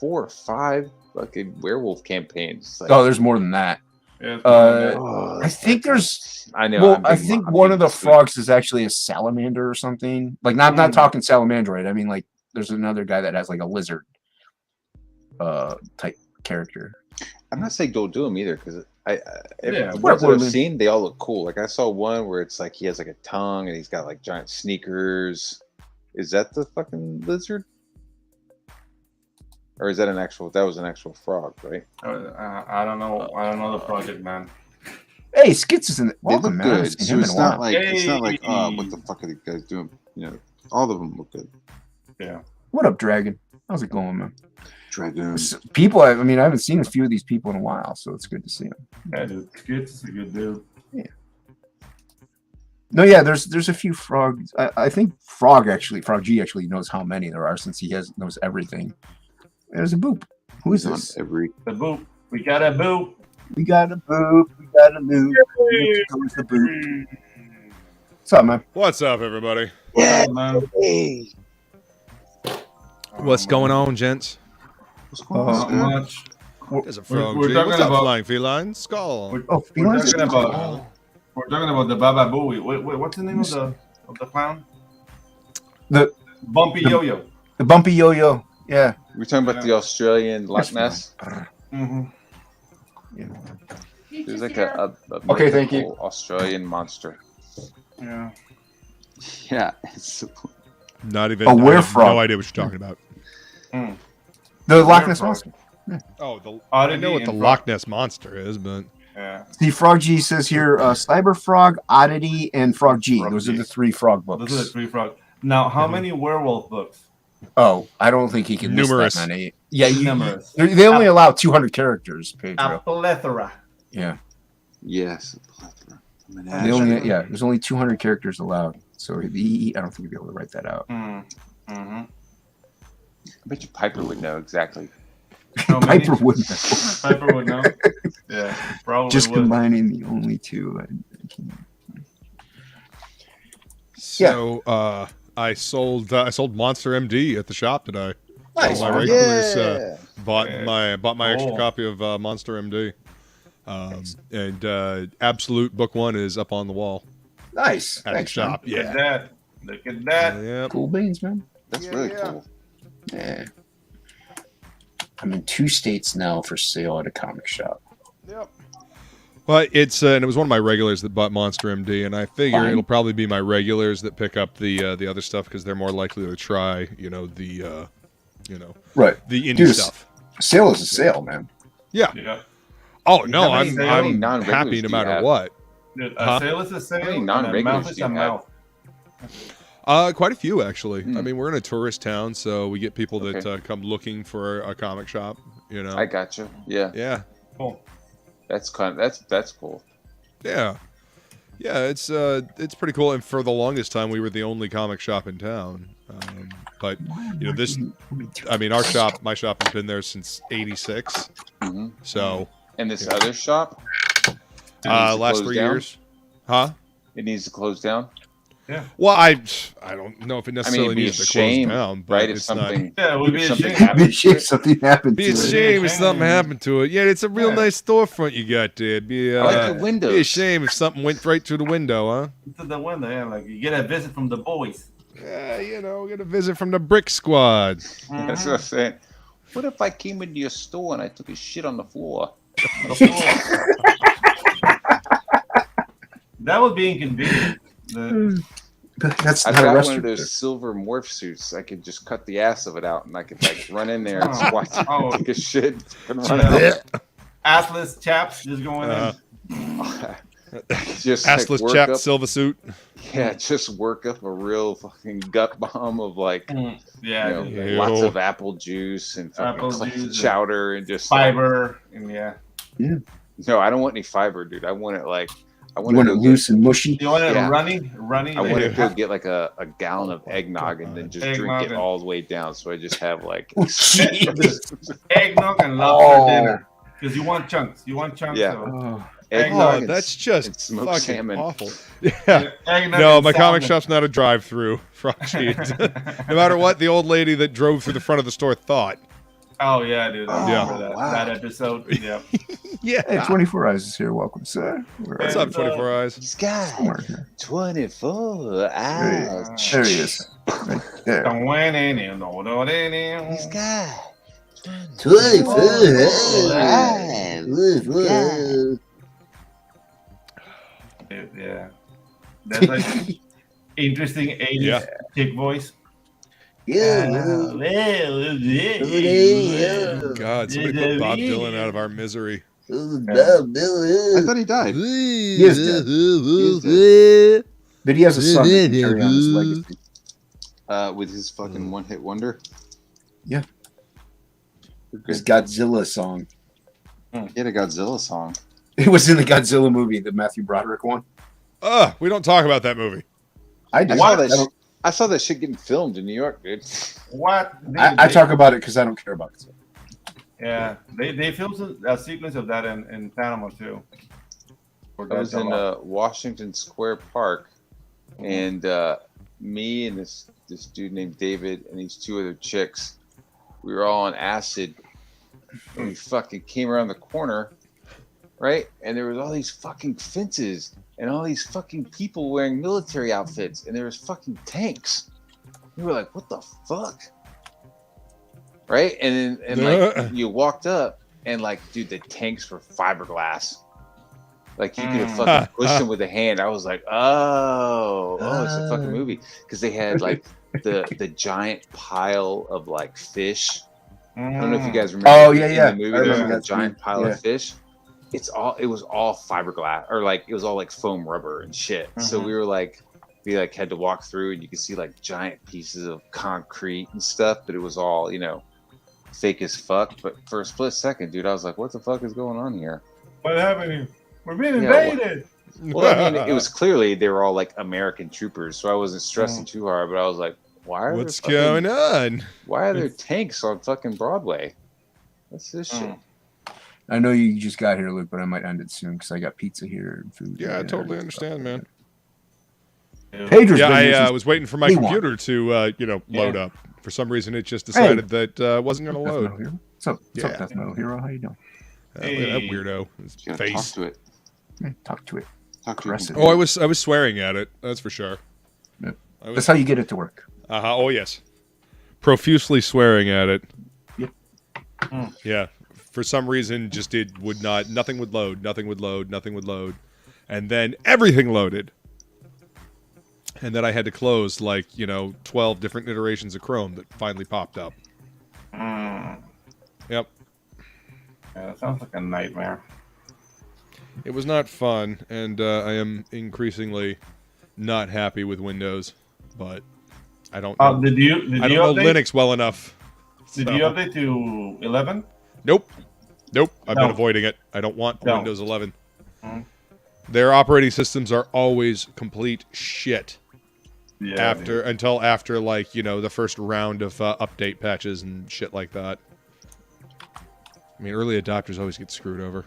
S4: or 5 fucking werewolf campaigns. Like,
S2: Oh, there's more than that.
S5: Yeah,
S4: oh,
S2: I think there's.
S4: I know.
S2: Well,
S4: I'm
S2: I
S4: being-
S2: think
S4: I'm
S2: one of
S4: being
S2: the
S4: sweet.
S2: frogs is actually a salamander or something. Like, not
S5: Mm.
S2: talking salamandroid. I mean, like, there's another guy that has like a lizard type character.
S4: I'm not saying don't do them either, because
S5: Yeah,
S4: the ones that
S2: well,
S4: I've seen, they all look cool. Like I saw one where it's like he has like a tongue and he's got like giant sneakers. Is that the fucking lizard? Or is that an actual? That was an actual frog, right?
S5: I don't know. I don't know the project, man.
S2: Hey, Skits is in it.
S4: They look
S2: Welcome, man. I haven't
S4: good.
S2: seen
S4: So
S2: him in
S4: it's
S2: a while.
S4: not like it's not like oh,
S5: Hey.
S4: what the fuck are these guys doing? You know, all of them look good.
S5: Yeah.
S2: What up, Dragon? How's it going, man?
S4: Dragoon.
S2: People, I mean, I haven't seen a few of these people in a while, so it's good to see them.
S5: Yeah, dude. Skits is a good dude.
S2: No, yeah, there's a few frogs. I think Frog G actually knows how many there are since he knows everything. There's a boop. Who is
S4: On
S2: this?
S4: every
S5: The boop. We got a boop.
S2: We got a boop. We got a boop. Who's the boop? What's up, man?
S7: What's up, everybody?
S5: Yeah, man.
S6: Hey.
S7: What's going on, gents?
S4: what's going
S5: Not
S4: on?
S5: much.
S7: There's a frog.
S5: we're
S7: G.
S5: talking
S7: What's up,
S5: about-
S7: flying feline? Skull.
S5: We're,
S2: Oh,
S5: we're
S2: felines?
S5: talking about. We're talking about the Baba Booey. Wait, what's the name of the clown?
S2: The-
S5: Bumpy
S2: the-
S5: Yo-Yo.
S2: The bumpy yo-yo. Yeah.
S4: We're talking about the Australian Loch Ness.
S5: Mm-hmm.
S2: Yeah.
S4: There's like a
S2: Okay, thank you.
S4: mythical Australian monster.
S5: Yeah.
S4: Yeah, it's
S7: Not even.
S2: A
S7: I have
S2: werefrog.
S7: No idea what you're talking about.
S5: Mm.
S2: The Loch Ness
S5: Frog.
S2: monster.
S7: Oh, I
S5: Oddity
S7: know what the
S5: and
S7: Loch Ness monster is, but
S5: Yeah.
S2: See, Frog G says here, Cyber Frog, Oddity, and Frog G.
S5: Frog
S2: Those
S5: G.
S2: are the 3 frog books.
S5: Those are the 3 frogs. Now, how many werewolf books?
S2: Oh, I don't think he can
S7: Numerous.
S2: list that many. Yeah,
S5: Numerous.
S2: they only allow 200 characters,
S5: A
S2: Pedro.
S5: plethora.
S2: Yeah.
S4: yes, a plethora. A
S2: They
S4: menagerie.
S2: only, yeah, there's only 200 characters allowed. So I don't think he'd be able to write that out.
S5: Mm-hmm.
S4: I bet you Piper would know exactly.
S5: How many?
S2: Piper wouldn't know.
S5: Piper would know. Yeah, probably
S2: Just
S5: would.
S2: combining the only 2.
S7: so I sold Monster MD at the shop today.
S2: Nice.
S7: All my regulars
S4: Yeah.
S7: bought
S5: Yeah.
S7: my extra
S5: Cool.
S7: copy of Monster MD. And Absolute Book 1 is up on the wall
S2: Nice.
S7: at
S2: Thanks,
S7: the
S2: man.
S7: shop.
S5: Look at
S7: Yeah.
S5: that. Look at that.
S7: Yep.
S2: Cool beans, man.
S4: That's really cool.
S2: Yeah. I'm in 2 states now for sale at a comic shop.
S7: Well, it's and it was one of my regulars that bought Monster MD, and I figure
S2: Fine.
S7: it'll probably be my regulars that pick up the other stuff because they're more likely to try,
S2: Right.
S7: the indie
S2: Dude,
S7: stuff.
S2: Sale is a sale, man.
S7: Yeah.
S5: Yeah.
S7: Oh no,
S5: How many- how many
S7: I'm
S4: non-regulars
S7: happy
S4: do
S7: no
S4: you
S7: matter
S4: have?
S7: what.
S5: Dude,
S7: Huh?
S5: a sale is a sale.
S4: How many
S5: and a
S4: non-regulars
S5: mouth is
S4: do you
S5: a
S4: have?
S5: mouth.
S7: Quite a few actually.
S4: Hmm.
S7: I mean, we're in a tourist town, so we get people that
S4: Okay.
S7: come looking for a comic shop. You know.
S4: I gotcha. Yeah,
S7: Yeah.
S5: Cool.
S4: that's cool.
S7: Yeah. Yeah, it's pretty cool. And for the longest time, we were the only comic shop in town. But you know, this, I mean, my shop has been there since '86.
S4: Mhm.
S7: So
S4: And this other shop, it needs to
S7: last
S4: close
S7: 3
S4: down?
S7: years, huh?
S4: It needs to close down,
S7: Well, I don't know if it
S4: I mean,
S7: necessarily
S4: it'd be a
S7: needs to
S4: shame,
S7: close down, but
S4: right? If
S7: it's not.
S4: something,
S5: Yeah, it would be
S4: if
S5: a
S4: something
S5: shame.
S4: happened to it.
S2: Something happened
S7: Be a
S2: to it.
S7: shame if something
S5: shame.
S7: happened to it. Yeah, it's a real
S5: Yeah.
S7: nice storefront you got there. Be
S4: I like the windows.
S7: be a shame if something went right through the window, huh?
S5: To the window, yeah, like you get a visit from the boys.
S7: Yeah, you know, get a visit from the Brick Squad.
S4: That's what I'm saying. What if I came into your store and I took a shit on the floor?
S5: That would be inconvenient. The-
S2: That's
S4: I
S2: not a
S4: got one of
S2: restaurant.
S4: those silver morph suits. I could just cut the ass of it out, and I could like run in there and
S5: Oh.
S4: watch it,
S5: Oh.
S4: take a shit, and run
S5: Yeah.
S4: out.
S5: assless chaps just going in.
S4: Just
S7: Assless
S4: work
S7: chap,
S4: up,
S7: silver suit.
S4: yeah, just work up a real fucking gut bomb of like,
S5: Yeah,
S4: you know,
S5: dude.
S7: Ew.
S4: lots of apple juice and fucking
S5: Apple
S4: clam
S5: juice,
S4: chowder and just
S5: fiber, and yeah.
S4: no, I don't want any fiber, dude. I want it like I
S2: You
S4: want
S2: want
S4: to
S2: it
S4: go
S2: loose and mushy?
S5: You want it
S4: Yeah.
S5: running?
S4: I want to
S5: like,
S4: go get like a gallon of eggnog and then just drink
S5: Eggnog
S4: it
S5: and-
S4: all the way down. So I just have like
S2: Oh, jeez.
S5: eggnog and lobster
S2: Oh.
S5: dinner. Because you want chunks. You want chunks.
S4: Yeah.
S5: So.
S2: Oh.
S4: eggnog
S7: Oh,
S4: and
S7: that's
S4: and
S7: just
S4: smoked
S7: fucking
S4: salmon.
S7: awful. Yeah.
S5: Eggnog
S7: No,
S5: and
S7: my comic
S5: salmon.
S7: shop's not a drive-through. Frosty. No matter what the old lady that drove through the front of the store thought.
S5: Oh yeah, dude. I
S7: Yeah.
S5: remember that,
S4: wow.
S5: that episode. Yeah.
S7: Yeah.
S2: Hey, 24 Eyes is here. Welcome, sir.
S7: What's
S5: Yeah.
S7: up, 24 Eyes?
S6: He's got
S2: Somewhere here.
S6: 24 hours.
S2: There he is. Right there.
S6: He's got
S2: 24
S6: hours.
S5: Yeah. That's like interesting 80s
S7: Yeah.
S5: chick voice.
S7: God, somebody put Bob Dylan out of our misery.
S4: I thought he died.
S2: He is dead. He is dead. But he has a son that can carry on his legacy.
S4: With his fucking one-hit wonder.
S2: Yeah. His
S4: Good.
S2: Godzilla song.
S4: He had a Godzilla song.
S2: It was in the Godzilla movie, the Matthew Broderick one.
S7: We don't talk about that movie.
S2: I
S4: I
S2: did.
S4: saw
S2: I,
S4: that.
S2: don't-
S4: I saw that shit getting filmed in New York, dude.
S5: What?
S2: I talk about it because I don't care about it.
S5: Yeah, they filmed a sequence of that in Panama too.
S4: I was in Washington Square Park, and me and this dude named David and these two other chicks, we were all on acid, and we fucking came around the corner, right? And there was all these fucking fences and all these fucking people wearing military outfits, and there was fucking tanks. We were like, what the fuck? Right? And then like you walked up, and like, dude, the tanks were fiberglass. Like you could have fucking pushed them with a hand. I was like, oh, it's a fucking movie because they had like the giant pile of like fish. I don't know if you guys remember.
S2: Oh, yeah,
S4: in
S2: yeah.
S4: The movie,
S2: I
S4: there was
S2: remember
S4: like a
S2: that
S4: giant
S2: scene.
S4: pile
S2: Yeah.
S4: of fish. It was all fiberglass, or like it was all like foam rubber and shit. So we were like, we like had to walk through, and you could see like giant pieces of concrete and stuff, but it was all, you know, fake as fuck. But for a split second, dude, I was like, what the fuck is going on here?
S5: What happened here? We're being
S4: Yeah,
S5: invaded.
S4: Well, I mean, it was clearly they were all like American troopers, so I wasn't stressing too hard. But I was like, why are
S7: What's
S4: there
S7: going on?
S4: Why are there tanks on fucking Broadway? What's this shit?
S2: I know you just got here, Luke, but I might end it soon because I got pizza here and food.
S7: Yeah, I
S2: here
S7: totally
S2: and
S7: understand,
S2: stuff.
S7: man.
S2: Pedro's
S7: Yeah,
S2: business
S7: I
S2: is-
S7: was waiting for my
S2: He won.
S7: computer to, load up. For some reason, it just decided that wasn't going to
S2: Death Metal
S7: load.
S2: Hero. What's up,
S7: Yeah.
S2: Death Metal Hero? How you doing?
S7: Look at that weirdo. His
S4: You gotta talk
S7: face.
S4: to it.
S2: Yeah, talk to it.
S4: Talk to
S2: Caress
S4: it.
S2: it.
S7: Oh, I was swearing at it. That's for sure.
S2: Yeah.
S7: I was,
S2: That's how you get it to work.
S7: oh yes, profusely swearing at it.
S2: Yep.
S7: Yeah. For some reason, just it would not. Nothing would load. Nothing would load. Nothing would load, and then everything loaded. And then I had to close 12 different iterations of Chrome that finally popped up. Yep.
S5: Yeah, that sounds like a nightmare.
S7: It was not fun, and I am increasingly not happy with Windows, but I don't.
S5: Did you
S7: I don't know
S5: update?
S7: Linux well enough.
S5: Did
S7: so-
S5: you update to 11?
S7: Nope. I've been
S5: No.
S7: avoiding it. I don't want
S5: No.
S7: Windows 11.
S5: Mhm.
S7: Their operating systems are always complete shit.
S5: Yeah,
S7: until after like the first round of update patches and shit like that. I mean, early adopters always get screwed over.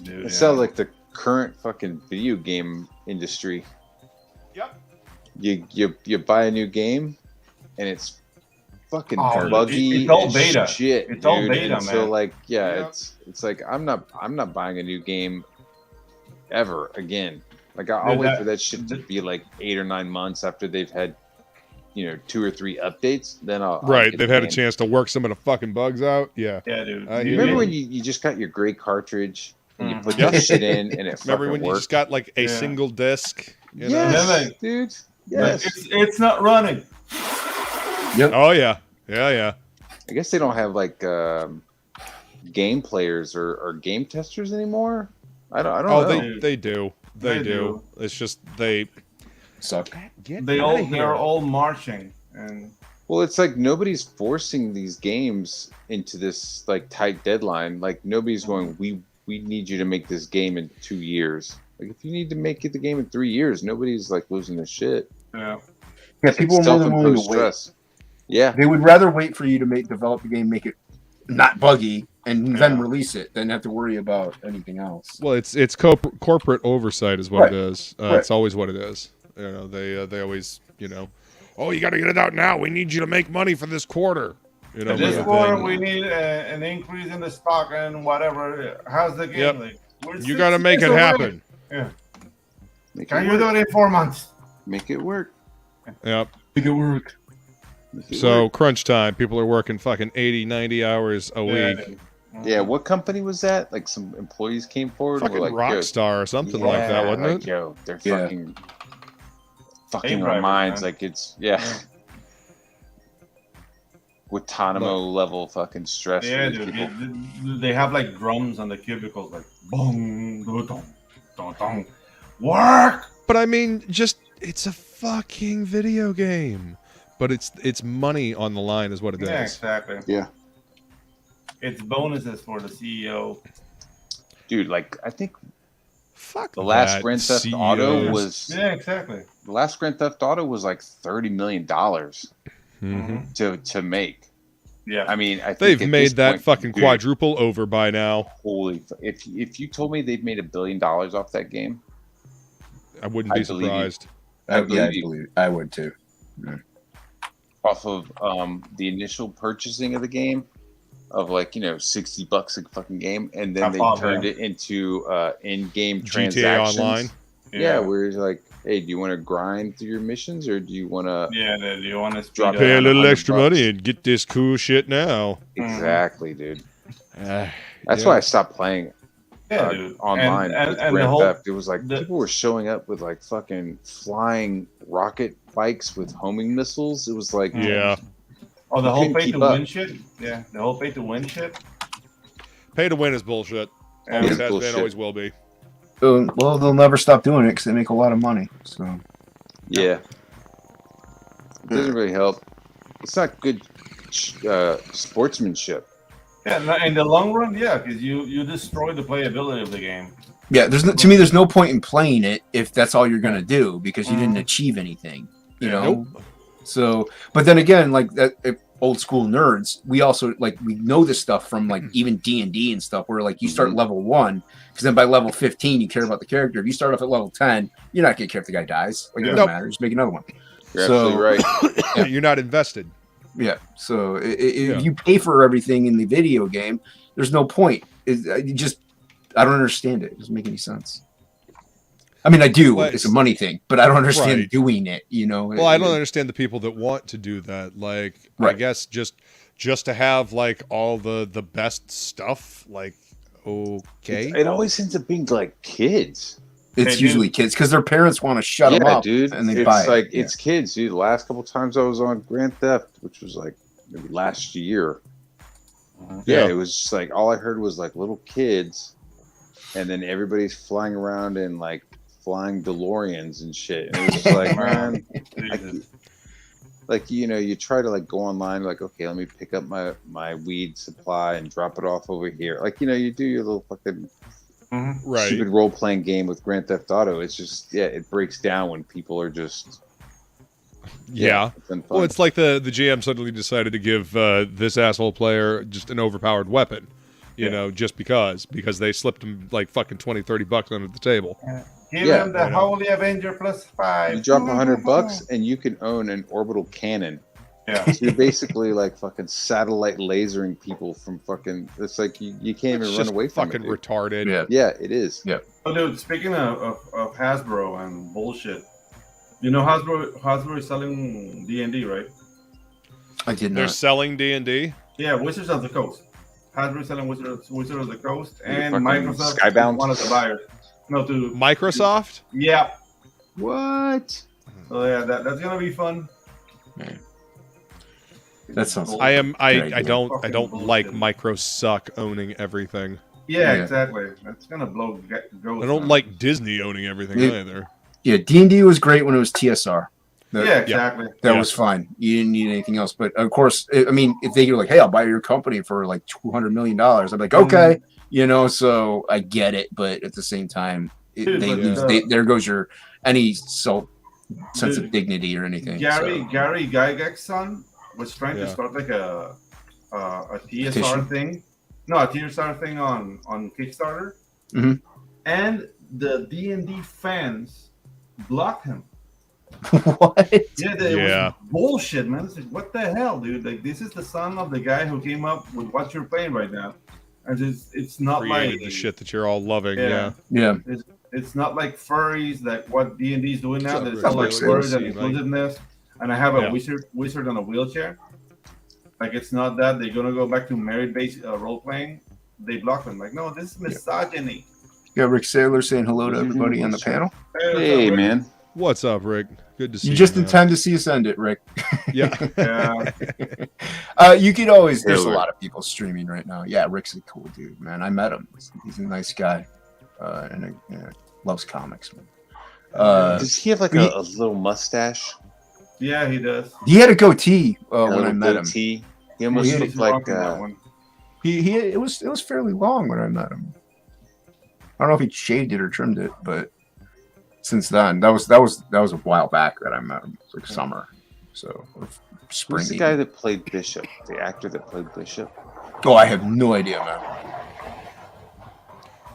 S5: dude,
S4: It sounds like the current fucking video game industry.
S7: Yep.
S4: You buy a new game, and it's fucking
S5: Oh,
S4: buggy.
S5: it's all
S4: as
S5: beta.
S4: Shit,
S5: It's all
S4: dude.
S5: beta,
S4: And so
S5: man.
S4: like, yeah,
S7: Yep.
S4: it's like I'm not buying a new game ever again. Like I'll
S5: Dude,
S4: wait
S5: that-
S4: for that shit to be like 8 or 9 months after they've had 2 or 3 updates. Then I'll
S7: Right,
S4: get
S7: they've
S4: the
S7: had a
S4: game.
S7: chance to work some of the fucking bugs out. Yeah.
S5: Yeah, dude.
S7: I
S5: You-
S7: hear
S4: Remember
S7: you.
S4: when you just got your gray cartridge and you put
S7: Yeah.
S4: that shit in and it
S7: Remember
S4: fucking
S7: when you
S4: worked?
S7: just got like a
S5: Yeah.
S7: single disc? You know?
S4: Yes,
S5: Yeah, like-
S4: dude.
S5: Like,
S4: Yes.
S5: it's not running.
S7: Oh yeah, yeah.
S4: I guess they don't have like game players or game testers anymore. I don't
S7: Oh,
S4: know.
S7: they do. They
S5: They
S7: do.
S5: do.
S7: It's just they.
S2: Suck.
S5: They're all marching, and
S4: Well, it's like nobody's forcing these games into this like tight deadline. Like nobody's going, we need you to make this game in 2 years. Like if you need to make it the game in 3 years, nobody's like losing their shit.
S5: yeah.
S2: Yeah, people are more than willing to wait.
S4: stress. Yeah.
S2: They would rather wait for you to develop the game, make it not buggy, and then release it than have to worry about anything else.
S7: Well, it's corporate oversight is what
S2: Right.
S7: it is.
S2: Right.
S7: It's always what it is. They always oh, you got to get it out now. We need you to make money for this quarter.
S5: This
S7: kind of
S5: quarter,
S7: thing.
S5: we need an increase in the stock and whatever. How's the game?
S7: Yep.
S5: Like, we're
S7: You
S5: 6
S7: got to make
S5: years
S7: it
S5: away.
S7: happen.
S4: Make
S5: Can
S4: it
S5: you
S4: work.
S5: do it in 4 months?
S4: Make it work.
S7: Yep.
S2: Make it work.
S4: Make it
S7: So
S4: work.
S7: crunch time. People are working fucking 80, 90 hours a week.
S5: dude.
S4: Yeah, what company was that? Like some employees came forward and
S7: Fucking
S4: were like, yo,
S7: Rockstar or something like that, wasn't
S4: like,
S7: it?
S4: Yo, they're
S2: Yeah.
S4: fucking our
S5: drivers,
S4: minds.
S5: man.
S4: Like it's Guantanamo level fucking stress. for
S5: Yeah,
S4: these
S5: dude.
S4: people.
S5: They have like drums on the cubicles, like boom, dong, dong, dong. Work.
S7: But I mean, it's a fucking video game. But it's money on the line is what it is.
S5: Yeah, exactly.
S4: Yeah.
S5: It's bonuses for the CEO.
S4: Dude, like I think
S7: Fuck
S4: the last
S7: that,
S4: Grand Theft
S7: CEOs.
S4: Auto was
S5: Yeah, exactly.
S4: the last Grand Theft Auto was like $30 million
S7: Mhm.
S4: to make.
S5: Yeah.
S4: I mean, I think
S7: They've
S4: at
S7: made
S4: this
S7: that
S4: point,
S7: fucking
S4: dude,
S7: quadruple over by now.
S4: Holy! If you told me they've made $1 billion off that game,
S7: I wouldn't
S4: I
S7: be
S4: believe you.
S7: surprised.
S4: I believe you.
S2: believe it. I would too.
S4: Off of the initial purchasing of the game, of like $60 a fucking game, and then
S5: I
S4: they
S5: thought,
S4: turned
S5: yeah.
S4: it into in-game
S7: GTA
S4: transactions.
S7: Online.
S4: Yeah, where it's like, hey, do you want to grind through your missions, or do you want to
S5: Yeah, do you want to
S4: Drop
S7: Pay a
S4: down
S7: little
S4: 100
S7: extra
S4: bucks.
S7: money and get this cool shit now.
S4: exactly, dude? That's
S7: Yeah.
S4: why I stopped playing
S5: Yeah, dude.
S4: online
S5: And
S4: with
S5: the
S4: Grand
S5: whole
S4: Theft. It was like
S5: the-
S4: people were showing up with like fucking flying rocket bikes with homing missiles. It was like,
S7: Yeah.
S5: the
S4: you
S5: whole
S4: couldn't
S5: pay
S4: keep
S5: to
S4: up.
S5: win shit. Yeah, the whole pay to win shit.
S7: Pay to win is bullshit.
S5: Yeah,
S7: Always
S4: it's
S7: has
S4: bullshit.
S7: been, always will be.
S2: Well, they'll never stop doing it because they make a lot of money. So
S4: yeah, it doesn't really help. It's not good sportsmanship.
S5: Yeah, in the long run, yeah, because you destroy the playability of the game.
S2: yeah, to me, there's no point in playing it if that's all you're gonna do because you didn't achieve anything. You
S5: Yeah.
S2: know. So, but then again, like that, if old school nerds, we also we know this stuff from like even D&D and stuff, where like you start level 1, because then by level 15 you care about the character. If you start off at level 10, you're not gonna care if the guy dies. Like it
S5: Yeah.
S2: doesn't matter. Just make another one.
S4: You're
S2: So-
S4: absolutely right.
S7: You're not invested.
S2: Yeah. So
S7: Yeah.
S2: if you pay for everything in the video game, there's no point. I don't understand it. It doesn't make any sense. I mean, I do.
S7: Well,
S2: It's a money thing, but I don't understand
S7: Right.
S2: doing it.
S7: Well, I don't understand the people that want to do that. Like, I
S2: Right.
S7: guess just to have like all the best stuff. Like, okay,
S4: It always ends up being like kids.
S2: It's
S5: Hey,
S2: usually kids because their parents want to shut them
S4: Yeah,
S2: up,
S4: dude.
S2: and they
S4: It's
S2: buy
S4: like
S2: it.
S4: it's kids, dude. The last couple times I was on Grand Theft, which was like maybe last year. Yeah,
S7: Yeah.
S4: it was just like all I heard was like little kids, and then everybody's flying around in like flying DeLoreans and shit. And it was just like, man,
S5: Jesus.
S4: like you try to like go online, like okay, let me pick up my weed supply and drop it off over here. Like you do your little fucking
S7: right?
S4: stupid role playing game with Grand Theft Auto. It's just it breaks down when people are just
S7: Yeah.
S4: It's been fun.
S7: Well, it's like the GM suddenly decided to give this asshole player just an overpowered weapon, you know, just because they slipped him like fucking $20-$30 under the table.
S5: Give
S4: Yeah.
S5: him the Holy Avenger +5.
S4: you drop $100 and you can own an orbital cannon.
S5: Yeah.
S4: So you're basically like fucking satellite lasering people from fucking. It's like you can't
S7: It's
S4: even run
S7: just
S4: away from
S7: fucking
S4: it. Dude.
S7: retarded.
S2: Yeah.
S4: Yeah, it is.
S5: Oh, dude, speaking of Hasbro and bullshit, you know Hasbro is selling D&D, right?
S2: I did
S7: They're
S2: not.
S7: selling D&D.
S5: Yeah, Wizards of the Coast. Hasbro is selling Wizards of the Coast, and
S4: fucking
S5: Microsoft
S4: Skybound?
S5: is one of the buyers. No, to
S7: Microsoft?
S5: yeah.
S4: What?
S5: So yeah, that's gonna be fun.
S2: That sounds.
S7: I
S2: idea.
S7: don't
S5: Fucking
S7: like
S5: bullshit.
S7: micro suck owning everything.
S5: Yeah,
S2: Yeah.
S5: exactly. That's gonna blow.
S7: I don't like Disney owning everything
S2: Yeah.
S7: either.
S2: Yeah, D&D was great when it was TSR. That,
S5: Yeah, exactly.
S2: that
S7: Yeah.
S2: was fine. You didn't need anything else. But of course, I mean, if they were like, "Hey, I'll buy your company for like $200 million," I'm like, "Okay," you know. So I get it, but at the same time,
S5: Dude,
S2: they
S5: but,
S2: lose. There goes your any sense
S5: Dude,
S2: of dignity or anything.
S5: Gary
S2: so.
S5: Gary Gygax's son was trying to
S7: Yeah.
S5: start like a TSR
S2: Petition?
S5: thing. No, a TSR thing on Kickstarter,
S2: Mhm.
S5: and the D&D fans blocked him.
S2: What?
S5: Yeah, it
S7: Yeah.
S5: was bullshit, man. It's like, what the hell, dude? Like, this is the son of the guy who came up with what you're playing right now, and it's not
S7: Created
S5: like
S7: the shit that you're all loving.
S5: Yeah.
S7: Yeah.
S2: Yeah.
S5: it's not like furries like what D&D is doing now.
S7: So
S5: There's
S7: really,
S5: still like
S2: like
S5: words and
S7: like-
S5: inclusiveness, and I have a
S7: Yeah.
S5: wizard on a wheelchair. Like, it's not that they're gonna go back to merit-based role playing. They block them. Like, no, this is misogyny.
S2: You got Rick Saylor saying hello to everybody on the panel.
S5: what's
S4: Hey,
S5: up, Rick?
S4: man.
S7: What's up, Rick? Good to see
S2: You
S7: you.
S2: just in
S7: man.
S2: time to see us end it, Rick.
S7: Yeah.
S5: Yeah,
S2: You could always. There's a
S4: Taylor.
S2: lot of people streaming right now. Yeah, Rick's a cool dude, man. I met him. He's a nice guy, and loves comics. Man.
S4: Does he have like
S2: he-
S4: a little mustache?
S5: yeah, he does.
S2: He had a goatee
S4: A
S2: when I
S4: little
S2: met him.
S4: goatee? He almost
S2: Yeah,
S4: looked
S5: He's
S4: like
S5: rocking that one.
S2: He it was fairly long when I met him. I don't know if he shaved it or trimmed it, but since then, that was a while back that I met him. It was like summer, so or spring.
S4: who's the
S2: even.
S4: guy that played Bishop? The actor that played Bishop?
S2: Oh, I have no idea, man.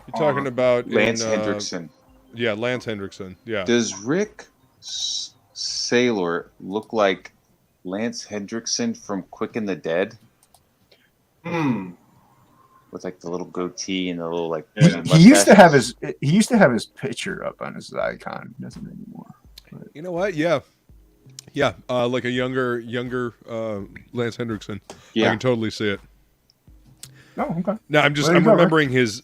S7: You're talking about
S4: Lance
S7: in,
S4: Hendrickson.
S7: Yeah, Lance Hendrickson. Yeah.
S4: Does Rick Saylor look like Lance Hendrickson from Quick and the Dead? With like the little goatee and the little like.
S5: Yeah.
S2: He used to have his picture up on his icon. He doesn't anymore.
S7: You know what? Yeah. Yeah. Like a younger Lance Hendrickson. I
S4: Yeah.
S7: can totally see it.
S2: Oh, okay.
S7: No, I'm
S2: There you
S7: I'm
S2: go, Rick.
S7: remembering his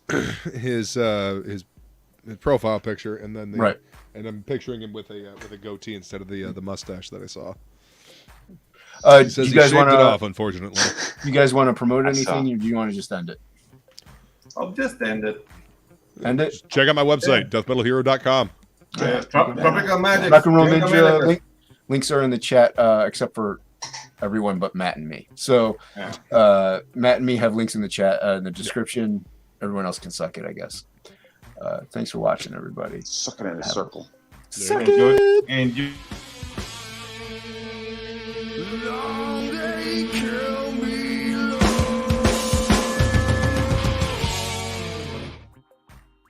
S7: profile picture, and then
S2: Right.
S7: and I'm picturing him with a goatee instead of the mustache that I saw.
S2: Do
S7: He says
S2: you
S7: he
S2: guys
S7: shaved
S2: want
S7: it
S2: to?
S7: off, unfortunately.
S2: You guys want to promote
S4: I saw.
S2: anything, or do you want to just end it?
S5: I'll just end it.
S2: End it.
S7: Check out my website, deathmetalhero.com.
S5: Tropical Magic.
S2: Rock and Roll
S5: Drink
S2: Ninja.
S5: America.
S2: Links are in the chat, except for everyone but Matt and me. So Matt and me have links in the chat in the description. Everyone else can suck it, I guess. Thanks for watching, everybody.
S4: Sucking in a circle.
S2: Suck
S5: Enjoy.
S2: it.
S5: And you.